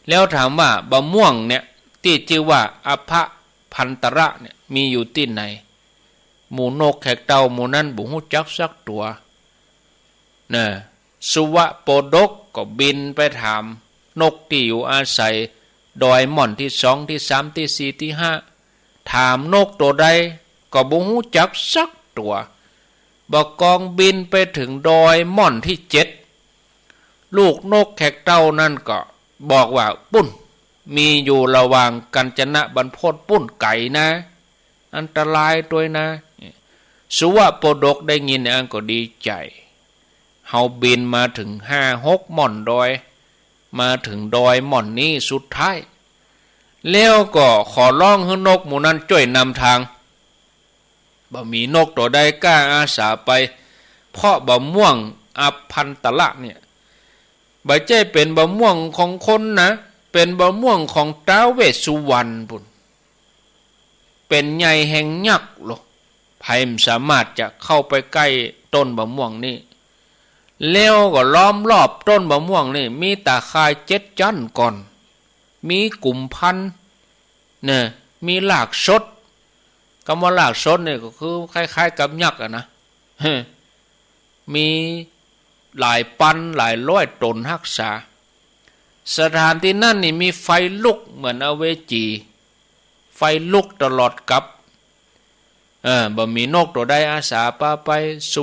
แล้วถามว่าบะม่วงเนี่ยที่ชื่อว่าอภพันตระเนี่ยมีอยู่ที่ไหนหมูนกแขกเต่าหมูนั้นบุหูจักสักตัวนะสุวะโปดกก็บินไปถามนกที่อยู่อาศัยดอยหม่อนที่สองที่สามที่สี่ที่ห้าถามนกตัวใดก็บุหูจักสักตัวบกองบินไปถึงดอยหม่อนที่เจ็ดลูกนกแขกเต่านั่นก็บอกว่าปุ้นมีอยู่ระหว่างกัญจนะบรรพตปุ้นไก่นะอันตรายตัวนะสุวะโปดกได้ยินอันก็ดีใจเฮาบินมาถึง5-6 หม่อนดอยมาถึงดอยหม่อนนี้สุดท้ายแล้วก็ขอร้องให้นกหมู่นั้นช่วยนำทางบ่มีนกตัวใดกล้าอาสาไปเพราะบะม่วงอพันตละเนี่ยบ่ใช่เป็นบะม่วงของคนนะเป็นบะม่วงของท้าวเวสสุวรรณพุ่นเป็นใหญ่แห่งยักษ์หรอไผมสามารถจะเข้าไปใกล้ต้นบะม่วงนี่แล้วก็ล้อมรอบต้นบะม่วงนี่มีตาข่าย7 จั่นก่อนมีกลุ่มพันธุ์เนี่ยมีหลากสดคำว่าหลากสดเนี่ยก็คือคล้ายๆกับยักษ์อะนะมีหลายปันหลายร้อยตนรักษาสถานที่นั่นนี่มีไฟลุกเหมือนอเวจีไฟลุกตลอดกับบ่มีนกตัวใดอาสาพาไปสุ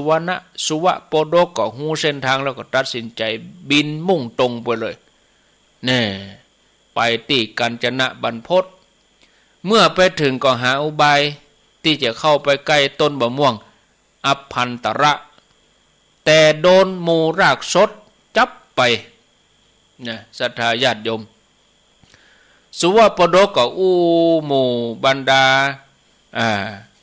วะโปดกก็หูเส้นทางแล้วก็ตัดสินใจบินมุ่งตรงไปเลยแน่ไปที่กัญจนะบรรพตเมื่อไปถึงก็หาอุบายที่จะเข้าไปใกล้ต้นบะม่วงอพันตระแต่โดนหมู่รากสดจับไปนะศรัทธาญาติโยมสุวะโปดกก็หมู่บรรดา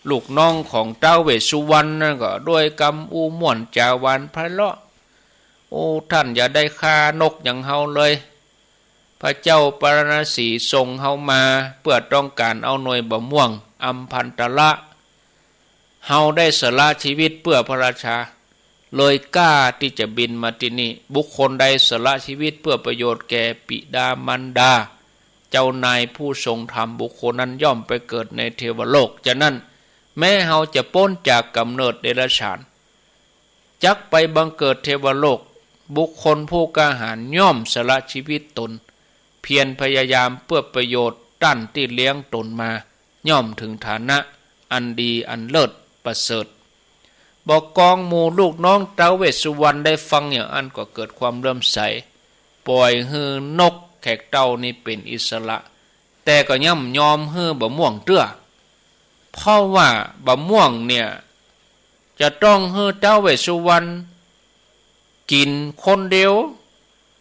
ลูกน้องของท้าวเวสสุวรรณนั่นก็ด้วยกำม่วนจาวันไพเราะโอ้ท่านอย่าได้ฆ่านกอย่างเฮาเลยพระเจ้าปรณสีส่งเฮามาเพื่อต้องการเอาหน่วยบะม่วงอำพันตละเฮาได้สละชีวิตเพื่อพระราชาเลยกล้าที่จะบินมาที่นี่บุคคลใดสละชีวิตเพื่อประโยชน์แก่ปิดามารดาเจ้านายผู้ทรงธรรมบุคคลนั้นย่อมไปเกิดในเทวโลกฉะนั้นแม้เฮาจะพ้นจากกำเนิดเดรัจฉานจักไปบังเกิดเทวโลกบุคคลผู้กล้าหาญย่อมสละชีวิตตนเพียรพยายามเพื่อประโยชน์ด้านที่เลี้ยงตนมาย่อมถึงฐานะอันดีอันเลิศประเสริฐบอกกองหมู่ลูกน้องท้าวเวสสุวรรณได้ฟังอย่างอันก็เกิดความเริ่มใสปล่อยฮือนกแขกเต่านี่เป็นอิสระแต่ก็ย่ำยอมฮือบะม่วงเตื้อเพราะว่าบะม่วงเนี่ยจะต้องฮือท้าวเวสสุวรรณกินคนเดียว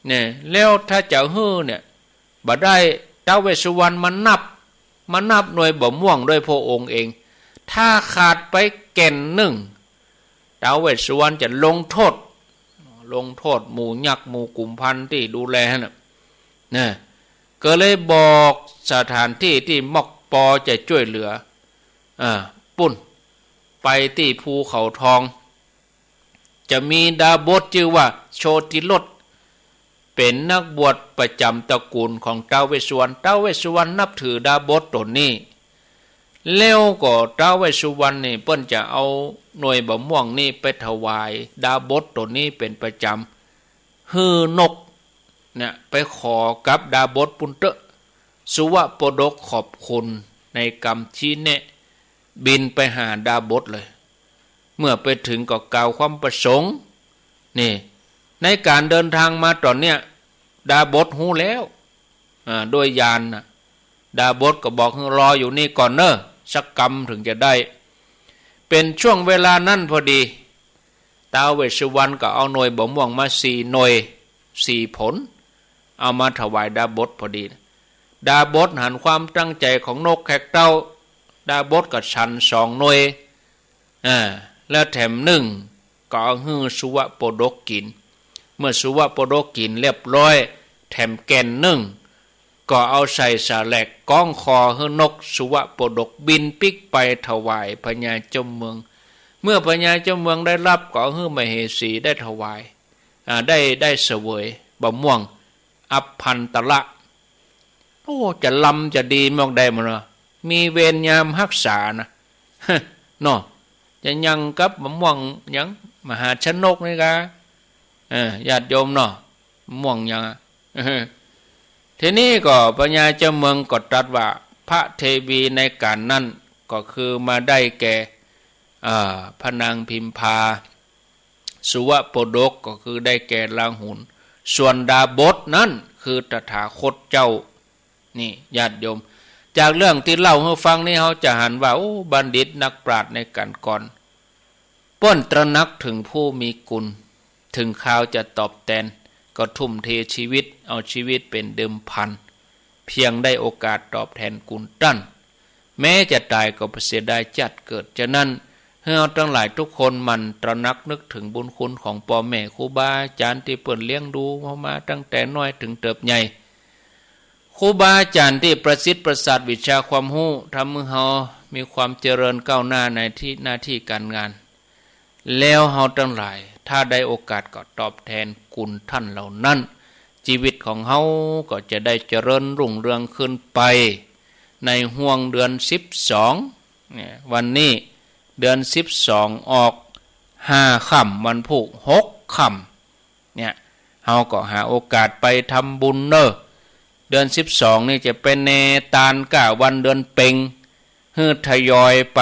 เนี่ยแล้วถ้าจะฮือเนี่ยบ่ได้ท้าวเวสสุวรรณมานับหน่วยบะม่วงด้วยพระองค์เองถ้าขาดไปแก่นหนึ่งท้าวเวสสุวรรณจะลงโทษหมู่ยักษ์หมู่กลุ่มพันธุ์ที่ดูแลนะก็เลยบอกสถานที่ที่มอกปอจะช่วยเหลือปุ่นไปที่ภูเขาทองจะมีดาบสชื่อว่าโชติรสเป็นนักบวชประจำตระกูลของท้าวเวสสุวรรณท้าวเวสสุวรรณนับถือดาบสตนนี้แล้วก็ท้าวเวสสุวรรณนี่เปิ้นจะเอาหน่วยบะม่วงนี่ไปถวายดาบสตนนี้เป็นประจำฮือนกเนี่ยไปขอกับดาบสปุนเตะสุวะโปดกขอบคุณในกรรมชี้แนะบินไปหาดาบสเลยเมื่อไปถึงก็กล่าวความประสงค์นี่ในการเดินทางมาตอนเนี้ยดาบสหูแล้วโดยญาณดาบสก็บอกให้รออยู่นี่ก่อนเนอะสักกรรมถึงจะได้เป็นช่วงเวลานั้นพอดีท้าวเวสสุวรรณก็เอาหน่วยบะม่วงมา4 หน่วย4 ผลเอามาถวายดาบสพอดีดาบสหันความตั้งใจของนกแขกเต่าดาบสก็ชัน2 หน่วยแล้วแถม1ก็เอาให้สุวะโปดกกินเมื่อสุวะโปดกกินเรียบร้อยแถมแก่น1ก็เอาใส่สาแหลกก้องคอให้นกสุวะโปดกบินปิกไปถวายพญาเจ้าเมืองเมื่อพญาเจ้าเมืองได้รับก็ให้มเหสีได้ถวายได้เสวยบะม่วงอพันตละ โอ้จะลำจะดีมากได้มั้งเนาะมีเวรยามรักษานะเนาะจะยังกับมะม่วงยังมหาชนกนี่กะญาติโยมเนาะมะม่วงยังทีนี้ก็ปัญญาเจ้าเมืองก็ตรัสว่าพระเทวีในการนั้นก็คือมาได้แก่พระนางพิมพาสุวโปดกก็คือได้แก่ลาหุนส่วนดาบทนั้นคือตถาคตเจ้านี่ญาติโยมจากเรื่องที่เล่าให้ฟังนี่เขาจะหันว่าโอ้บัณฑิตนักปราชญ์ในการก่อนป้นตระหนักถึงผู้มีกุลถึงข่าวจะตอบแทนก็ทุ่มเทชีวิตเอาชีวิตเป็นเดิมพันเพียงได้โอกาสตอบแทนกุลตั้นแม้จะตายก็เสียดายจัดเกิดฉะนั้นให้เราทั้งหลายทุกคนมันตระหนักนึกถึงบุญคุณของพ่อแม่ครูบาอาจารย์ที่เปิ่นเลี้ยงดูมาตั้งแต่น้อยถึงเติบใหญ่ครูบาอาจารย์ที่ประสิทธิ์ประสาทวิชาความรู้ทำให้เรามีความเจริญก้าวหน้าในที่หน้าที่การงานแล้วเราทั้งหลายถ้าได้โอกาสก็ตอบแทนคุณท่านเหล่านั้นชีวิตของเราก็จะได้เจริญรุ่งเรืองขึ้นไปในห่วงเดือน12เนี่ยวันนี้เดือน12ออก5ค่ำวันพุธ6ค่ำเนี่ยเราก็หาโอกาสไปทำบุญเนอะเดือน12นี่จะเป็นเนตาล9วันเดือนเพ็งฮืทยอยไ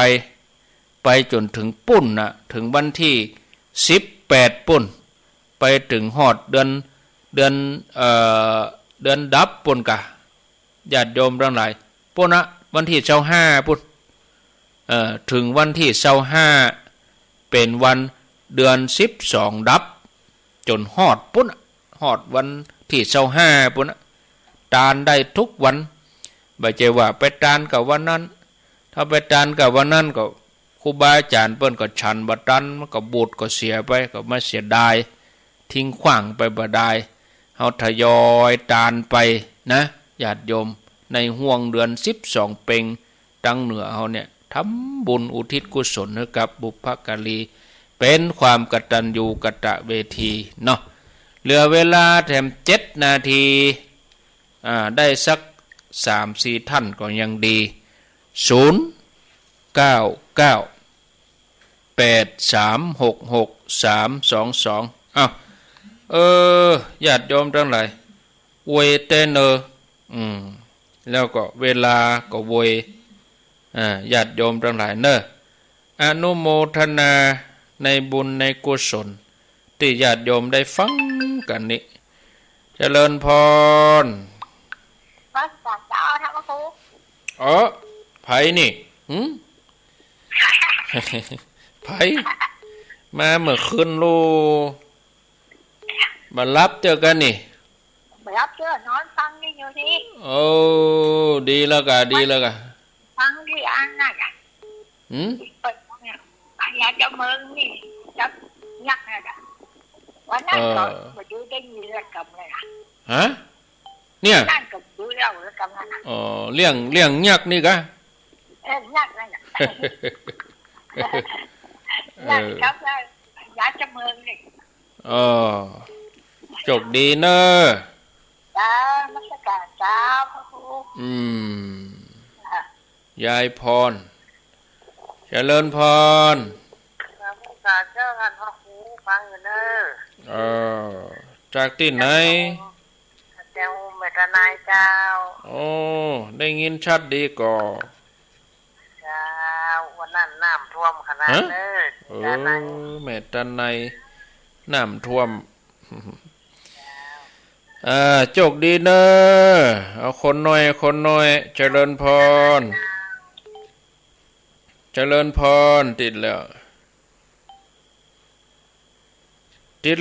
ปจนถึงปุ้นนะถึงวันที่18ปุ้นไปถึงฮอดเดือนดับปุ้นกะญาติโยมทั้งหลายปุ้นนะวันที่25ปุ้นถึงวันที่25เป็นวันเดือน12ดับจนฮอดปุ้นฮอดวันที่25ปุ้นทานได้ทุกวันไม่ใช่ว่าไปทานกับวันนั้นถ้าไปทานกับวันนั้นก็ครูบาอาจารย์เปิ้นก็ฉันบ่ทันมันก็บูดก็เสียไปก็มาเสียดายทิ้งขว้างไปบ่ได้เฮาทยอยทานไปนะญาติโยมในห่วงเดือน12เพ็งตั้งเหนือเฮาเนี่ยทำบุญอุทิศกุศลให้กับบุพการีเป็นความกตัญญูกตเวทีเนาะเหลือเวลาแถม7นาทีได้สัก 3-4 ท่านก็ยังดี09983666322ญาติโยมทั้งหลายเวเตเนอแล้วก็เวลาก็เวญาติโยมทั้งหลายเนอะอนุโมทนาในบุญในกุศลที่ญาติโยมได้ฟังกันนี้เจริญพรพระสัตว์เจ้าท่านพระครูไผนี่ไผมาเมื่อคืนลูมารับเจอกันนี่มารับเจอนอนฟังนี่อยู่ที่ดีแล้วกะฟังที่อันนั้นเปิดเนี่ยอยากจะเมืองนี่จะยักษ์นะวันนั้นก็มาดูได้ยินเรื่องกรรมเลยนะฮะเนี่ยนั่นก็ดูเรื่องกรรมนั่นเรื่องยักษ์นี่กะยักษ์นั่นน่ะยักษ์ครับอยากจะเมืองนี่โชคดีเนอะจ้ามัสการจ้าพระครูยายพรเจริญพรมัสการเจ้าท่านพระครูฟังอยู่เนอะจากที่ไหนเจ้าเมตนายเจ้าได้ยินชัดดีก่อเจ้าวันนั้นน้ำท่วมขนาดเลยเมตนายน้ำท่วมโชคดีเนอะเอาคนน้อยเจริญพรติด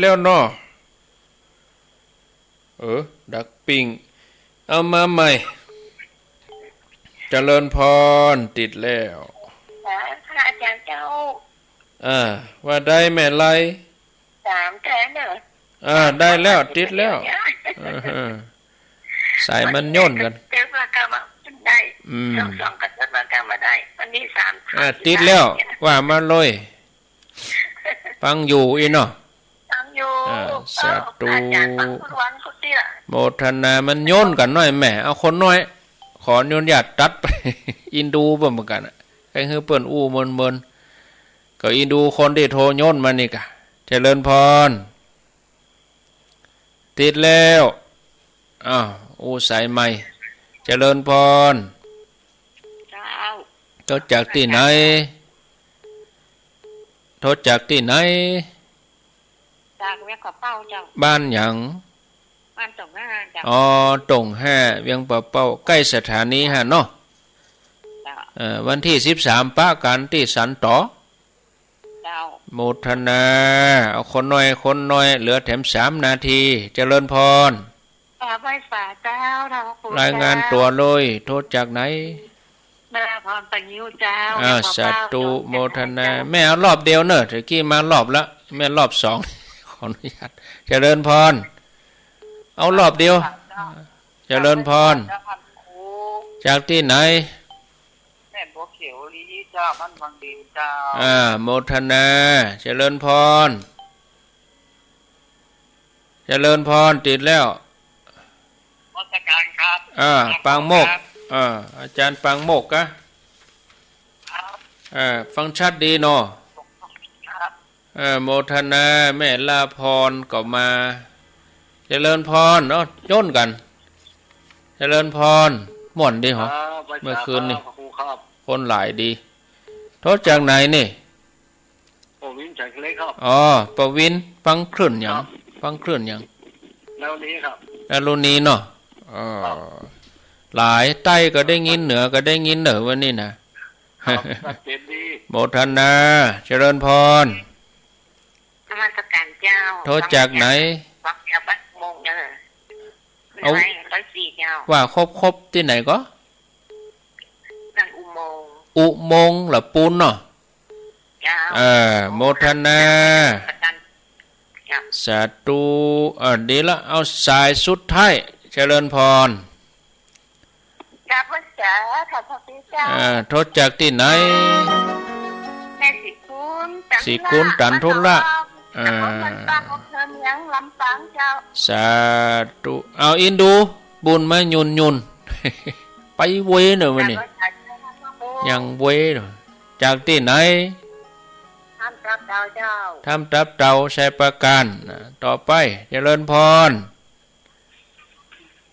แล้วเนาะดักปิงเอามาใหม่เจริญพรติดแล้วพระอาจารย์เจ้าว่าได้แม่ไร3 แสนเนอะได้แล้วติดแล้วสายมันย่นกันเจ้าประกาศได้2กับเจ้าประกาศมาได้วันนี้3ติดแล้วว่ามาเลยฟังอยู่อีเนาะฟังอยู่ อยู่ สาธุ อาจารย์ฟังทุกวันทุกที่ละ โมทนามันโยนกันหน่อยแม่เอาคนน้อย ขออนุญาตตัดไป อินดูบ่เหมือนกันใครคือเปิ้นอู้เมินก็อินดูคนที่โทรโยนมานี่กะเจริญพรติดแล้วอ้าวอู้สายใหม่เจริญพร เจ้า โทษจากที่ไหนโทษจากที่ไหน จากเวียงกระเป้าเจ้า บ้านหยัง บ้านตรงหน้าเจ้า อ๋อตรง5เวียงปะเป้าใกล้สถานีฮะเนาะ เจ้า วันที่13ปะกันที่สันต่อ เจ้า โมทนาเอาคนน้อยเหลือแถม3 นาทีเจริญพร ไหว้ฝ่าเจ้าทางครู รายงานตัวเลยโทษจากไหน แม่พรปัญญูเจ้า สาธุโมทนาแม่เอารอบเดียวเนอะตะกี้มารอบละแม่รอบ2 ขออนุญาตเจริญพรเอารอบเดียวเจริญพร เจ้าพันครู จากที่ไหน แม่บัวเขียวลีเจ้าบ้านวังดินเจ้า โมทนาเจริญพรเจริญพรติดแล้ว วัชการครับ ปางโมกอาจารย์ปางโมกกะฟังชัดดีเนาะ ครับ โมทนาแม่ลาพรก็มาเจริญพรเนาะโยนกันเจริญพรม่วนดีเหรอ เมื่อคืนนี่ ครูครับ คนหลายดีโทษจากไหนนี่ โอ้วินจากเล็กครับ อ๋อประวินฟังคลื่นหยังฟังคลื่นหยัง แล้วนี้ครับ แล้วรุ่นนี้เนาะหลายใต้ก็ได้ยินเหนือก็ได้ยินเหนือวันนี้นะครับ ชัดเจนดี โมทนาเจริญพร นมัสการเจ้า โทษจากไหน วัดเจ้าบ้านโมงเจ้า เอา 104เจ้า ว่าครบที่ไหนก็ นั่นอุโมงค์ อุโมงค์หรือปูนเนาะ เจ้า โมทนา ประกันเจ้า สาธุดีละเอาสายสุดท้ายเจริญพร กราบพระเจ้าขอบพระคุณเจ้า โทษจากที่ไหน แม่สิคุณจัน สิคุณจันทุละ ตำบลมันปางอำเภอเมืองลำปางเจ้า สาธุเอาอินดูบุญมายุน ไปเวหน่อยวันนี้ กราบพระเจ้าทั้งหมด ยังเวหน่อยจากที่ไหน ท่านพระเจ้าเจ้า ทำตับเตาใช้ประการต่อไปเจริญพร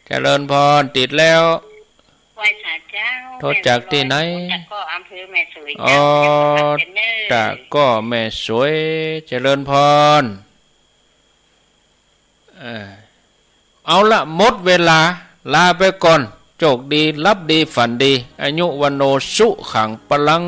เจริญพรติดแล้ว ไหว้ศาลเจ้า โทษจากที่ไหน จากก็อำเภอแม่สวย อ๋อ เจ้าเป็นเนอร์ ตาก็แม่สวยเจริญพรเอาละหมดเวลาลาไปก่อนโชคดีรับดีฝันดีอายุวันโนสุขังพลัง